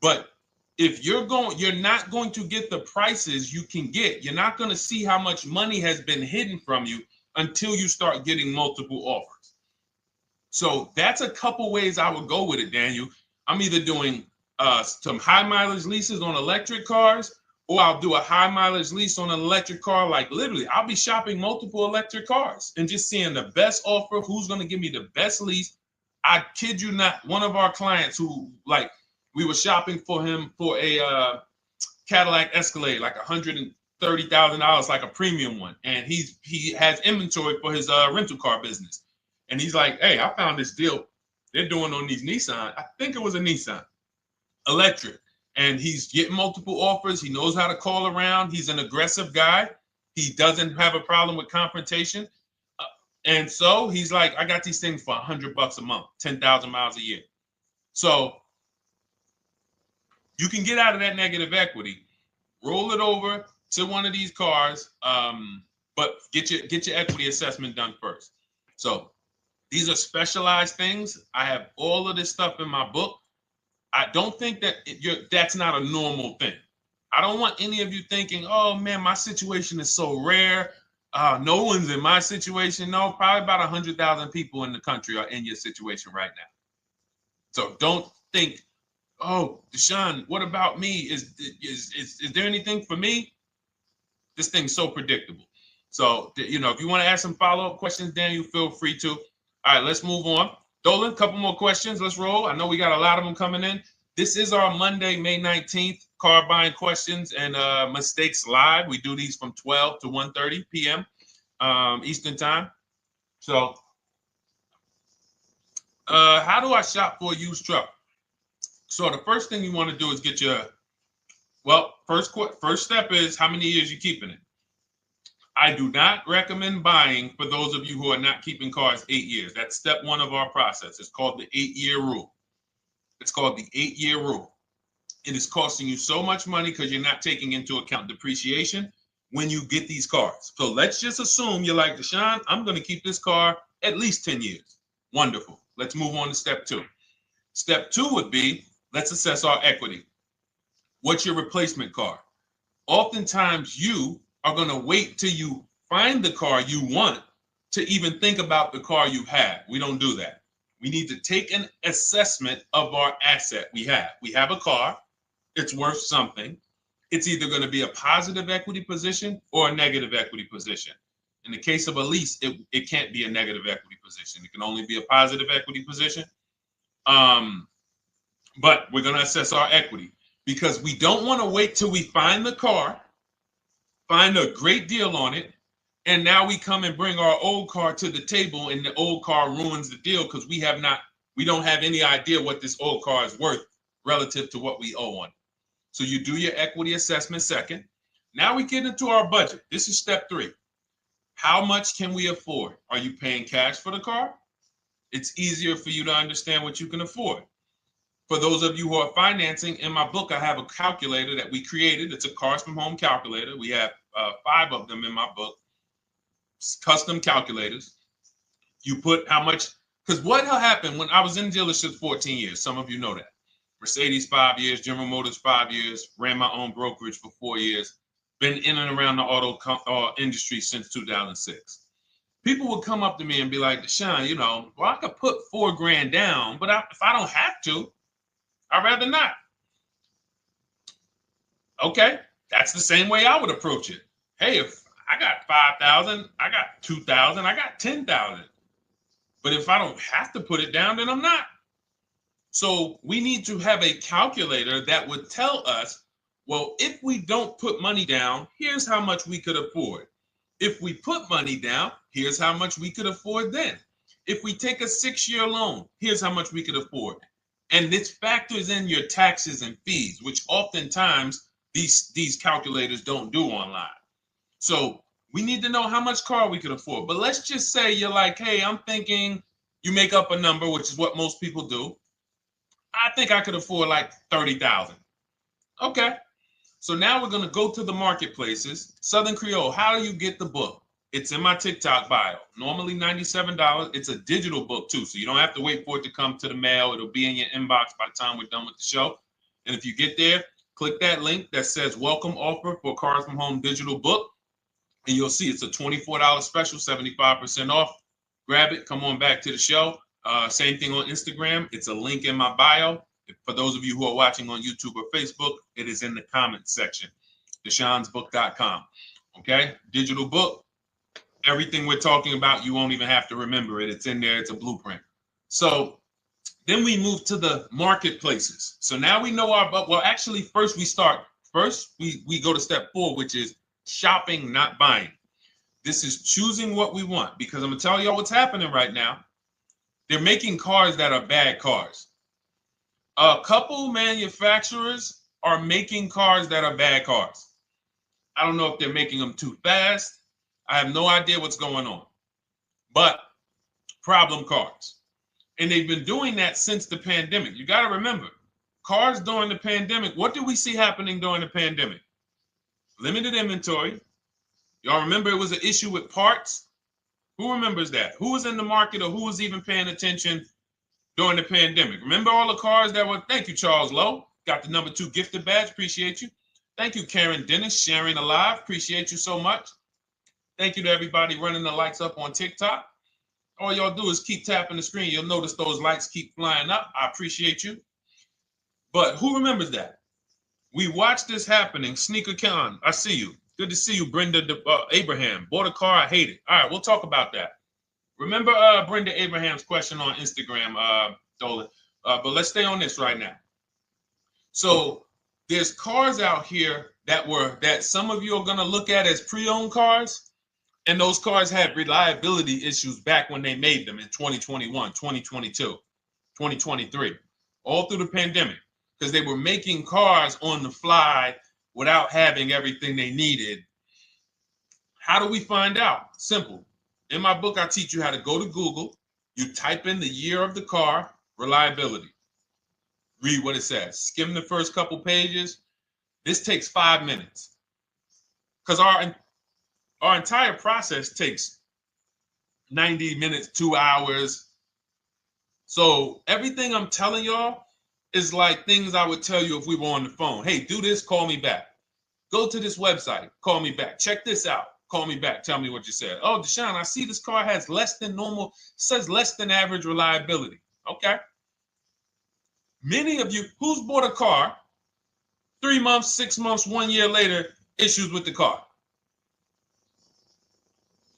S1: But if you're not going to get the prices you can get. You're not going to see how much money has been hidden from you until you start getting multiple offers. So that's a couple ways I would go with it, Daniel. I'm either doing some high mileage leases on electric cars, or I'll do a high mileage lease on an electric car. Like literally, I'll be shopping multiple electric cars and just seeing the best offer, who's going to give me the best lease. I kid you not, one of our clients who, like, we were shopping for him for a Cadillac Escalade, like $30,000, like a premium one, and he has inventory for his rental car business, and he's like, hey, I found this deal they're doing on these Nissan. I think it was a Nissan electric, and he's getting multiple offers. He knows how to call around. He's an aggressive guy. He doesn't have a problem with confrontation, and so he's like, I got these things for $100 a month, 10,000 miles a year. So you can get out of that negative equity, roll it over to one of these cars, but get your equity assessment done first. So these are specialized things. I have all of this stuff in my book. I don't think that that's not a normal thing. I don't want any of you thinking, oh man, my situation is so rare. No one's in my situation. No, probably about 100,000 people in the country are in your situation right now. So don't think, oh, Deshone, what about me? Is there anything for me? This thing's so predictable. So, if you want to ask some follow-up questions, Daniel, feel free to. All right, let's move on. Dolan, a couple more questions. Let's roll. I know we got a lot of them coming in. This is our Monday, May 19th, car buying questions and mistakes live. We do these from 12 to 1:30 p.m. Eastern time. So, how do I shop for a used truck? So the first thing you want to do is get your, first step is how many years you keeping it. I do not recommend buying for those of you who are not keeping cars 8 years. That's step one of our process. It's called the 8-year rule. It's called the 8-year rule. It is costing you so much money because you're not taking into account depreciation when you get these cars. So let's just assume you're like, Deshone, I'm going to keep this car at least 10 years. Wonderful. Let's move on to step two. Step two would be, let's assess our equity. What's your replacement car? Oftentimes you are going to wait till you find the car you want to even think about the car you have. We don't do that. We need to take an assessment of our asset we have. We have a car. It's worth something. It's either going to be a positive equity position or a negative equity position. In the case of a lease, it can't be a negative equity position. It can only be a positive equity position. But we're going to assess our equity because we don't want to wait till we find the car, find a great deal on it, and now we come and bring our old car to the table and the old car ruins the deal because we don't have any idea what this old car is worth relative to what we owe on it. So you do your equity assessment second. Now we get into our budget. This is step three. How much can we afford? Are you paying cash for the car? It's easier for you to understand what you can afford. For those of you who are financing, in my book, I have a calculator that we created. It's a Cars from Home calculator. We have 5 of them in my book, custom calculators. You put how much, because what happened when I was in dealerships 14 years, some of you know that. Mercedes 5 years, General Motors 5 years, ran my own brokerage for 4 years, been in and around the auto industry since 2006. People would come up to me and be like, Deshone, I could put $4,000 down, but if I don't have to, I'd rather not. Okay, that's the same way I would approach it. Hey, if I got 5,000, I got 2,000, I got 10,000. But if I don't have to put it down, then I'm not. So we need to have a calculator that would tell us, well, if we don't put money down, here's how much we could afford. If we put money down, here's how much we could afford then. If we take a 6-year loan, here's how much we could afford. And this factors in your taxes and fees, which oftentimes these calculators don't do online. So we need to know how much car we could afford. But let's just say you're like, hey, I'm thinking, you make up a number, which is what most people do. I think I could afford like 30,000. Okay. So now we're going to go to the marketplaces. Southern Creole, how do you get the book? It's in my TikTok bio. Normally $97. It's a digital book too, so you don't have to wait for it to come to the mail. It'll be in your inbox by the time we're done with the show. And if you get there, click that link that says welcome offer for Cars from Home digital book. And you'll see it's a $24 special, 75% off. Grab it. Come on back to the show. Same thing on Instagram. It's a link in my bio. For those of you who are watching on YouTube or Facebook, it is in the comments section. DeshonesBook.com. Okay? Digital book. Everything we're talking about, you won't even have to remember it. It's in there. It's a blueprint. So then we move to the marketplaces. So now we know actually first we go to step 4, which is shopping, not buying. This is choosing what we want, because I'm gonna tell y'all what's happening right now. They're making cars that are bad cars. A couple manufacturers are making cars that are bad cars. I don't know if they're making them too fast. I have no idea what's going on, but problem cars. And they've been doing that since the pandemic. You got to remember, cars during the pandemic, what did we see happening during the pandemic? Limited inventory. Y'all remember it was an issue with parts? Who remembers that? Who was in the market, or who was even paying attention during the pandemic? Remember all the cars that were, thank you, Charles Lowe. Got the #2 gifted badge, appreciate you. Thank you, Karen Dennis, sharing alive, appreciate you so much. Thank you to everybody running the likes up on TikTok. All y'all do is keep tapping the screen. You'll notice those likes keep flying up. I appreciate you. But who remembers that? We watched this happening. Sneaker Con, I see you. Good to see you, Brenda Abraham. Bought a car, I hate it. All right, we'll talk about that. Remember Brenda Abraham's question on Instagram, Dolan. But let's stay on this right now. So there's cars out here that some of you are going to look at as pre-owned cars, and those cars had reliability issues back when they made them in 2021, 2022, 2023, all through the pandemic, because they were making cars on the fly without having everything they needed. How do we find out? Simple. In my book, I teach you how to go to Google. You type in the year of the car, reliability. Read what it says. Skim the first couple pages. This takes 5 minutes, because our entire process takes 90 minutes, 2 hours. So everything I'm telling y'all is like things I would tell you if we were on the phone. Hey, do this, call me back. Go to this website, call me back. Check this out, call me back. Tell me what you said. Oh, Deshone, I see this car has less than normal, says less than average reliability. Okay. Many of you, who's bought a car 3 months, 6 months, 1 year later, issues with the car?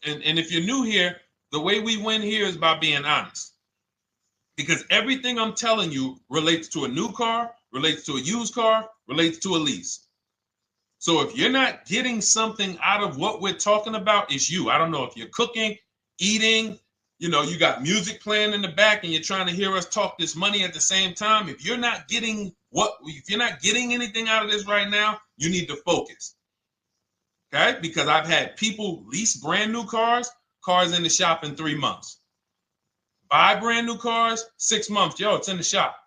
S1: And if you're new here, the way we win here is by being honest. Because everything I'm telling you relates to a new car, relates to a used car, relates to a lease. So if you're not getting something out of what we're talking about, it's you. I don't know if you're cooking, eating, you got music playing in the back and you're trying to hear us talk this money at the same time. If you're not getting anything out of this right now, you need to focus. Okay? Because I've had people lease brand new cars in the shop in 3 months. Buy brand new cars, 6 months. Yo, it's in the shop.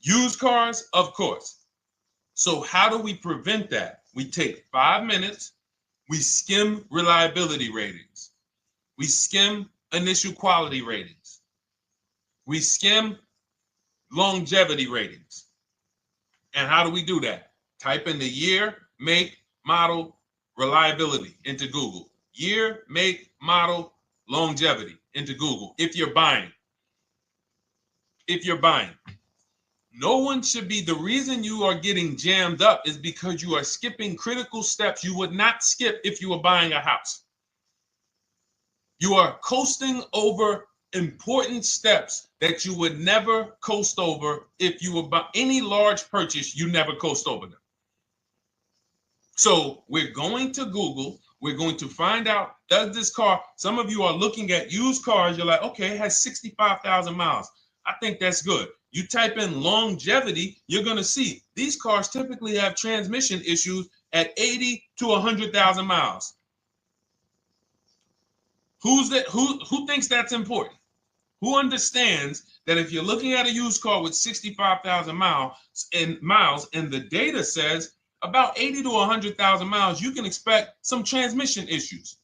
S1: Used cars, of course. So how do we prevent that? We take 5 minutes. We skim reliability ratings. We skim initial quality ratings. We skim longevity ratings. And how do we do that? Type in the year, make, model, reliability into Google. Year, make, model, longevity into Google. If you're buying. No one should be, the reason you are getting jammed up is because you are skipping critical steps you would not skip if you were buying a house. You are coasting over important steps that you would never coast over if you were buying any large purchase. You never coast over them. So we're going to Google. We're going to find out, does this car, some of you are looking at used cars. You're like, okay, it has 65,000 miles. I think that's good. You type in longevity, you're going to see these cars typically have transmission issues at 80 to 100,000 miles. Who thinks that's important? Who understands that if you're looking at a used car with 65,000 miles and the data says about 80 to 100,000 miles, you can expect some transmission issues.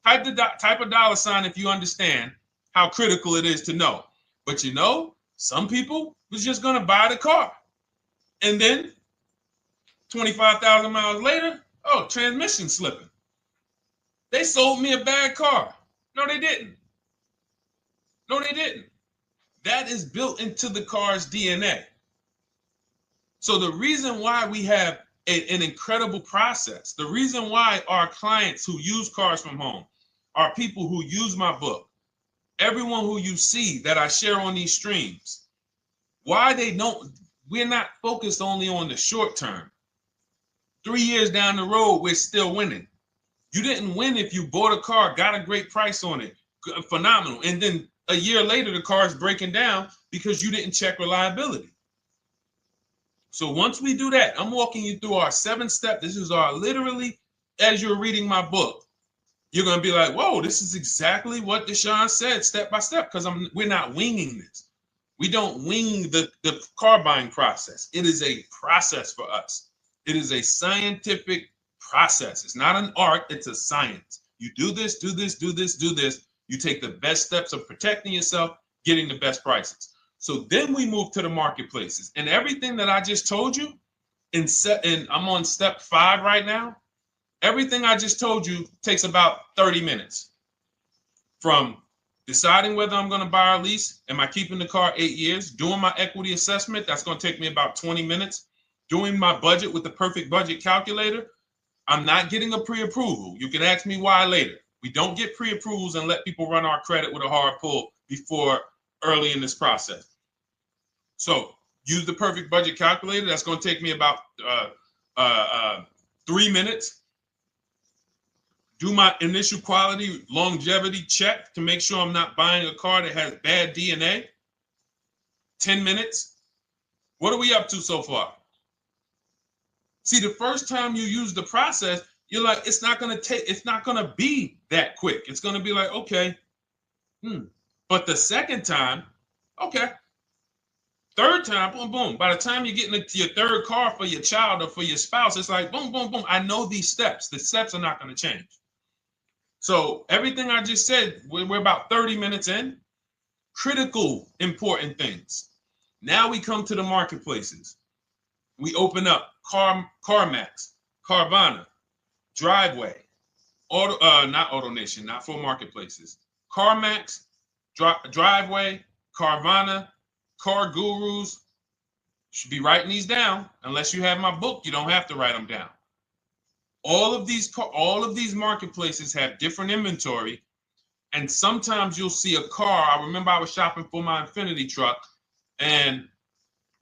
S1: Type a dollar sign if you understand how critical it is to know. But some people was just going to buy the car. And then 25,000 miles later, transmission slipping. They sold me a bad car. No, they didn't. That is built into the car's DNA. So the reason why we have an incredible process, the reason why our clients who use cars from home are people who use my book, everyone who you see that I share on these streams, we're not focused only on the short term. 3 years down the road, we're still winning. You didn't win if you bought a car, got a great price on it, phenomenal, and then a year later the car is breaking down because you didn't check reliability. So once we do that, I'm walking you through our 7-step. This is our literally, as you're reading my book, you're going to be like, whoa, this is exactly what Deshone said, step by step, because we're not winging this. We don't wing the car buying process. It is a process for us. It is a scientific process. It's not an art, it's a science. You do this, do this, do this, do this. You take the best steps of protecting yourself, getting the best prices. So then we move to the marketplaces. And everything that I just told you, and I'm on step 5 right now, everything I just told you takes about 30 minutes. From deciding whether I'm going to buy or lease, am I keeping the car 8 years, doing my equity assessment, that's going to take me about 20 minutes, doing my budget with the perfect budget calculator. I'm not getting a pre-approval. You can ask me why later. We don't get pre-approvals and let people run our credit with a hard pull before early in this process. So use the perfect budget calculator. That's going to take me about 3 minutes. Do my initial quality longevity check to make sure I'm not buying a car that has bad DNA. 10 minutes. What are we up to so far? See, the first time you use the process, you're like, it's not going to be that quick. It's going to be like, okay. But the second time, okay. Third time, boom, boom. By the time you're getting into your third car for your child or for your spouse, it's like, boom, boom, boom. I know these steps. The steps are not going to change. So everything I just said, we're about 30 minutes in. Critical, important things. Now we come to the marketplaces. We open up CarMax, Carvana, Driveway, not AutoNation, not for marketplaces. CarMax, Driveway, Carvana, Car Gurus. Should be writing these down. Unless you have my book, you don't have to write them down. All of these marketplaces have different inventory, and sometimes you'll see a car. I remember I was shopping for my Infinity truck, and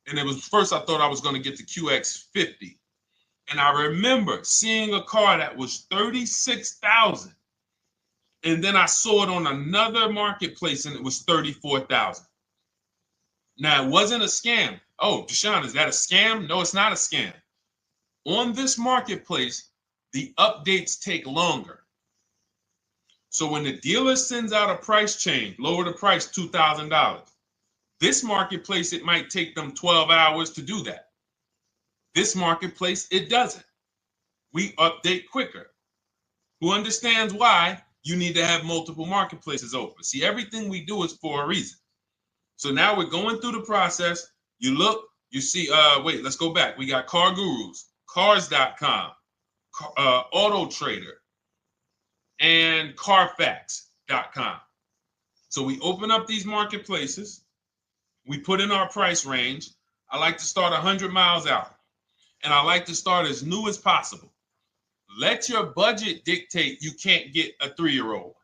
S1: it was first I thought I was going to get the QX50. And I remember seeing a car that was $36,000. And then I saw it on another marketplace and it was $34,000. Now, it wasn't a scam. Oh, Deshone, is that a scam? No, it's not a scam. On this marketplace, the updates take longer. So when the dealer sends out a price change, lower the price $2,000. This marketplace, it might take them 12 hours to do that. This marketplace, it doesn't. We update quicker. Who understands why you need to have multiple marketplaces open? See, everything we do is for a reason. So now we're going through the process. You look, you see, wait, let's go back. We got Car Gurus, Cars.com, Auto Trader, and Carfax.com. So we open up these marketplaces. We put in our price range. I like to start 100 miles out. And I like to start as new as possible. Let your budget dictate you can't get a 3-year-old.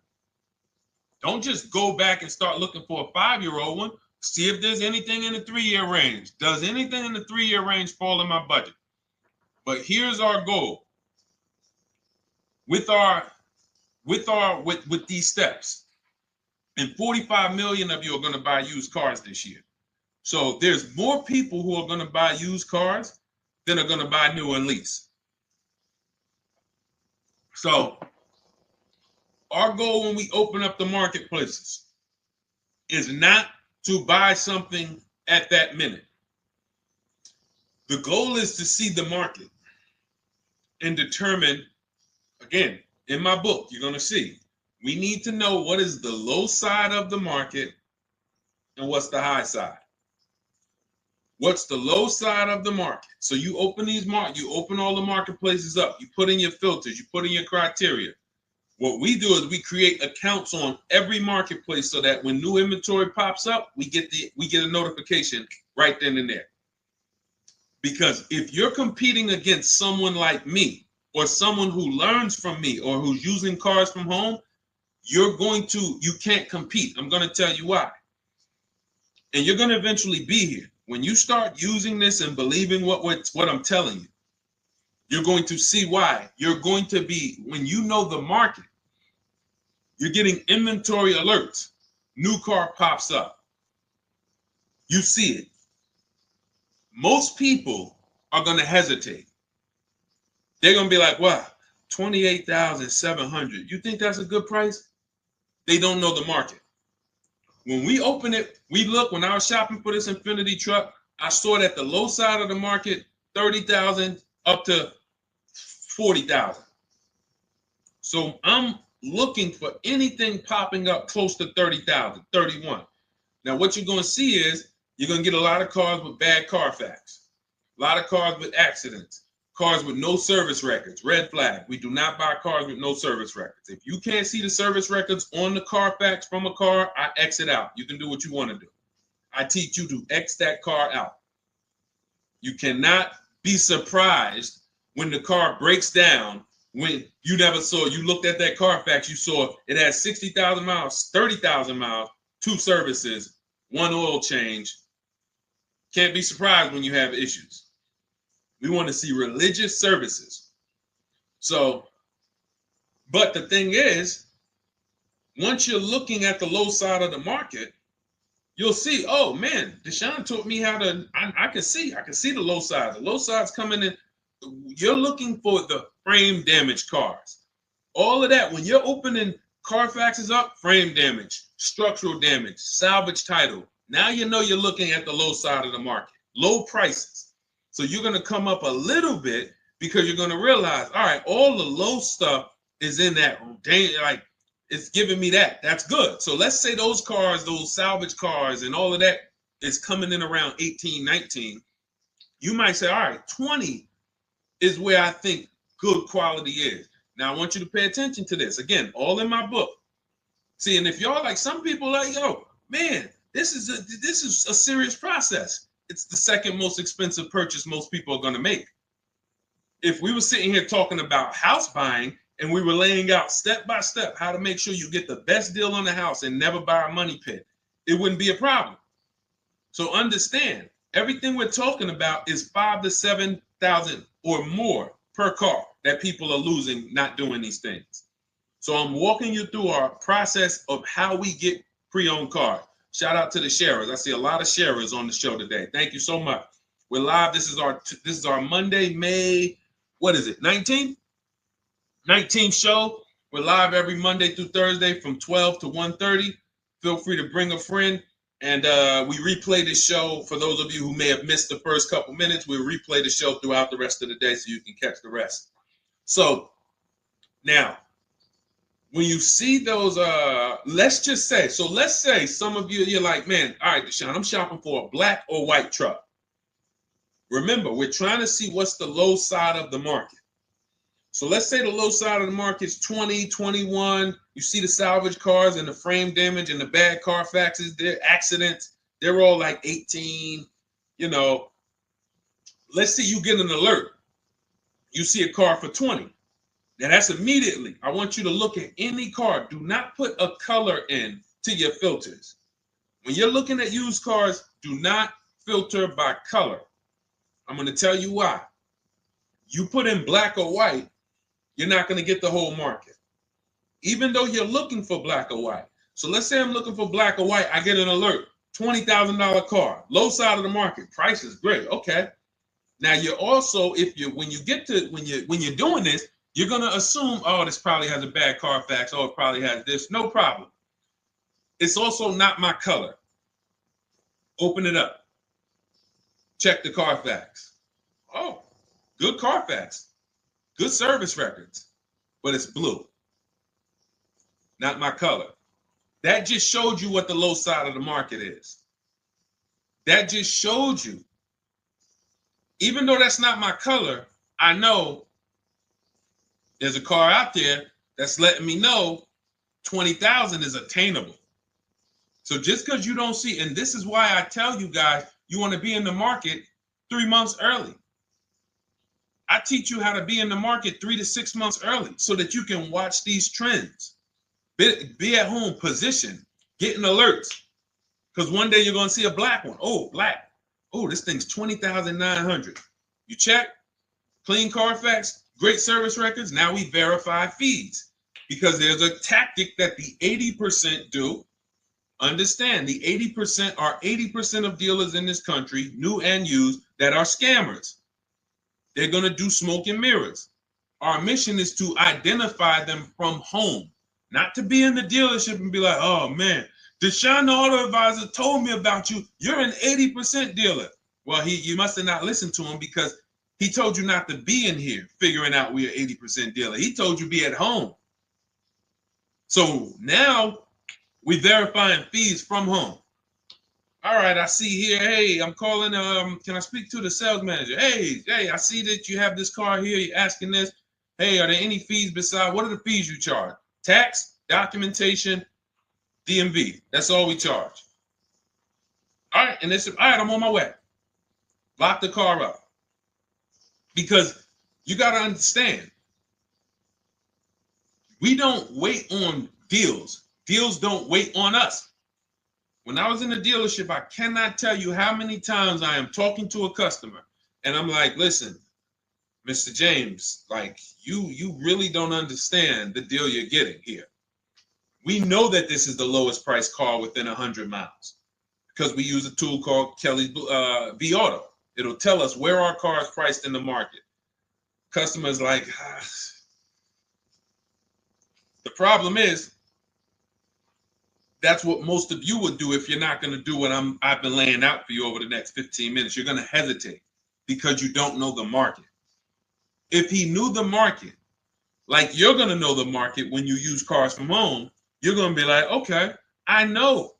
S1: Don't just go back and start looking for a 5-year-old one. See if there's anything in the 3-year range. Does anything in the 3-year range fall in my budget? But here's our goal. With these steps, and 45 million of you are going to buy used cars this year. So there's more people who are going to buy used cars than are going to buy new and lease. So our goal when we open up the marketplaces is not to buy something at that minute. The goal is to see the market and determine, again, in my book, you're going to see, we need to know what is the low side of the market and what's the high side. What's the low side of the market? So you open you open all the marketplaces up. You put in your filters. You put in your criteria. What we do is we create accounts on every marketplace so that when new inventory pops up, we get a notification right then and there. Because if you're competing against someone like me or someone who learns from me or who's using cars from home, you can't compete. I'm going to tell you why. And you're going to eventually be here. When you start using this and believing what I'm telling you, You're going to see why. You're going to be, when you know the market, you're getting inventory alerts. New car pops up. You see it. Most people are going to hesitate. They're going to be like, wow, 28,700. You think that's a good price? They don't know the market. When we open it, we look, when I was shopping for this Infiniti truck, I saw it at the low side of the market, 30,000 up to 40,000. So I'm looking for anything popping up close to 30,000, 31. Now, what you're going to see is you're going to get a lot of cars with bad Carfax, a lot of cars with accidents, cars with no service records, red flag. We do not buy cars with no service records. If you can't see the service records on the Carfax from a car, I exit out. You can do what you want to do. I teach you to X that car out. You cannot be surprised when the car breaks down, when you never saw, you looked at that Carfax, you saw it had 60,000 miles, 30,000 miles, 2 services, 1 oil change. Can't be surprised when you have issues. We want to see religious services. So, but the thing is, once you're looking at the low side of the market, you'll see, oh man, Deshone taught me how to, I can see the low side. The low side's coming in. You're looking for the frame damage cars. All of that, when you're opening Carfaxes up, frame damage, structural damage, salvage title. Now you know you're looking at the low side of the market, low prices. So you're going to come up a little bit because you're going to realize, all right, all the low stuff is in that, like, it's giving me that. That's good. So let's say those cars, those salvage cars and all of that is coming in around 18, 19. You might say, all right, 20 is where I think good quality is. Now, I want you to pay attention to this. Again, all in my book. See, and if y'all like, some people like, yo, man, this is a serious process. It's the second most expensive purchase most people are going to make. If we were sitting here talking about house buying and we were laying out step by step how to make sure you get the best deal on the house and never buy a money pit, it wouldn't be a problem. So understand, everything we're talking about is 5,000 to 7,000 or more per car that people are losing not doing these things. So I'm walking you through our process of how we get pre-owned cars. Shout out to the sharers. I see a lot of sharers on the show today. Thank you so much. We're live. This is our Monday, May, what is it, 19th? 19th show. We're live every Monday through Thursday from 12 to 1:30. Feel free to bring a friend. And we replay this show. For those of you who may have missed the first couple minutes, we'll replay the show throughout the rest of the day so you can catch the rest. So now, when you see those, let's say some of you, you're like, man, all right, Deshone, I'm shopping for a black or white truck. Remember, we're trying to see what's the low side of the market. So let's say the low side of the market is 20, 21. You see the salvage cars and the frame damage and the bad Carfaxes, their accidents, they're all like 18, you know. Let's say you get an alert. You see a car for 20. Now that's immediately, I want you to look at any car. Do not put a color in to your filters. When you're looking at used cars, do not filter by color. I'm going to tell you why. You put in black or white, you're not going to get the whole market, even though you're looking for black or white. So let's say I'm looking for black or white. I get an alert, $20,000 car, low side of the market. Price is great. Okay. Now you're also, when you're doing this, you're going to assume, oh, this probably has a bad Carfax. Oh, it probably has this. No problem. It's also not my color. Open it up. Check the Carfax. Oh, good Carfax. Good service records. But it's blue. Not my color. That just showed you what the low side of the market is. That just showed you. Even though that's not my color, I know there's a car out there that's letting me know 20,000 is attainable. So just because you don't see, and this is why I tell you guys, you want to be in the market 3 months early. I teach you how to be in the market 3 to 6 months early so that you can watch these trends. Be at home, position, getting alerts. Because one day you're going to see a black one. Oh, black. Oh, this thing's 20,900. You check. clean Carfax, great service records. Now we verify fees because there's a tactic that the 80% do. Understand, the 80% are 80% of dealers in this country, new and used, that are scammers. They're going to do smoke and mirrors. Our mission is to identify them from home, not to be in the dealership and be like, oh man, Deshone the Auto Advisor told me about you. You're an 80% dealer. Well, you must have not listened to him because he told you not to be in here figuring out we're 80% dealer. He told you be at home. So now we verifying fees from home. All right, I see here. Hey, I'm calling. Can I speak to the sales manager? Hey, I see that you have this car here. You're asking this. Hey, are there any fees besides? What are the fees you charge? Tax, documentation, DMV. That's all we charge. All right, and they said, all right, I'm on my way. Lock the car up. Because you got to understand, we don't wait on deals. Deals don't wait on us. When I was in the dealership, I cannot tell you how many times I am talking to a customer and I'm like, listen, Mr. James, like you really don't understand the deal you're getting here. We know that this is the lowest price car within 100 miles because we use a tool called Kelly's V Auto. It'll tell us where our car is priced in the market. Customers like, the problem is, that's what most of you would do if you're not going to do what I've been laying out for you over the next 15 minutes. You're going to hesitate because you don't know the market. If he knew the market, like you're going to know the market when you use cars from home, you're going to be like, okay, I know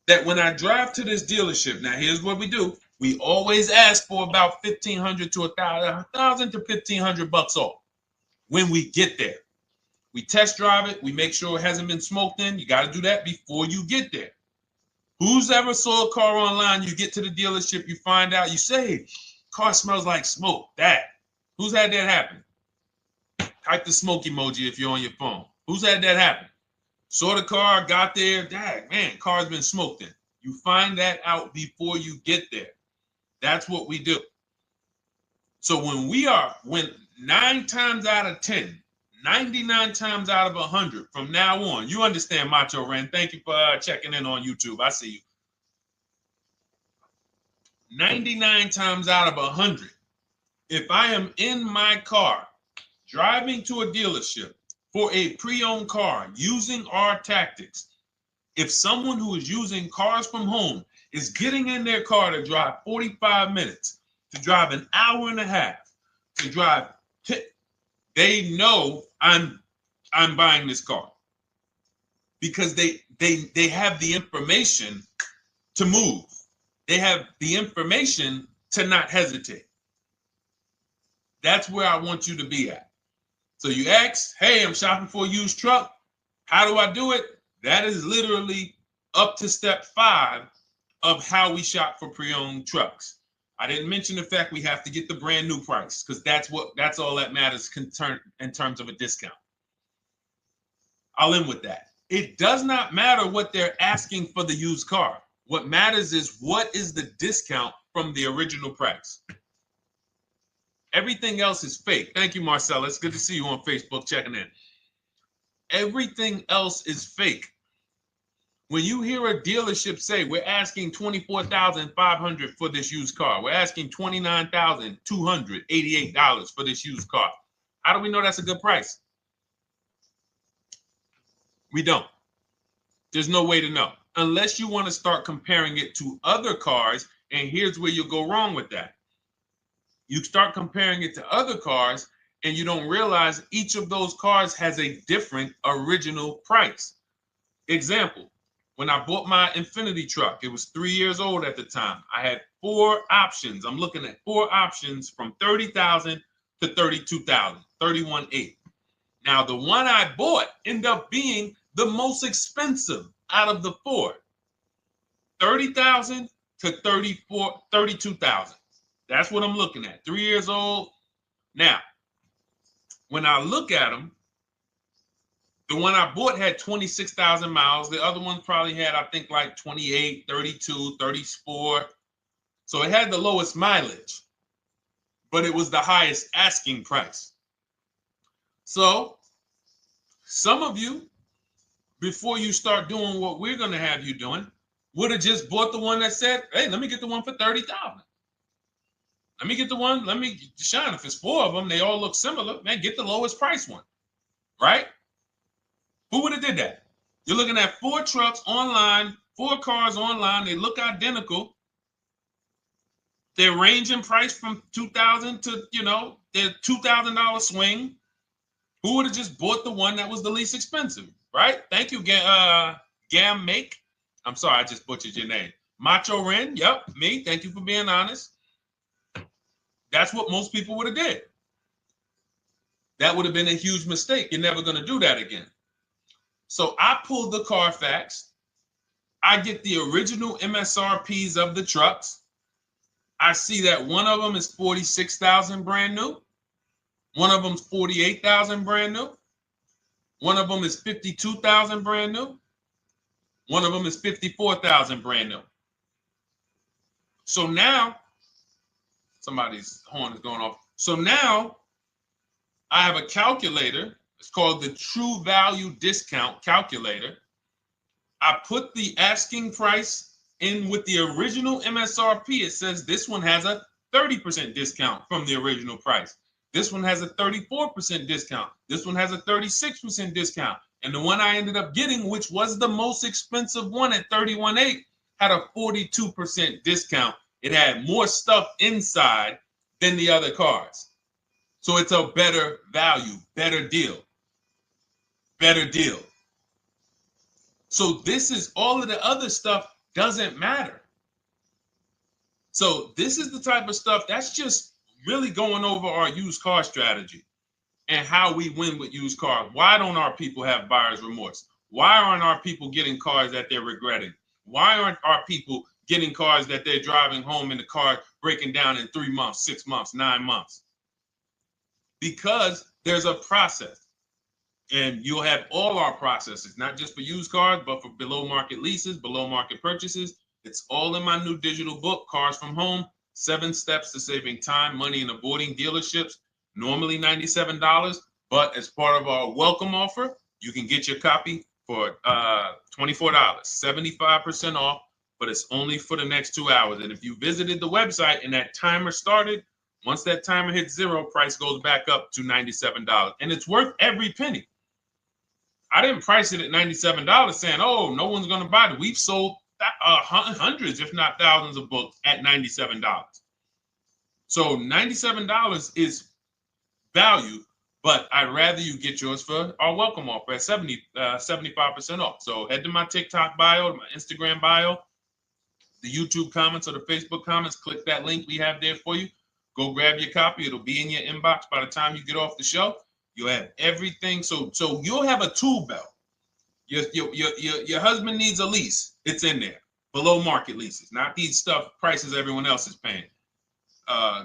S1: that when I drive to this dealership, now here's what we do. We always ask for about $1,500 to $1,000 to $1,500 off when we get there. We test drive it. We make sure it hasn't been smoked in. You got to do that before you get there. Who's ever saw a car online? You get to the dealership, you find out, you say, car smells like smoke. That. Who's had that happen? Type the smoke emoji if you're on your phone. Who's had that happen? Saw the car, got there, dang, man, car's been smoked in. You find that out before you get there. That's what we do. So when 9 times out of 10, 99 times out of 100 from now on, you understand, Macho Ren. Thank you for checking in on YouTube. I see you. 99 times out of 100, if I am in my car driving to a dealership for a pre-owned car using our tactics, if someone who is using cars from home is getting in their car to drive 45 minutes, to drive an hour and a half, to drive, they know I'm buying this car because they have the information to move. They have the information to not hesitate. That's where I want you to be at. So you ask, hey, I'm shopping for a used truck. How do I do it? That is literally up to step 5 of how we shop for pre-owned trucks. I didn't mention the fact we have to get the brand new price because that's all that matters in terms of a discount. I'll end with that. It does not matter what they're asking for the used car. What matters is what is the discount from the original price. Everything else is fake. Thank you, Marcella. It's good to see you on Facebook checking in. Everything else is fake. When you hear a dealership say, we're asking $24,500 for this used car, we're asking $29,288 for this used car, how do we know that's a good price? We don't. There's no way to know. Unless you want to start comparing it to other cars, and here's where you'll go wrong with that. You start comparing it to other cars, and you don't realize each of those cars has a different original price. Example. When I bought my Infinity truck, it was 3 years old at the time. I had 4 options. I'm looking at 4 options from $30,000 to $32,000, $31,800. Now, the one I bought ended up being the most expensive out of the 4. $30,000 to $32,000. That's what I'm looking at. 3 years old. Now, when I look at them, the one I bought had 26,000 miles. The other one probably had, I think, like 28, 32, 34. So it had the lowest mileage. but it was the highest asking price. So some of you, before you start doing what we're going to have you doing, would have just bought the one that said, hey, let me get the one for $30,000. Let me get the one, Deshone, if it's 4 of them, they all look similar, man, get the lowest price one, right? Who would have did that? You're looking at 4 trucks online, 4 cars online, they look identical. They range in price from $2,000 to, their $2,000 swing. Who would have just bought the one that was the least expensive, right? Thank you, Gam Make. I'm sorry, I just butchered your name. Macho Ren, yep, me. Thank you for being honest. That's what most people would have did. That would have been a huge mistake. You're never going to do that again. So I pulled the Carfax. I get the original MSRPs of the trucks. I see that one of them is 46,000 brand new. One of them's 48,000 brand new. One of them is 52,000 brand new. One of them is 54,000 brand new. So now, somebody's horn is going off. So now I have a calculator. It's called the True Value Discount Calculator. I put the asking price in with the original MSRP. It says this one has a 30% discount from the original price. This one has a 34% discount. This one has a 36% discount. And the one I ended up getting, which was the most expensive one at $31,800, had a 42% discount. It had more stuff inside than the other cars. So it's a better value, better deal. Better deal. So this is all of the other stuff doesn't matter. So this is the type of stuff that's just really going over our used car strategy and how we win with used cars. Why don't our people have buyer's remorse? Why aren't our people getting cars that they're regretting? Why aren't our people getting cars that they're driving home and the car breaking down in 3 months, 6 months, 9 months? Because there's a process. And you'll have all our processes, not just for used cars, but for below market leases, below market purchases. It's all in my new digital book, Cars from Home, 7 Steps to Saving Time, Money, and Avoiding Dealerships. Normally $97, but as part of our welcome offer, you can get your copy for $24, 75% off, but it's only for the next 2 hours. And if you visited the website and that timer started, once that timer hits 0, price goes back up to $97. And it's worth every penny. I didn't price it at $97 saying, oh, no one's going to buy it. We've sold hundreds, if not thousands of books at $97. So $97 is value, but I'd rather you get yours for our welcome offer at 75% off. So head to my TikTok bio, my Instagram bio, the YouTube comments or the Facebook comments, click that link we have there for you. Go grab your copy. It'll be in your inbox by the time you get off the show. You'll have everything. So you'll have a tool belt. Your husband needs a lease. It's in there. Below market leases, not these stuff prices everyone else is paying.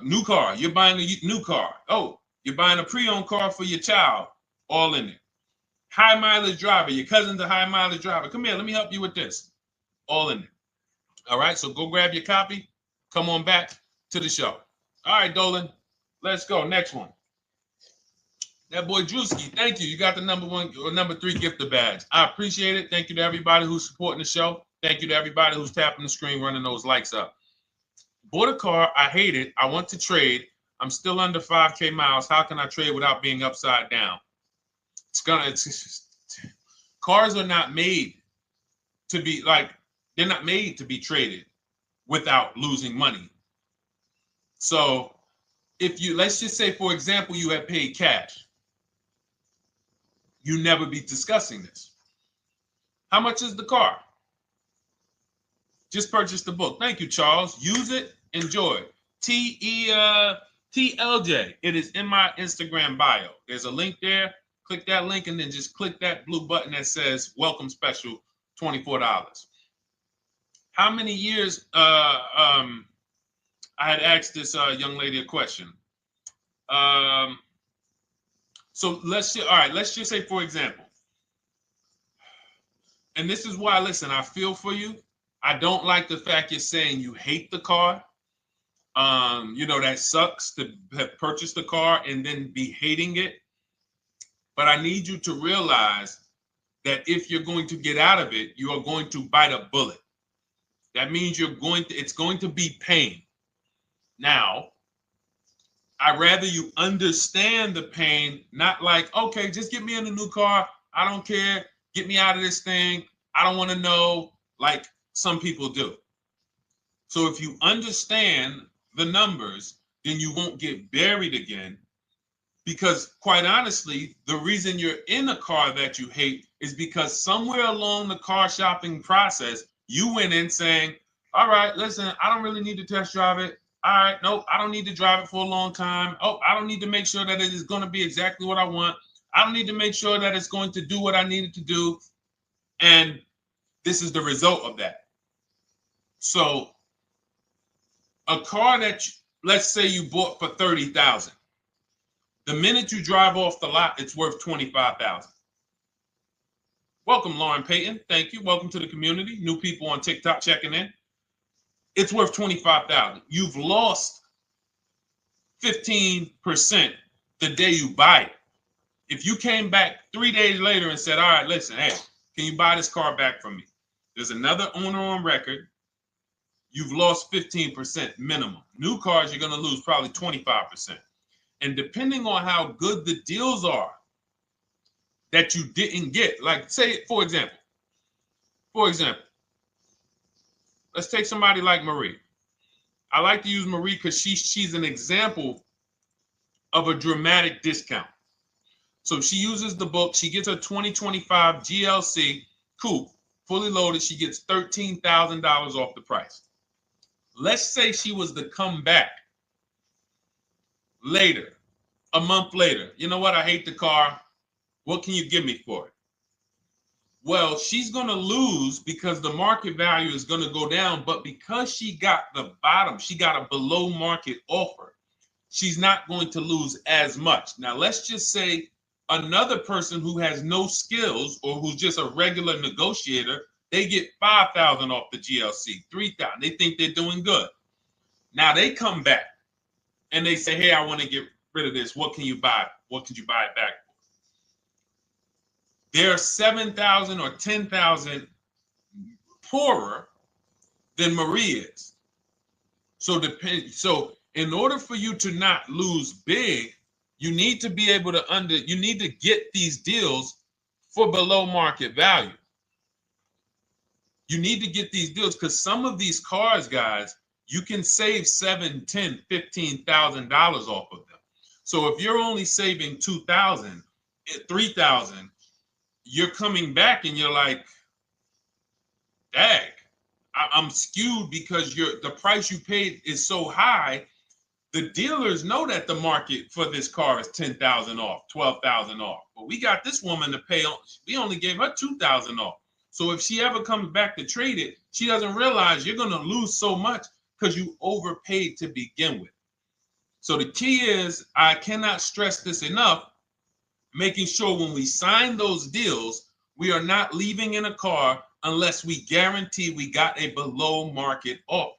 S1: New car. You're buying a new car. Oh, you're buying a pre-owned car for your child. All in there. High mileage driver. Your cousin's a high mileage driver. Come here. Let me help you with this. All in there. All right. So go grab your copy. Come on back to the show. All right, Dolan. Let's go. Next one. That boy Drewski, thank you. You got the number 1 or number 3 gifter badge. I appreciate it. Thank you to everybody who's supporting the show. Thank you to everybody who's tapping the screen, running those likes up. Bought a car. I hate it. I want to trade. I'm still under 5K miles. How can I trade without being upside down? Cars are not made to be they're not made to be traded without losing money. So if you, let's just say, for example, you have paid cash, you never be discussing this. How much is the car? Just purchase the book. Thank you, Charles. Use it, enjoy it. TLJ. It is in my Instagram bio. There's a link there. Click that link and then just click that blue button that says welcome special, $24. How many years I had asked this young lady a question. So let's just say, for example, and this is why, listen, I feel for you. I don't like the fact you're saying you hate the car. That sucks to have purchased a car and then be hating it. But I need you to realize that if you're going to get out of it, you are going to bite a bullet. That means it's going to be pain. Now, I'd rather you understand the pain, not like, okay, just get me in a new car. I don't care. Get me out of this thing. I don't want to know, like some people do. So if you understand the numbers, then you won't get buried again. Because quite honestly, the reason you're in a car that you hate is because somewhere along the car shopping process, you went in saying, all right, listen, I don't really need to test drive it. All right, nope, I don't need to drive it for a long time. Oh, I don't need to make sure that it is going to be exactly what I want. I don't need to make sure that it's going to do what I need it to do. And this is the result of that. So a car that, let's say you bought for $30,000. The minute you drive off the lot, it's worth $25,000. Welcome, Lauren Payton. Thank you. Welcome to the community. New people on TikTok checking in. It's worth $25,000. You've lost 15% the day you buy it. If you came back 3 days later and said, all right, listen, hey, can you buy this car back from me? There's another owner on record. You've lost 15% minimum. New cars, you're going to lose probably 25%. And depending on how good the deals are that you didn't get, like say, for example, let's take somebody like Marie. I like to use Marie because she's an example of a dramatic discount. So she uses the book. She gets her 2025 GLC coupe, fully loaded. She gets $13,000 off the price. Let's say she was to come back later, a month later. You know what? I hate the car. What can you give me for it? Well, she's going to lose because the market value is going to go down. But because she got the bottom, she got a below market offer, she's not going to lose as much. Now, let's just say another person who has no skills or who's just a regular negotiator, they get $5,000 off the GLC, $3,000. They think they're doing good. Now they come back and they say, hey, I want to get rid of this. What can you buy? What could you buy it back for? They're 7,000 or 10,000 poorer than Marie is. So in order for you to not lose big, you need to be able to you need to get these deals for below market value. You need to get these deals because some of these cars, guys, you can save $7,000, $10,000, $15,000 off of them. So if you're only saving $2,000, $3,000, you're coming back and you're like, dang, I'm skewed because the price you paid is so high. The dealers know that the market for this car is $10,000 off, $12,000 off. But we got this woman to pay. We only gave her $2,000 off. So if she ever comes back to trade it, she doesn't realize you're going to lose so much because you overpaid to begin with. So the key is, I cannot stress this enough, making sure when we sign those deals, we are not leaving in a car unless we guarantee we got a below market offer.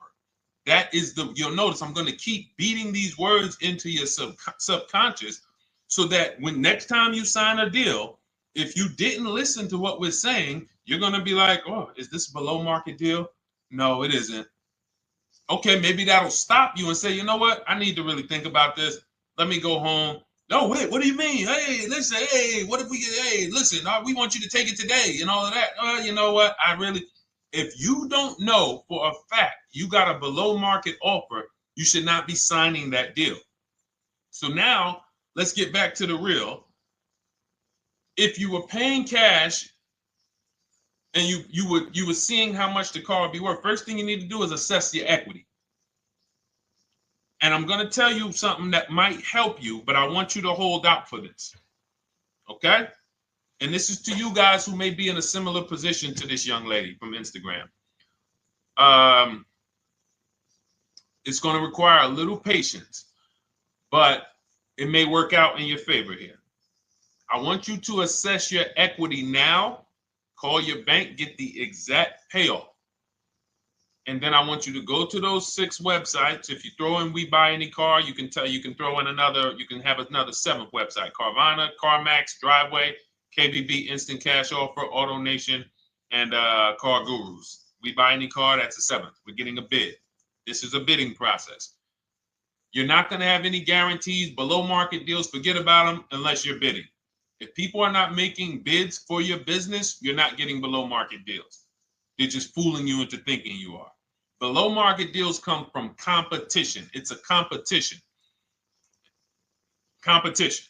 S1: That is you'll notice I'm going to keep beating these words into your subconscious so that when next time you sign a deal, if you didn't listen to what we're saying, you're going to be like, oh, is this a below market deal? No, it isn't. Okay, maybe that'll stop you and say, you know what? I need to really think about this. Let me go home. No, wait, what do you mean? Hey, listen, hey, what if we get, hey, listen, we want you to take it today and all of that. You know what? If you don't know for a fact you got a below market offer, you should not be signing that deal. So now let's get back to the real. If you were paying cash and you were seeing how much the car would be worth, first thing you need to do is assess your equity. And I'm going to tell you something that might help you, but I want you to hold out for this. Okay? And this is to you guys who may be in a similar position to this young lady from Instagram. It's going to require a little patience, but it may work out in your favor here. I want you to assess your equity now. Call your bank, get the exact payoff. And then I want you to go to those 6 websites. If you throw in We Buy Any Car, you can throw in another, you can have another 7th website: Carvana, CarMax, Driveway, KBB, Instant Cash Offer, AutoNation, and Car Gurus. We Buy Any Car, that's the 7th. We're getting a bid. This is a bidding process. You're not going to have any guarantees, below market deals. Forget about them unless you're bidding. If people are not making bids for your business, you're not getting below market deals. They're just fooling you into thinking you are. Below market deals come from competition. It's a competition. Competition.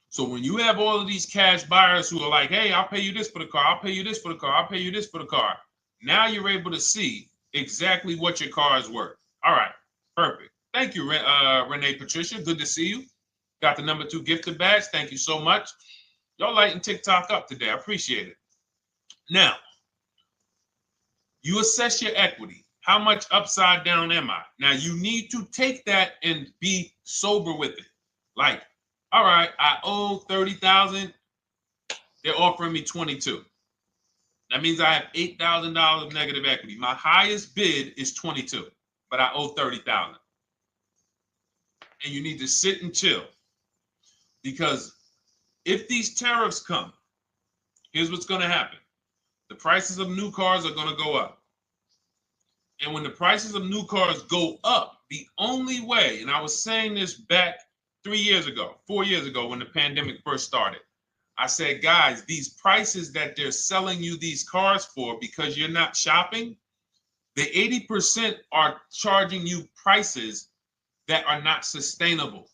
S1: So when you have all of these cash buyers who are like, hey, I'll pay you this for the car, I'll pay you this for the car, I'll pay you this for the car. Now you're able to see exactly what your car is worth. All right, perfect. Thank you, Renee Patricia. Good to see you. Got the number 2 gifted badge. Thank you so much. Y'all lighting TikTok up today. I appreciate it. Now, you assess your equity. How much upside down am I? Now, you need to take that and be sober with it. Like, all right, I owe $30,000. They're offering me 22. That means I have $8,000 of negative equity. My highest bid is 22, but I owe 30,000. And you need to sit and chill, because if these tariffs come, here's what's going to happen. The prices of new cars are going to go up. And when the prices of new cars go up, the only way, and I was saying this back 4 years ago, when the pandemic first started, I said, guys, these prices that they're selling you these cars for because you're not shopping, the 80% are charging you prices that are not sustainable.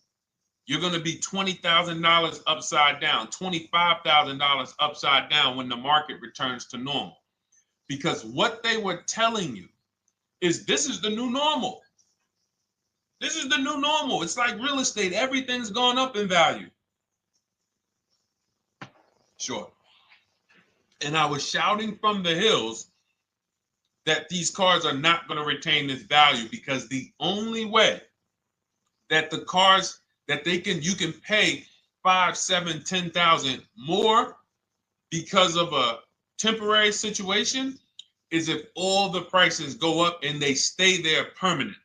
S1: You're going to be $20,000 upside down, $25,000 upside down when the market returns to normal. Because what they were telling you is this is the new normal. This is the new normal. It's like real estate. Everything's gone up in value. Sure. And I was shouting from the hills that these cars are not going to retain this value, because the only way that the cars that you can pay 5, 7, 10,000 more because of a temporary situation is if all the prices go up and they stay there permanently.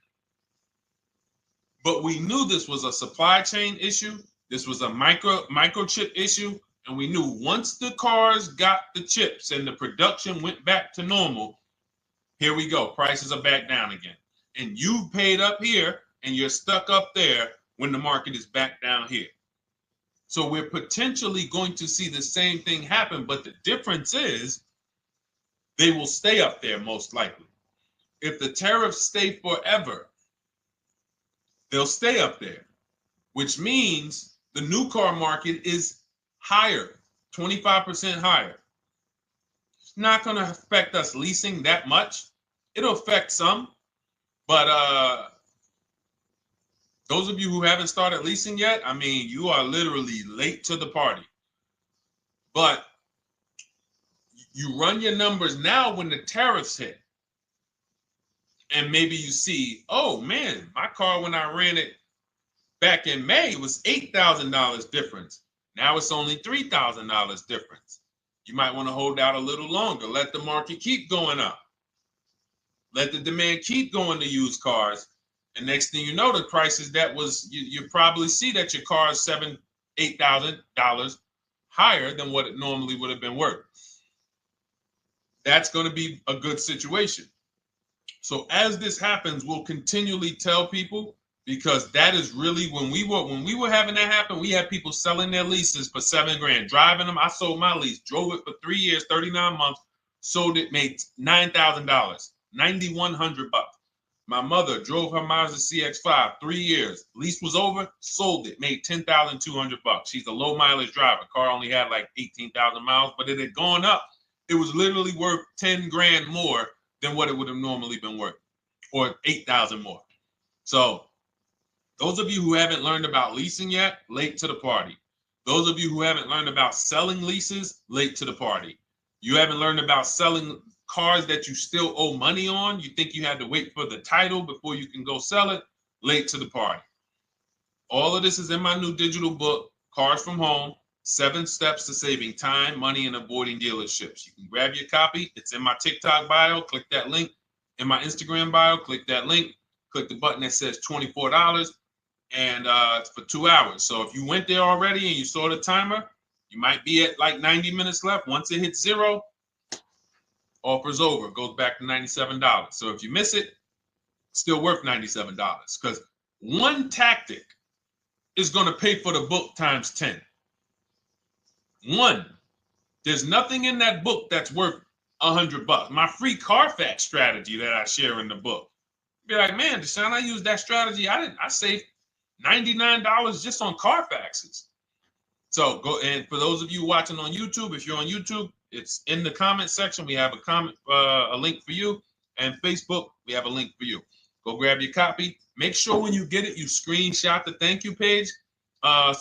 S1: But we knew this was a supply chain issue. This was a microchip issue. And we knew once the cars got the chips and the production went back to normal, here we go. Prices are back down again. And you paid up here and you're stuck up there when the market is back down here. So we're potentially going to see the same thing happen, but the difference is they will stay up there most likely. If the tariffs stay forever, they'll stay up there, which means the new car market is higher, 25% higher. It's not going to affect us leasing that much. It'll affect some, but those of you who haven't started leasing yet, I mean, you are literally late to the party. But you run your numbers now when the tariffs hit. And maybe you see, oh man, my car when I ran it back in May was $8,000 difference. Now it's only $3,000 difference. You might want to hold out a little longer. Let the market keep going up. Let the demand keep going to used cars. And next thing you know, the prices that was, you probably see that your car is $7,000, $8,000 higher than what it normally would have been worth. That's going to be a good situation. So as this happens, we'll continually tell people, because that is really when we were having that happen, we had people selling their leases for $7,000, driving them. I sold my lease, drove it for 3 years, 39 months, sold it, made $9,000, $9,100. My mother drove her Mazda CX-5, 3 years. Lease was over, sold it, made $10,200. She's a low mileage driver. Car only had like 18,000 miles, but it had gone up. It was literally worth $10,000 more than what it would have normally been worth, or 8,000 more. So those of you who haven't learned about leasing yet, late to the party. Those of you who haven't learned about selling leases, late to the party. You haven't learned about selling cars that you still owe money on. You think you had to wait for the title before you can go sell it, late to the party. All of this is in my new digital book, Cars from Home, 7 Steps to Saving Time, Money, and Avoiding Dealerships. You can grab your copy. It's in my TikTok bio. Click that link in my Instagram bio. Click that link. Click the button that says $24, and it's for 2 hours. So if you went there already and you saw the timer, you might be at like 90 minutes left. Once it hits 0, offer's over. It goes back to $97. So if you miss it, still worth $97, because one tactic is going to pay for the book times 10. One. There's nothing in that book that's worth $100. My free Carfax strategy that I share in the book. Be like, man, Deshone, I used that strategy. I saved $99 just on Carfaxes. So go, and for those of you watching on YouTube, if you're on YouTube, it's in the comment section. We have a link for you, and Facebook, we have a link for you. Go grab your copy. Make sure when you get it, you screenshot the thank you page.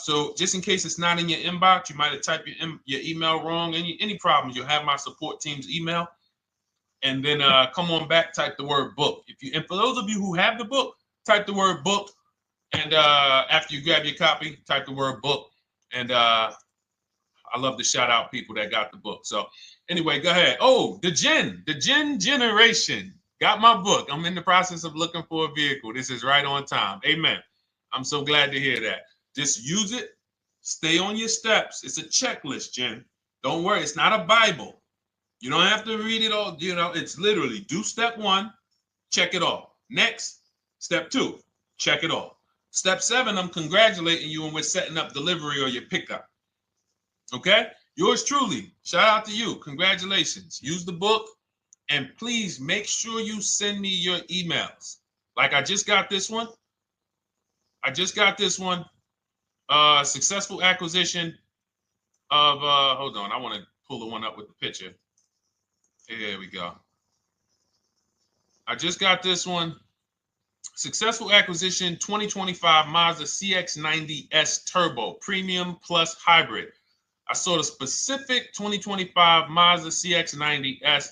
S1: So just in case it's not in your inbox, you might have typed your email wrong. Any problems, you'll have my support team's email. And then come on back, type the word book. And for those of you who have the book, type the word book. And after you grab your copy, type the word book. And I love to shout out people that got the book. So anyway, go ahead. Oh, the Gen Generation got my book. I'm in the process of looking for a vehicle. This is right on time. Amen. I'm so glad to hear that. Just use it. Stay on your steps. It's a checklist, Jen. Don't worry. It's not a Bible. You don't have to read it all. You know, it's literally do step 1, check it off. Next, step 2, check it off. Step 7, I'm congratulating you and we're setting up delivery or your pickup. Okay? Yours truly. Shout out to you. Congratulations. Use the book, and please make sure you send me your emails. Like I just got this one. Successful acquisition of, hold on, I want to pull the one up with the picture. There we go. I just got this one. Successful acquisition 2025 Mazda CX-90S Turbo Premium Plus Hybrid. I saw the specific 2025 Mazda CX-90S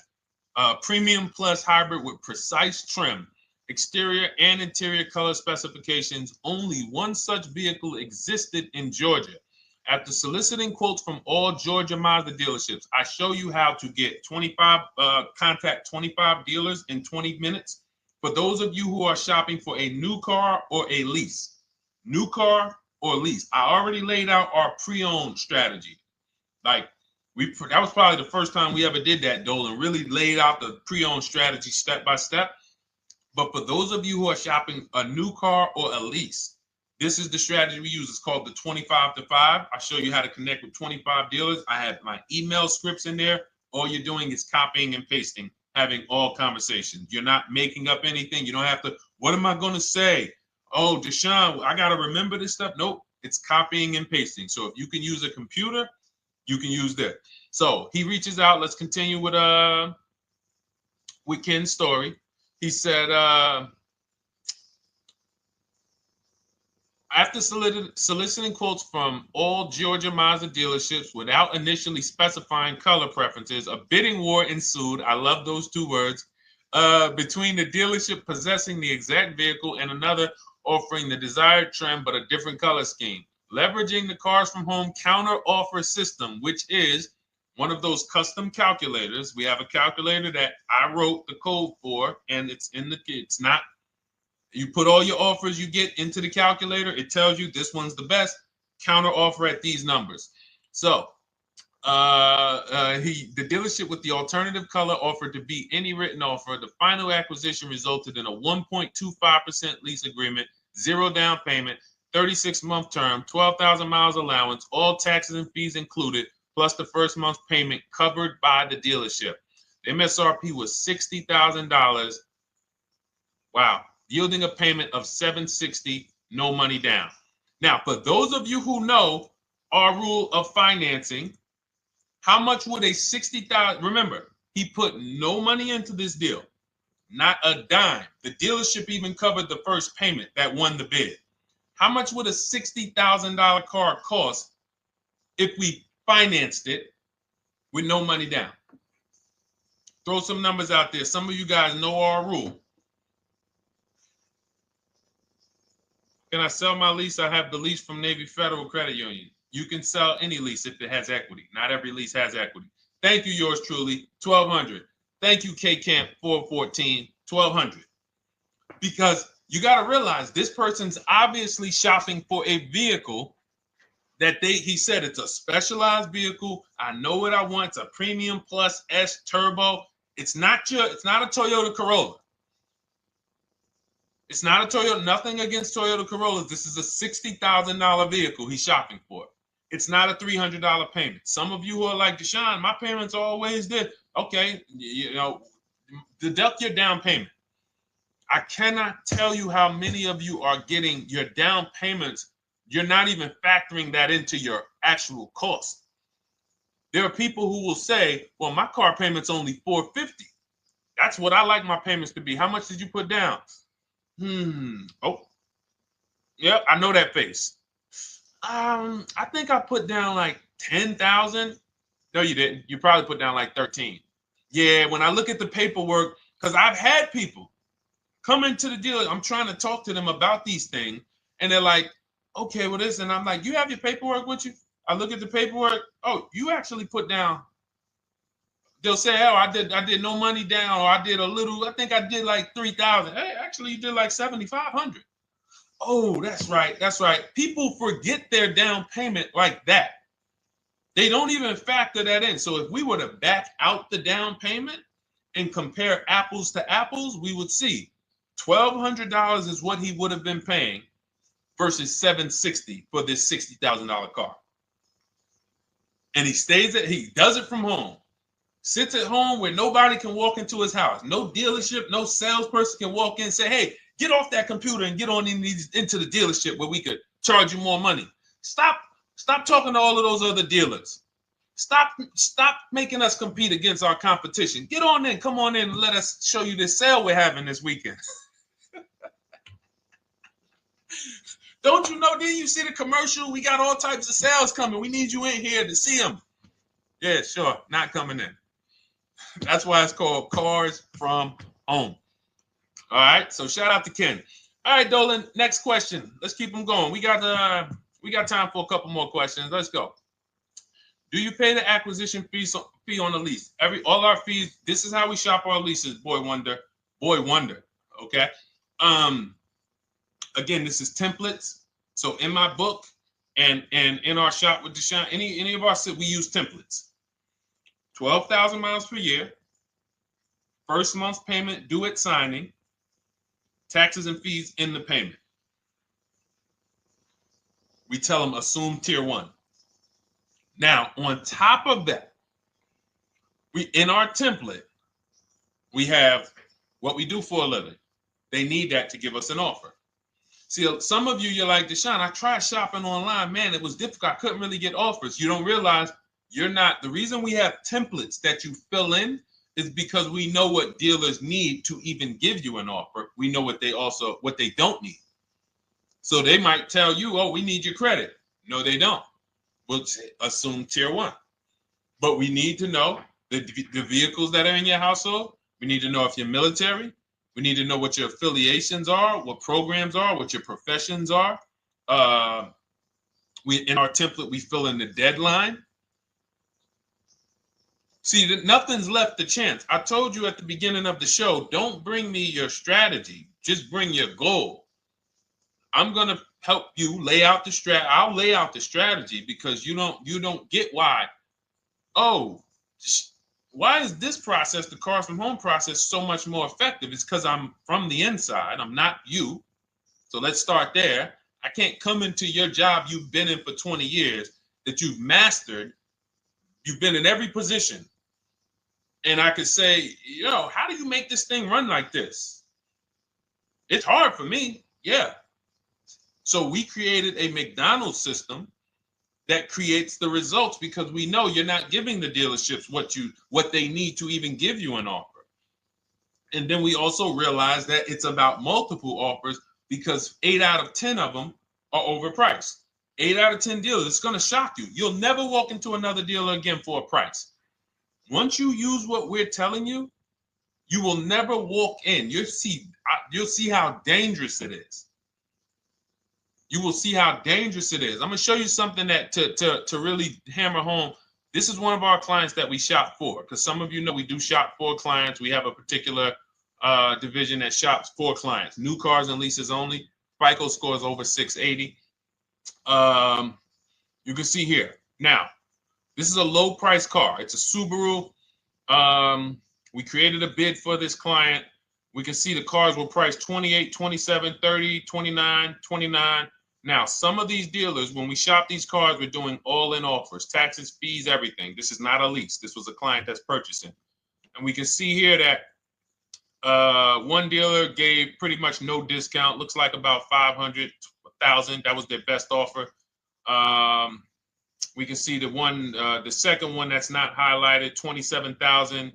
S1: Premium Plus Hybrid with precise trim, exterior and interior color specifications. Only one such vehicle existed in Georgia. After soliciting quotes from all Georgia Mazda dealerships, I show you how to get contact 25 dealers in 20 minutes. For those of you who are shopping for a new car or a lease, new car or lease, I already laid out our pre-owned strategy. Like that was probably the first time we ever did that, Dolan, really laid out the pre-owned strategy step by step. But for those of you who are shopping a new car or a lease, this is the strategy we use. It's called the 25 to 5. I show you how to connect with 25 dealers. I have my email scripts in there. All you're doing is copying and pasting, having all conversations. You're not making up anything. You don't have to, what am I going to say? Oh, Deshone, I got to remember this stuff. Nope, it's copying and pasting. So if you can use a computer, you can use that. So he reaches out. Let's continue with Ken's story. He said, after soliciting quotes from all Georgia Mazda dealerships without initially specifying color preferences, a bidding war ensued. I love those 2 words. Between the dealership possessing the exact vehicle and another offering the desired trim but a different color scheme. Leveraging the Cars from Home counter offer system, which is one of those custom calculators. We have a calculator that I wrote the code for, and it's not. You put all your offers you get into the calculator. It tells you this one's the best. Counter offer at these numbers. So the dealership with the alternative color offered to beat any written offer. The final acquisition resulted in a 1.25% lease agreement, 0 down payment, 36-month term, 12,000 miles allowance, all taxes and fees included, plus the first month's payment covered by the dealership. The MSRP was $60,000. Wow. Yielding a payment of $760, no money down. Now, for those of you who know our rule of financing, how much would a $60,000, remember, he put no money into this deal, not a dime. The dealership even covered the first payment that won the bid. How much would a $60,000 car cost if we financed it with no money down? Throw some numbers out there. Some of you guys know our rule. Can I sell my lease? I have the lease from Navy Federal Credit Union. You can sell any lease if it has equity. Not every lease has equity. Thank you, yours truly, 1200. Thank you, K Camp 414. $1,200. Because you got to realize this person's obviously shopping for a vehicle that he said it's a specialized vehicle. I know what I want. It's a premium plus S turbo. It's not a Toyota Corolla. It's not a Toyota, nothing against Toyota Corollas. This is a $60,000 vehicle he's shopping for. It's not a $300 payment. Some of you who are like, Deshone, my payments are always there. Okay, deduct your down payment. I cannot tell you how many of you are getting your down payments. You're not even factoring that into your actual cost. There are people who will say, well, my car payment's only $450. That's what I like my payments to be. How much did you put down? Oh, yeah, I know that face. I think I put down like 10,000. No, you didn't. You probably put down like 13. Yeah, when I look at the paperwork, because I've had people come into the dealer, I'm trying to talk to them about these things, and they're like, okay, well, this, and I'm like, you have your paperwork with you? I look at the paperwork. Oh, you actually put down. They'll say, oh, I did no money down, or I did a little. I think I did like 3,000. Hey, actually, you did like 7,500. Oh, that's right. That's right. People forget their down payment like that. They don't even factor that in. So if we were to back out the down payment and compare apples to apples, we would see $1,200 is what he would have been paying versus $760 for this $60,000 car. And he does it from home. Sits at home where nobody can walk into his house. No dealership, no salesperson can walk in and say, hey, get off that computer and get on into the dealership where we could charge you more money. Stop talking to all of those other dealers. Stop making us compete against our competition. Get on in, come on in and let us show you this sale we're having this weekend. Don't you know, didn't you see the commercial? We got all types of sales coming. We need you in here to see them. Yeah, sure, not coming in. That's why it's called Cars from Home. All right, so shout out to Ken. All right, Dolan, next question. Let's keep them going. We got time for a couple more questions. Let's go. Do you pay the acquisition fee on the lease? All our fees, this is how we shop our leases, Boy Wonder. Okay. Again, this is templates. So in my book and in our shop with Deshone, any of our, we use templates. 12,000 miles per year, first month's payment due at signing, taxes and fees in the payment. We tell them assume tier 1. Now, on top of that, in our template, we have what we do for a living. They need that to give us an offer. See, some of you, you're like, Deshone, I tried shopping online. Man, it was difficult. I couldn't really get offers. You don't realize the reason we have templates that you fill in is because we know what dealers need to even give you an offer. We know what they don't need. So they might tell you, oh, we need your credit. No, they don't. We'll assume tier 1. But we need to know the vehicles that are in your household. We need to know if you're military. We need to know what your affiliations are, what programs are, what your professions are. In our template, we fill in the deadline. See, nothing's left to chance. I told you at the beginning of the show, don't bring me your strategy. Just bring your goal. I'm going to help you lay out the strategy. I'll lay out the strategy because you don't get why. Oh, why is this process, the Cars from Home process, so much more effective? It's because I'm from the inside. I'm not you. So let's start there. I can't come into your job you've been in for 20 years that you've mastered. You've been in every position. And I could say, how do you make this thing run like this? It's hard for me. Yeah. So we created a McDonald's system that creates the results because we know you're not giving the dealerships what they need to even give you an offer. And then we also realize that it's about multiple offers because 8 out of 10 of them are overpriced. 8 out of 10 dealers, it's going to shock you. You'll never walk into another dealer again for a price. Once you use what we're telling you, you will never walk in. You'll see how dangerous it is. You will see how dangerous it is. I'm going to show you something that to really hammer home. This is one of our clients that we shop for, because some of you know we do shop for clients. We have a particular division that shops for clients. New cars and leases only. FICO scores over 680. You can see here. Now, this is a low price car. It's a Subaru. We created a bid for this client. We can see the cars were priced 28, 27, 30, 29, 29. Now, some of these dealers, when we shop these cars, we're doing all-in offers, taxes, fees, everything. This is not a lease. This was a client that's purchasing. And we can see here that one dealer gave pretty much no discount. Looks like about 500,000. That was their best offer. We can see the second one that's not highlighted, 27,000.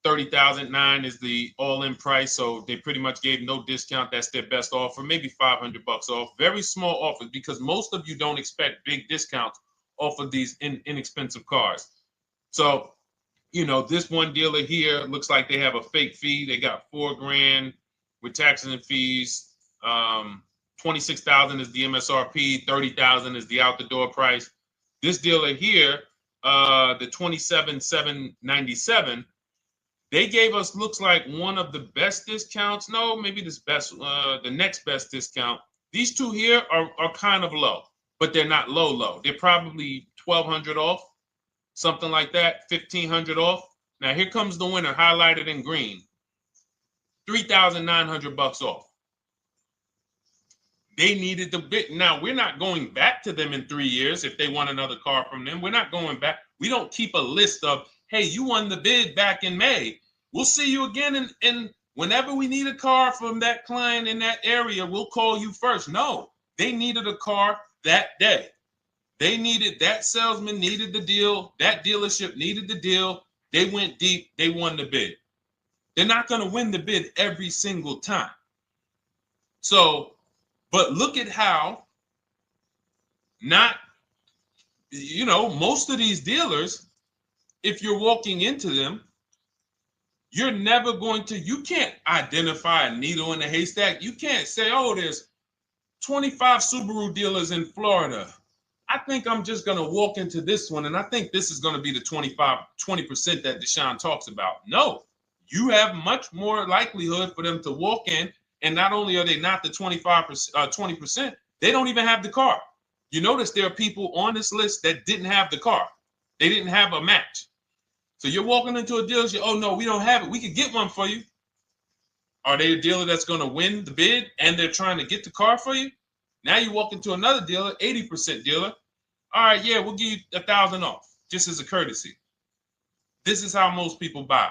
S1: 30,009 is the all-in price, so they pretty much gave no discount. That's their best offer, maybe $500 off. Very small offers, because most of you don't expect big discounts off of these inexpensive cars. So, you know, this one dealer here looks like they have a fake fee. They got $4,000 with taxes and fees. 26,000 is the MSRP. 30,000 is the out the door price. This dealer here, the 27,797. They gave us, looks like, one of the best discounts. No, maybe the next best discount. These two here are kind of low, but they're not low. They're probably 1,200 off, something like that, 1,500 off. Now here comes the winner, highlighted in green, 3,900 bucks off. They needed the bid. Now we're not going back to them in 3 years if they want another car from them. We're not going back. We don't keep a list of, hey, you won the bid back in May. We'll see you again. And whenever we need a car from that client in that area, we'll call you first. No, they needed a car that day. They needed, that salesman needed the deal. That dealership needed the deal. They went deep. They won the bid. They're not going to win the bid every single time. So, but look at how most of these dealers, if you're walking into them, you're never going to, you can't identify a needle in a haystack. You can't say, oh, there's 25 Subaru dealers in Florida. I think I'm just going to walk into this one, and I think this is going to be the 20% that Deshone talks about. No, you have much more likelihood for them to walk in, and not only are they not the 20%, they don't even have the car. You notice there are people on this list that didn't have the car. They didn't have a match. So you're walking into a dealership, oh no, we don't have it. We could get one for you. Are they a dealer that's going to win the bid and they're trying to get the car for you? Now you walk into another dealer, 80% dealer. All right, yeah, we'll give you 1,000 off, just as a courtesy. This is how most people buy.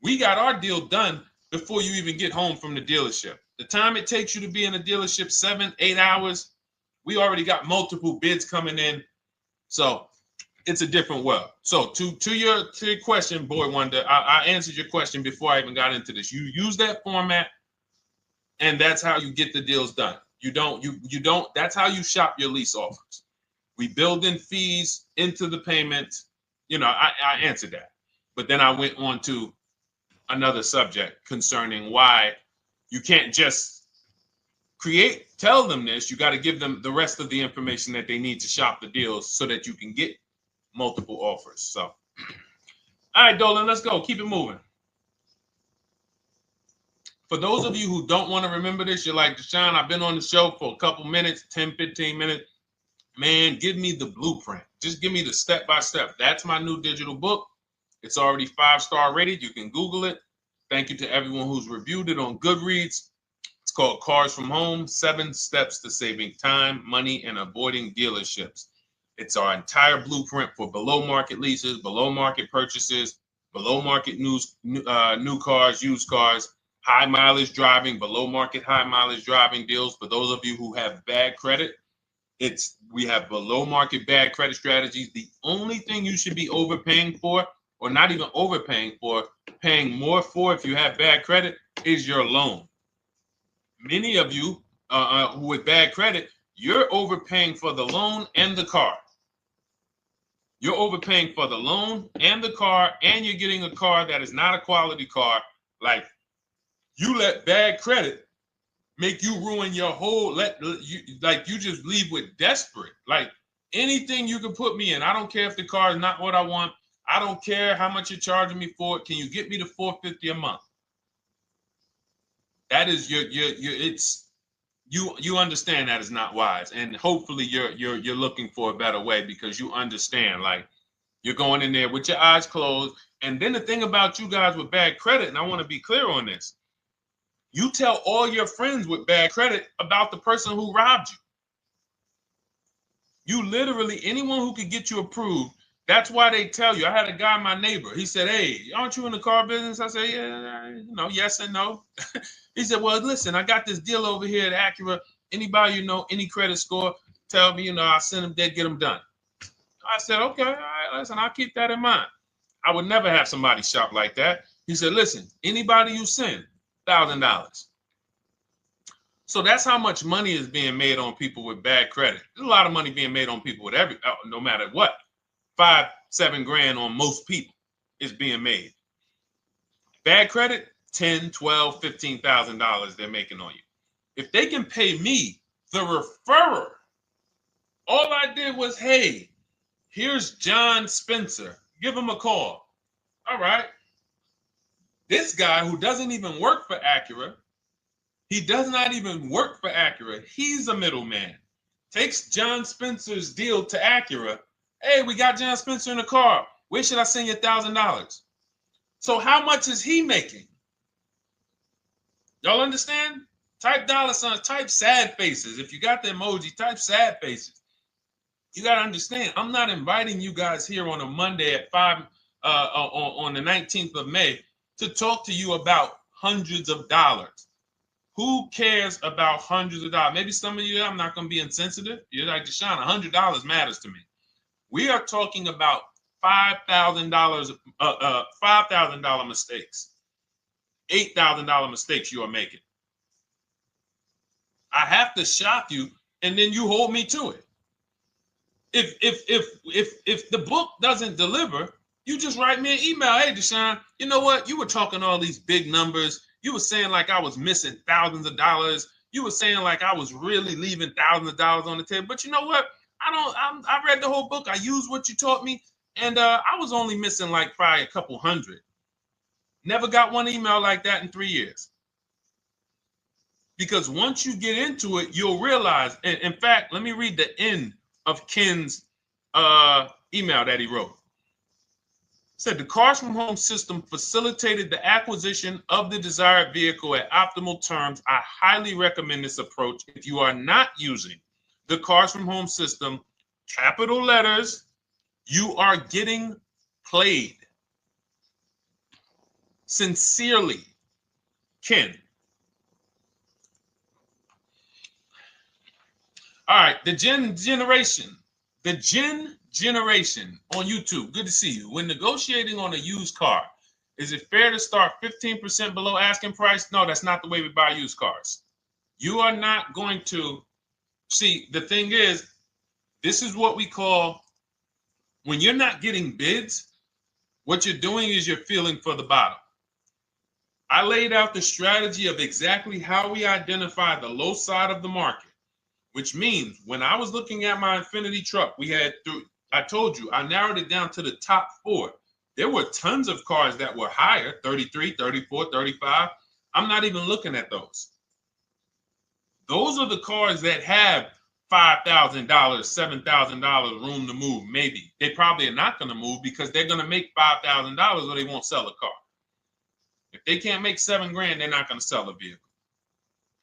S1: We got our deal done before you even get home from the dealership. The time it takes you to be in a dealership, 7-8 hours, we already got multiple bids coming in. So it's a different world. So to your question, Boy Wonder, I answered your question before I even got into this. You use that format, and that's how you get the deals done. You don't, that's how you shop your lease offers. We build in fees into the payments. I answered that. But then I went on to another subject concerning why you can't just tell them this. You got to give them the rest of the information that they need to shop the deals so that you can get multiple offers. So, all right, Dolan, let's go. Keep it moving. For those of you who don't want to remember this, you're like, Deshone, I've been on the show for a couple minutes, 10, 15 minutes. Man, give me the blueprint. Just give me the step-by-step. That's my new digital book. It's already 5-star rated. You can Google it. Thank you to everyone who's reviewed it on Goodreads. It's called Cars from Home, 7 Steps to Saving Time, Money, and Avoiding Dealerships. It's our entire blueprint for below market leases, below market purchases, below market new cars, used cars, high mileage driving, below market high mileage driving deals. For those of you who have bad credit, we have below market bad credit strategies. The only thing you should be overpaying for, or not even overpaying for, paying more for if you have bad credit, is your loan. Many of you who with bad credit, you're overpaying for the loan and the car. You're overpaying for the loan and the car, and you're getting a car that is not a quality car. Like, you let bad credit make you ruin your whole, you just leave with desperate. Like, anything you can put me in. I don't care if the car is not what I want. I don't care how much you're charging me for it. Can you get me to $450 a month? That is you understand that is not wise, and hopefully you're looking for a better way, because you understand, like, you're going in there with your eyes closed. And then the thing about you guys with bad credit, and I want to be clear on this, you tell all your friends with bad credit about the person who robbed you. You literally, anyone who could get you approved, that's why they tell you. I had a guy, my neighbor, he said, "Hey, aren't you in the car business?" I said, "Yeah, yes and no." He said, "Well, listen, I got this deal over here at Acura. Anybody any credit score, tell me, I'll send them there, get them done." I said, "Okay, all right, listen, I'll keep that in mind." I would never have somebody shop like that. He said, "Listen, anybody you send, $1,000. So that's how much money is being made on people with bad credit. There's a lot of money being made on people with no matter what. 5, 7 grand on most people is being made. Bad credit, $10, $12, $15,000 they're making on you. If they can pay me, the referrer, all I did was, hey, here's John Spencer. Give him a call. All right. This guy who doesn't even work for Acura, he does not even work for Acura. He's a middleman. Takes John Spencer's deal to Acura. Hey, we got John Spencer in the car. Where should I send you $1,000? So how much is he making? Y'all understand? Type dollar signs, type sad faces. If you got the emoji, type sad faces. You got to understand, I'm not inviting you guys here on a Monday at 5 on the 19th of May to talk to you about hundreds of dollars. Who cares about hundreds of dollars? Maybe some of you, I'm not going to be insensitive. You're like, Deshone, $100 matters to me. We are talking about $5,000, $5,000 mistakes, $8,000 mistakes you are making. I have to shock you, and then you hold me to it. If the book doesn't deliver, you just write me an email. Hey, Deshone, you know what? You were talking all these big numbers. You were saying like I was missing thousands of dollars. You were saying like I was really leaving thousands of dollars on the table. But you know what? I read the whole book. I used what you taught me. And I was only missing like probably a couple hundred. Never got one email like that in 3 years. Because once you get into it, you'll realize. And in fact, let me read the end of Ken's email that he wrote. Said the Cars from Home system facilitated the acquisition of the desired vehicle at optimal terms. I highly recommend this approach. If you are not using the Cars from Home system, capital letters, you are getting played. Sincerely, Ken. All right, the Gen Generation on YouTube. Good to see you. When negotiating on a used car, is it fair to start 15% below asking price? No, that's not the way we buy used cars. You are not going to see. The thing is, this is what we call, when you're not getting bids, what you're doing is you're feeling for the bottom. I laid out the strategy of exactly how we identify the low side of the market, which means when I was looking at my Infiniti truck, I told you, I narrowed it down to the top 4. There were tons of cars that were higher, 33, 34, 35. I'm not even looking at those. Those are the cars that have $5,000, $7,000 room to move, maybe. They probably are not going to move because they're going to make $5,000 or they won't sell a car. If they can't make $7 grand, they're not going to sell a vehicle.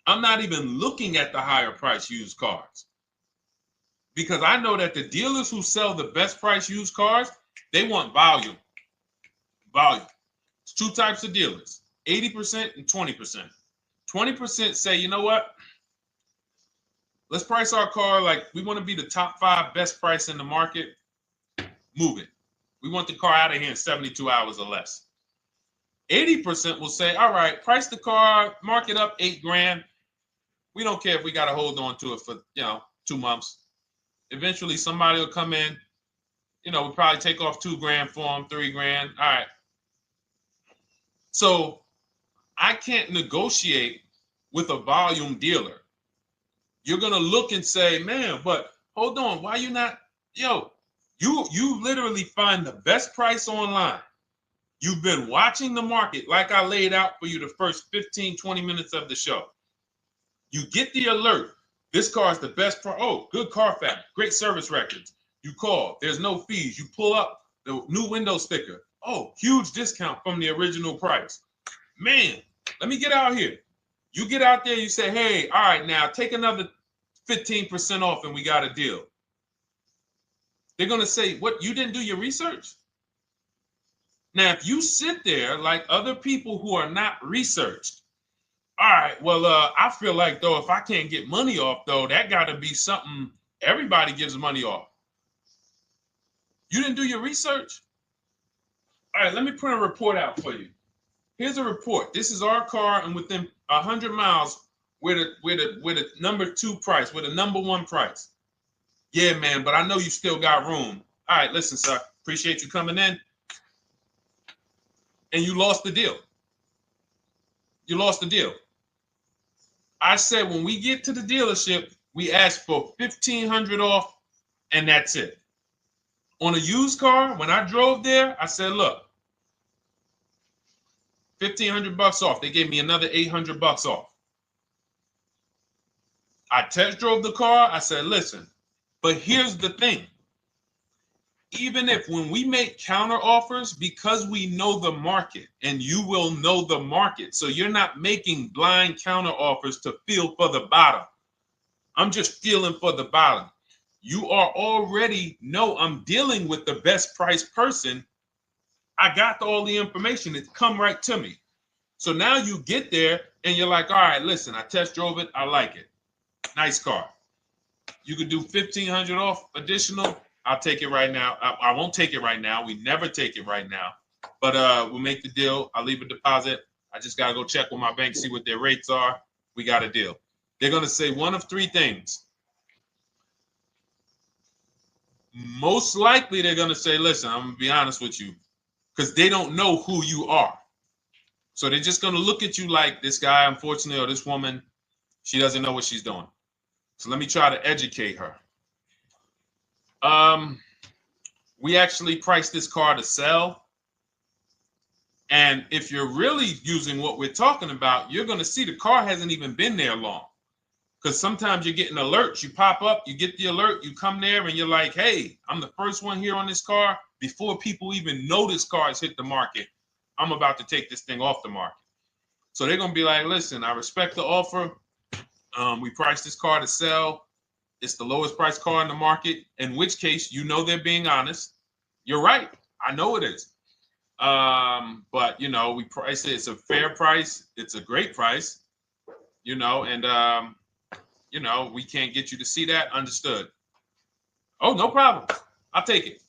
S1: I'm not even looking at the higher price used cars because I know that the dealers who sell the best price used cars, they want volume. Volume. It's 2 types of dealers, 80% and 20%. 20% say, you know what? Let's price our car like we want to be the top 5 best price in the market. Move it. We want the car out of here in 72 hours or less. 80% will say, all right, price the car, mark it up $8 grand. We don't care if we got to hold on to it for, 2 months. Eventually, somebody will come in. We'll probably take off $2 grand for them, $3 grand. All right. So I can't negotiate with a volume dealer. You're going to look and say, man, but hold on. Why you not? You literally find the best price online. You've been watching the market like I laid out for you the first 15, 20 minutes of the show. You get the alert. This car is the best. Oh, good Carfax, great service records. You call. There's no fees. You pull up the new window sticker. Oh, huge discount from the original price. Man, let me get out here. You get out there. You say, hey, all right, now take another 15% off and we got a deal. They're going to say, what, you didn't do your research? Now, if you sit there like other people who are not researched, all right, well, I feel like, though, if I can't get money off, though, that got to be something everybody gives money off. You didn't do your research? All right, let me print a report out for you. Here's a report. This is our car, and within 100 miles, we're the number 2 price, we're the number 1 price. Yeah, man, but I know you still got room. All right, listen, sir, appreciate you coming in. And you lost the deal. You lost the deal. I said when we get to the dealership, we ask for $1,500 off, and that's it. On a used car, when I drove there, I said, look, $1,500 off. They gave me another $800 off. I test drove the car. I said, listen, but here's the thing. Even if when we make counter offers, because we know the market, and you will know the market, so you're not making blind counter offers to feel for the bottom. I'm just feeling for the bottom. You are already know I'm dealing with the best price person. I got all the information. It come right to me. So now you get there and you're like, all right, listen, I test drove it. I like it. Nice car. You could do $1,500 off additional. I'll take it right now. I won't take it right now. We never take it right now. But we'll make the deal. I'll leave a deposit. I just got to go check with my bank, see what their rates are. We got a deal. They're going to say one of 3 things. Most likely they're going to say, listen, I'm going to be honest with you, because they don't know who you are. So they're just going to look at you like this guy, unfortunately, or this woman, she doesn't know what she's doing. So let me try to educate her. We actually priced this car to sell. And if you're really using what we're talking about, you're going to see the car hasn't even been there long. Because sometimes you're getting alerts. You pop up, you get the alert, you come there, and you're like, hey, I'm the first one here on this car. Before people even know this car has hit the market, I'm about to take this thing off the market. So they're going to be like, listen, I respect the offer. We priced this car to sell. It's the lowest price car in the market, in which case, you know, they're being honest. You're right. I know it is. But, you know, we price it. It's a fair price. It's a great price, you know, and, you know, we can't get you to see that. Understood. Oh, no problem. I'll take it.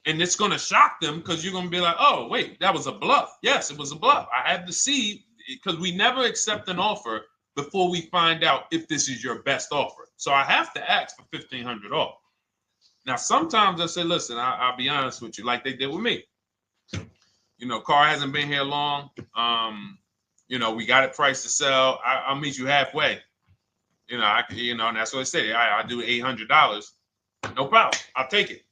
S1: And it's going to shock them because you're going to be like, oh, wait, that was a bluff. Yes, it was a bluff. I had to see, because we never accept an offer before we find out if this is your best offer. So I have to ask for $1,500 off. Now, sometimes I say, listen, I'll be honest with you, like they did with me. You know, car hasn't been here long. You know, we got it priced to sell. I'll meet you halfway. You know, and that's what I say. I do $800. No problem. I'll take it.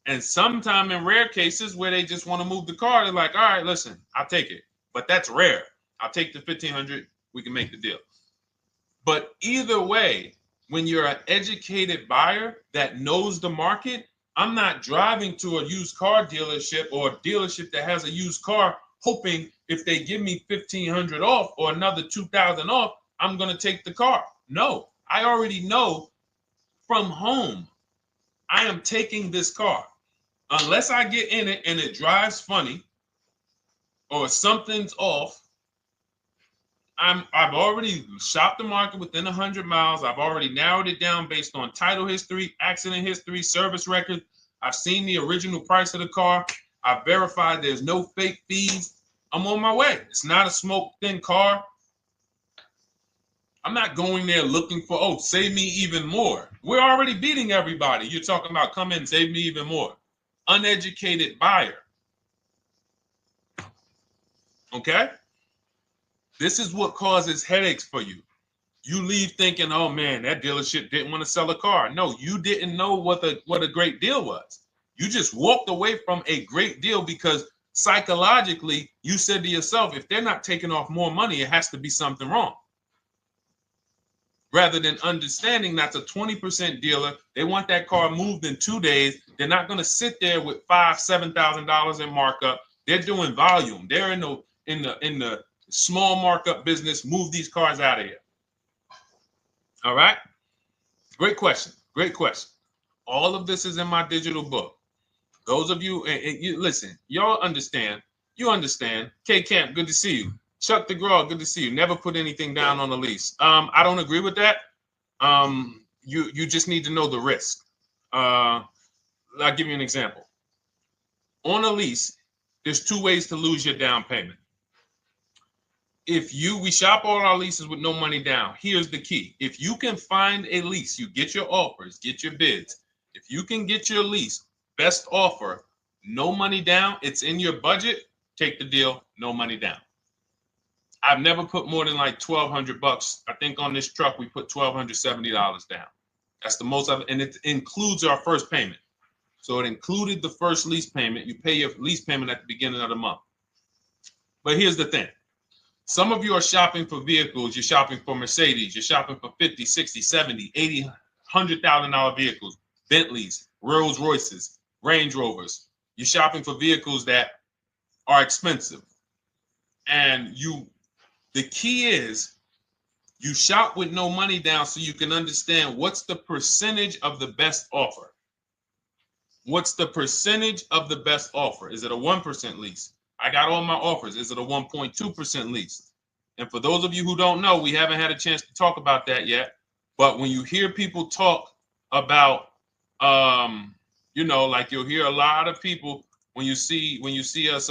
S1: And sometime in rare cases where they just want to move the car, they're like, all right, listen, I'll take it. But that's rare. I'll take the $1,500. We can make the deal. But either way, when you're an educated buyer that knows the market, I'm not driving to a used car dealership or a dealership that has a used car hoping if they give me $1,500 off or another $2,000 off, I'm going to take the car. No, I already know from home I am taking this car. Unless I get in it and it drives funny or something's off, I've already shopped the market within 100 miles. I've already narrowed it down based on title history, accident history, service record. I've seen the original price of the car. I've verified there's no fake fees. I'm on my way. It's not a smoke thin car. I'm not going there looking for, oh, save me even more. We're already beating everybody. You're talking about come in, save me even more. Uneducated buyer. Okay? This is what causes headaches for you. You leave thinking, oh man, that dealership didn't want to sell a car. No, you didn't know what a great deal was. You just walked away from a great deal because psychologically you said to yourself, if they're not taking off more money, it has to be something wrong. Rather than understanding that's a 20% dealer, they want that car moved in 2 days. They're not going to sit there with $5,000-$7,000 in markup. They're doing volume. They're in the small markup business. Move these cars out of here. All right. Great question. Great question. All of this is in my digital book. Those of you, and you listen, y'all understand. You understand. K Camp, good to see you. Chuck DeGraw, good to see you. Never put anything down on a lease. I don't agree with that. You just need to know the risk. I'll give you an example. On a lease, there's 2 ways to lose your down payment. We shop all our leases with no money down. Here's the key. If you can find a lease, you get your offers, get your bids. If you can get your lease, best offer, no money down, it's in your budget, take the deal, no money down. I've never put more than like $1,200. I think on this truck, we put $1,270 down. That's the most of it. And it includes our first payment. So it included the first lease payment. You pay your lease payment at the beginning of the month. But here's the thing. Some of you are shopping for vehicles. You're shopping for Mercedes. You're shopping for 50, 60, 70, 80, $100,000 vehicles, Bentleys, Rolls Royces, Range Rovers. You're shopping for vehicles that are expensive. And the key is you shop with no money down so you can understand what's the percentage of the best offer. What's the percentage of the best offer? Is it a 1% lease? I got all my offers. Is it a 1.2% lease? And for those of you who don't know, we haven't had a chance to talk about that yet. But when you hear people talk about, like you'll hear a lot of people when you see us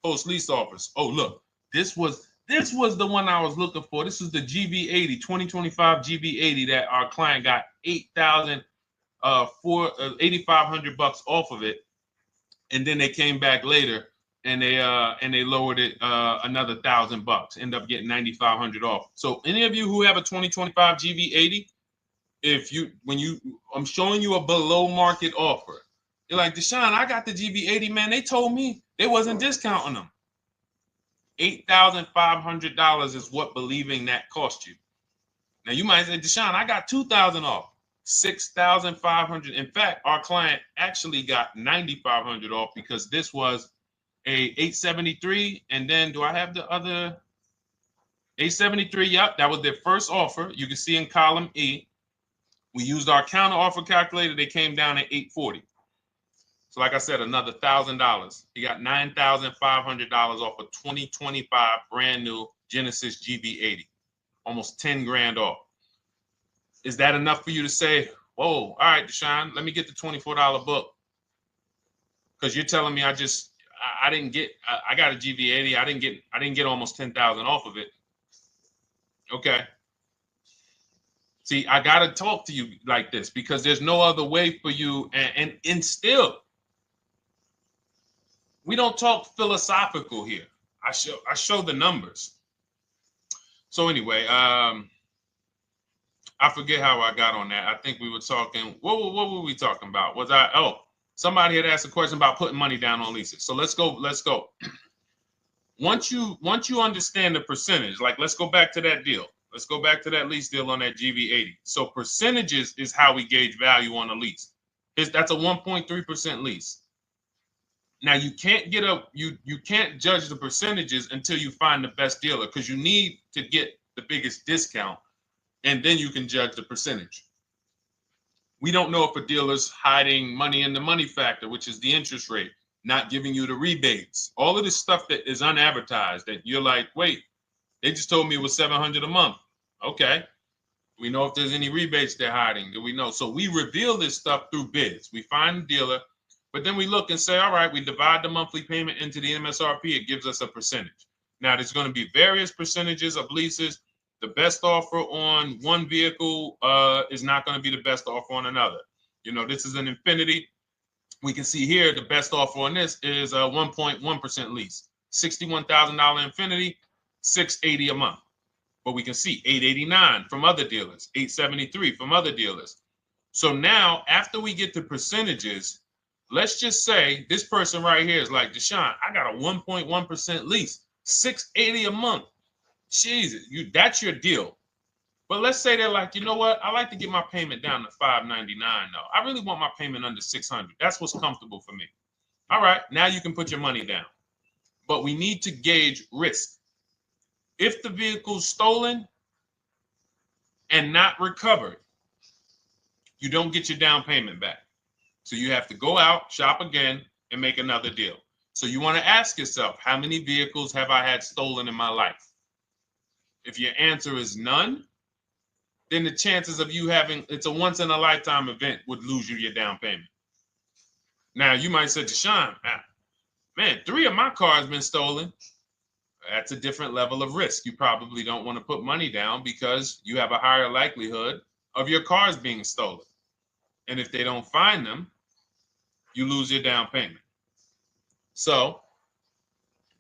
S1: post lease offers. Oh, look, this was the one I was looking for. This is the GV80, 2025 GV80 that our client got $8,500 off of it, and then they came back later and they lowered it another $1,000, end up getting $9,500 off. So any of you who have a 2025 GV80, I'm showing you a below market offer, you're like, Deshone, I got the GV80, man. They told me they wasn't discounting them. $8,500 is what believing that cost you. Now you might say, Deshone, I got $2,000 off. $6,500. In fact, our client actually got $9,500 off because this was a 873. And then do I have the other 873? Yep, that was their first offer. You can see in column E. We used our counter offer calculator. They came down at 840. So like I said, another $1,000. He got $9,500 off a 2025 brand new Genesis GV80, almost 10 grand off. Is that enough for you to say, whoa, all right, Deshone, let me get the $24 book? Because you're telling me I got a GV80. I didn't get almost 10,000 off of it. Okay. See, I got to talk to you like this because there's no other way for you. And still, we don't talk philosophical here. I show the numbers. So anyway, I forget how I got on that. I think we were talking. What were we talking about? Somebody had asked a question about putting money down on leases. So let's go. Once you understand the percentage, like let's go back to that deal. Let's go back to that lease deal on that GV80. So percentages is how we gauge value on a lease. That's a 1.3% lease. Now you can't you can't judge the percentages until you find the best dealer because you need to get the biggest discount, and then you can judge the percentage. We don't know if a dealer's hiding money in the money factor, which is the interest rate, not giving you the rebates, all of this stuff that is unadvertised that you're like, wait, they just told me it was $700 a month. Okay. We know if there's any rebates they're hiding. Do we know? So we reveal this stuff through bids. We find the dealer, but then we look and say, all right, we divide the monthly payment into the MSRP. It gives us a percentage. Now, there's going to be various percentages of leases. The best offer on one vehicle is not going to be the best offer on another. This is an Infinity. We can see here the best offer on this is a 1.1% lease. $61,000 Infinity, $680 a month. But we can see $889 from other dealers, $873 from other dealers. So now, after we get the percentages, let's just say this person right here is like, Deshone, I got a 1.1% lease, $680 a month. Jesus, that's your deal. But let's say they're like, you know what? I like to get my payment down to $599 though. I really want my payment under $600. That's what's comfortable for me. All right, now you can put your money down. But we need to gauge risk. If the vehicle's stolen and not recovered, you don't get your down payment back. So you have to go out, shop again, and make another deal. So you want to ask yourself, how many vehicles have I had stolen in my life? If your answer is none, then the chances of you having, it's a once in a lifetime event, would lose you your down payment. Now you might say, Deshone, man, 3 of my cars been stolen. That's a different level of risk. You probably don't want to put money down because you have a higher likelihood of your cars being stolen. And if they don't find them, you lose your down payment. So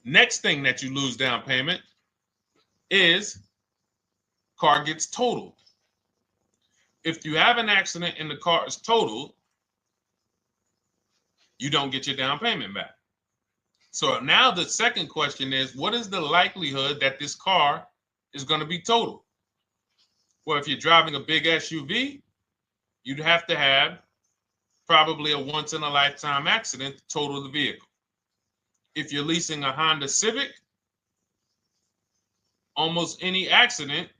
S1: next thing that you lose down payment is car gets totaled. If you have an accident and the car is totaled, you don't get your down payment back. So now the second question is, what is the likelihood that this car is going to be totaled? Well, if you're driving a big SUV, you'd have to have probably a once in a lifetime accident to total the vehicle. If you're leasing a Honda Civic, almost any accident,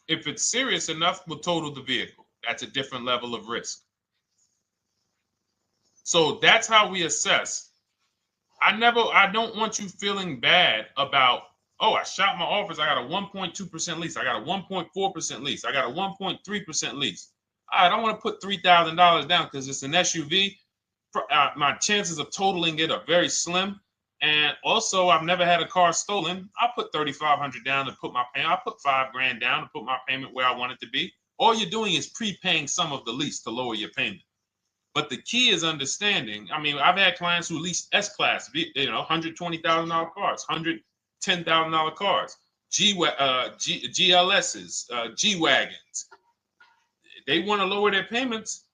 S1: if it's serious enough, will total the vehicle. That's a different level of risk. So that's how we assess. I don't want you feeling bad about, oh, I shot my office, I got a 1.2% lease, I got a 1.4% lease, I got a 1.3% lease. I don't want to put $3,000 down because it's an SUV. My chances of totaling it are very slim. And also, I've never had a car stolen. I put $3,500 down to put my payment. I put $5,000 down to put my payment where I want it to be. All you're doing is prepaying some of the lease to lower your payment. But the key is understanding. I mean, I've had clients who lease S-Class, $120,000 cars, $110,000 cars, GLSs, G-Wagons. They want to lower their payments,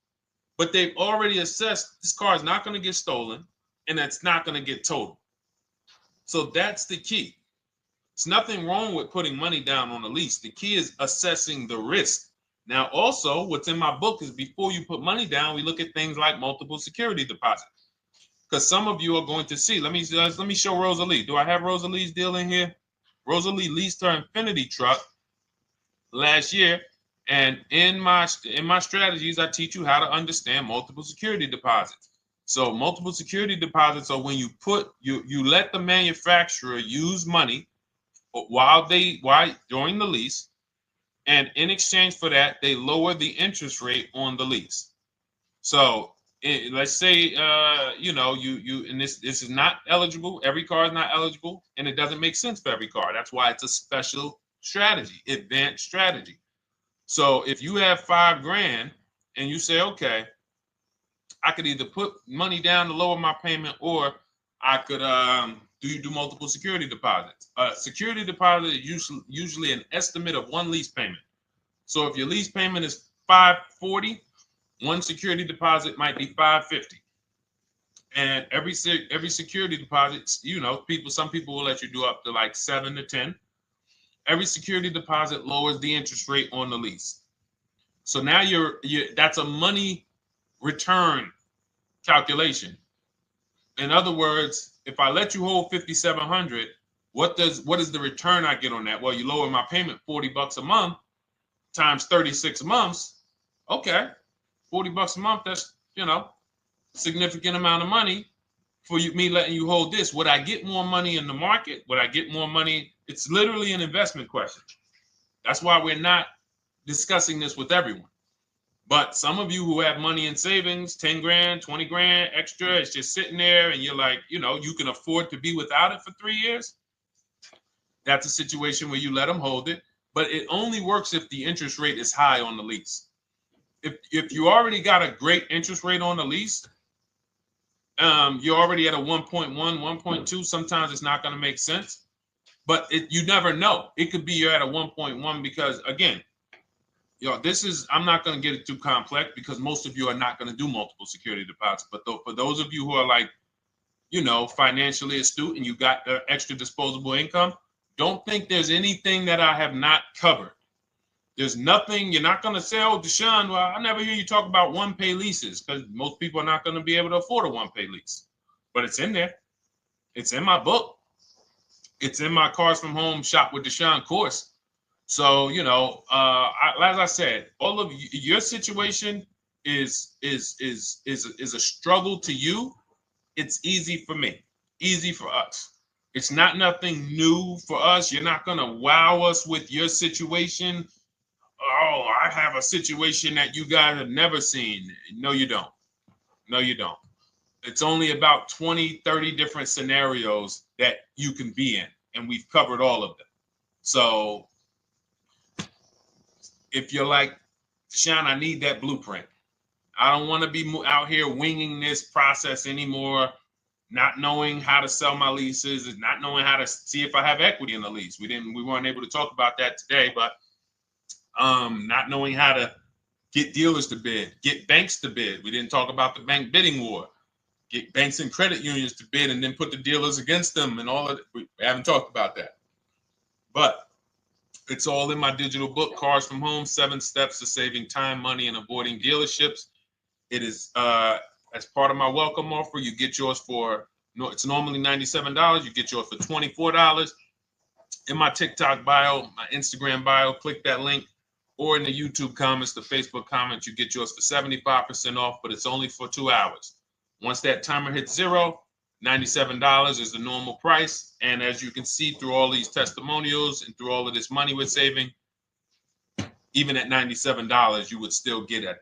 S1: but they've already assessed this car is not going to get stolen and it's not going to get totaled. So that's the key. There's nothing wrong with putting money down on a lease. The key is assessing the risk. Now, also, what's in my book is before you put money down, we look at things like multiple security deposits. Because some of you are going to see, let me show Rosalie. Do I have Rosalie's deal in here? Rosalie leased her Infinity truck last year. And in my strategies, I teach you how to understand multiple security deposits. So multiple security deposits are when you let the manufacturer use money during the lease, and in exchange for that, they lower the interest rate on the lease. So let's say and this is not eligible. Every car is not eligible, and it doesn't make sense for every car. That's why it's a special strategy, advanced strategy. So if you have $5,000 and you say, okay, I could either put money down to lower my payment, or I could do multiple security deposits. Security deposit is usually an estimate of one lease payment. So if your lease payment is $540, one security deposit might be $550. And every security deposit, some people will let you do up to like 7 to 10. Every security deposit lowers the interest rate on the lease. So now that's a money return calculation. In other words, if I let you hold $5,700, what is the return I get on that? Well, you lower my payment $40 a month times 36 months. Okay, $40 a month. That's significant amount of money for me letting you hold this. Would I get more money in the market? Would I get more money? It's literally an investment question. That's why we're not discussing this with everyone. But some of you who have money in savings, 10 grand, 20 grand extra, it's just sitting there and you're like, you can afford to be without it for 3 years. That's a situation where you let them hold it, but it only works if the interest rate is high on the lease. If you already got a great interest rate on the lease, you're already at a 1.1, 1.2. Sometimes it's not going to make sense, but you never know. It could be you're at a 1.1 because, again, this is, I'm not going to get it too complex because most of you are not going to do multiple security deposits. But for those of you who are like, financially astute and you got the extra disposable income, don't think there's anything that I have not covered. There's nothing. You're not going to say, oh, Deshone, well, I never hear you talk about one-pay leases, because most people are not going to be able to afford a one-pay lease. But it's in there. It's in my book. It's in my Cars from Home Shop with Deshone course. So, as I said, all of your situation is a struggle to you. It's easy for me, easy for us. It's not nothing new for us. You're not going to wow us with your situation. Oh, I have a situation that you guys have never seen. No, you don't. No, you don't. It's only about 20, 30 different scenarios that you can be in, and we've covered all of them. So if you're like, Deshone, I need that blueprint. I don't want to be out here winging this process anymore. Not knowing how to sell my leases, and not knowing how to see if I have equity in the lease. We weren't able to talk about that today, but not knowing how to get dealers to bid, get banks to bid. We didn't talk about the bank bidding war. Get banks and credit unions to bid and then put the dealers against them and all of it. We haven't talked about that. But it's all in my digital book, Cars from Home, 7 Steps to Saving Time, Money, and Avoiding Dealerships. It is as part of my welcome offer. You get yours for, it's normally $97. You get yours for $24. In my TikTok bio, my Instagram bio, click that link, or in the YouTube comments, the Facebook comments, you get yours for 75% off, but it's only for 2 hours. Once that timer hits 0, $97 is the normal price. And as you can see through all these testimonials and through all of this money we're saving, even at $97, you would still get a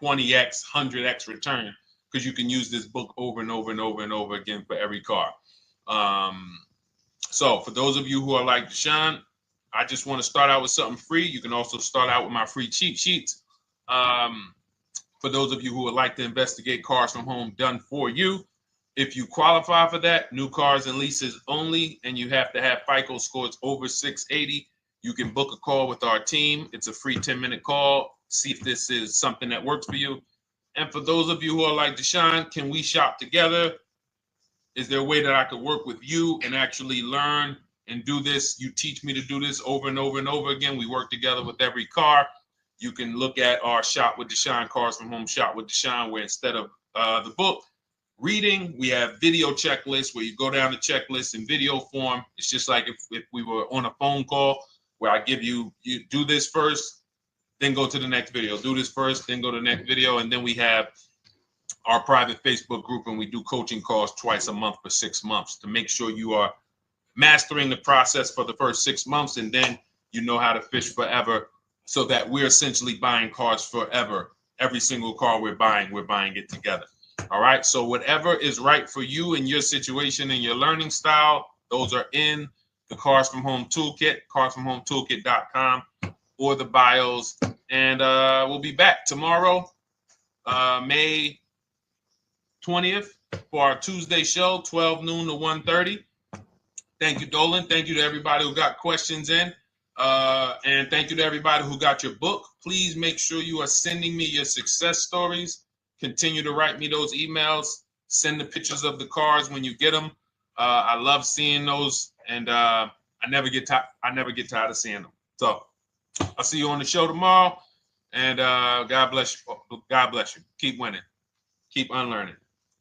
S1: 20x, 100x return, because you can use this book over and over and over and over again for every car. So for those of you who are like, Deshone, I just want to start out with something free, you can also start out with my free cheat sheets. For those of you who would like to investigate Cars from Home done for you, if you qualify for that, new cars and leases only, and you have to have FICO scores over 680, you can book a call with our team. It's a free 10-minute call. See if this is something that works for you. And for those of you who are like, Deshone, can we shop together? Is there a way that I could work with you and actually learn and do this? You teach me to do this over and over and over again. We work together with every car. You can look at our Shop with Deshone, Cars from Home Shop with Deshone, where instead of the book reading, we have video checklists where you go down the checklist in video form. It's just like if we were on a phone call, where I give you do this first, then go to the next video. Do this first, then go to the next video. And then we have our private Facebook group, and we do coaching calls twice a month for 6 months to make sure you are mastering the process for the first 6 months, and then you know how to fish forever, so that we're essentially buying cars forever. Every single car we're buying it together. All right. So whatever is right for you and your situation and your learning style, those are in the Cars from Home Toolkit, carsfromhometoolkit.com, or the bios. And we'll be back tomorrow, May 20th, for our Tuesday show, 12 noon to 1:30. Thank you, Dolan. Thank you to everybody who got questions in. And thank you to everybody who got your book. Please make sure you are sending me your success stories. Continue to write me those emails. Send the pictures of the cars when you get them. I love seeing those, and I never get tired of seeing them. So I'll see you on the show tomorrow, and God bless you. God bless you. Keep winning. Keep unlearning.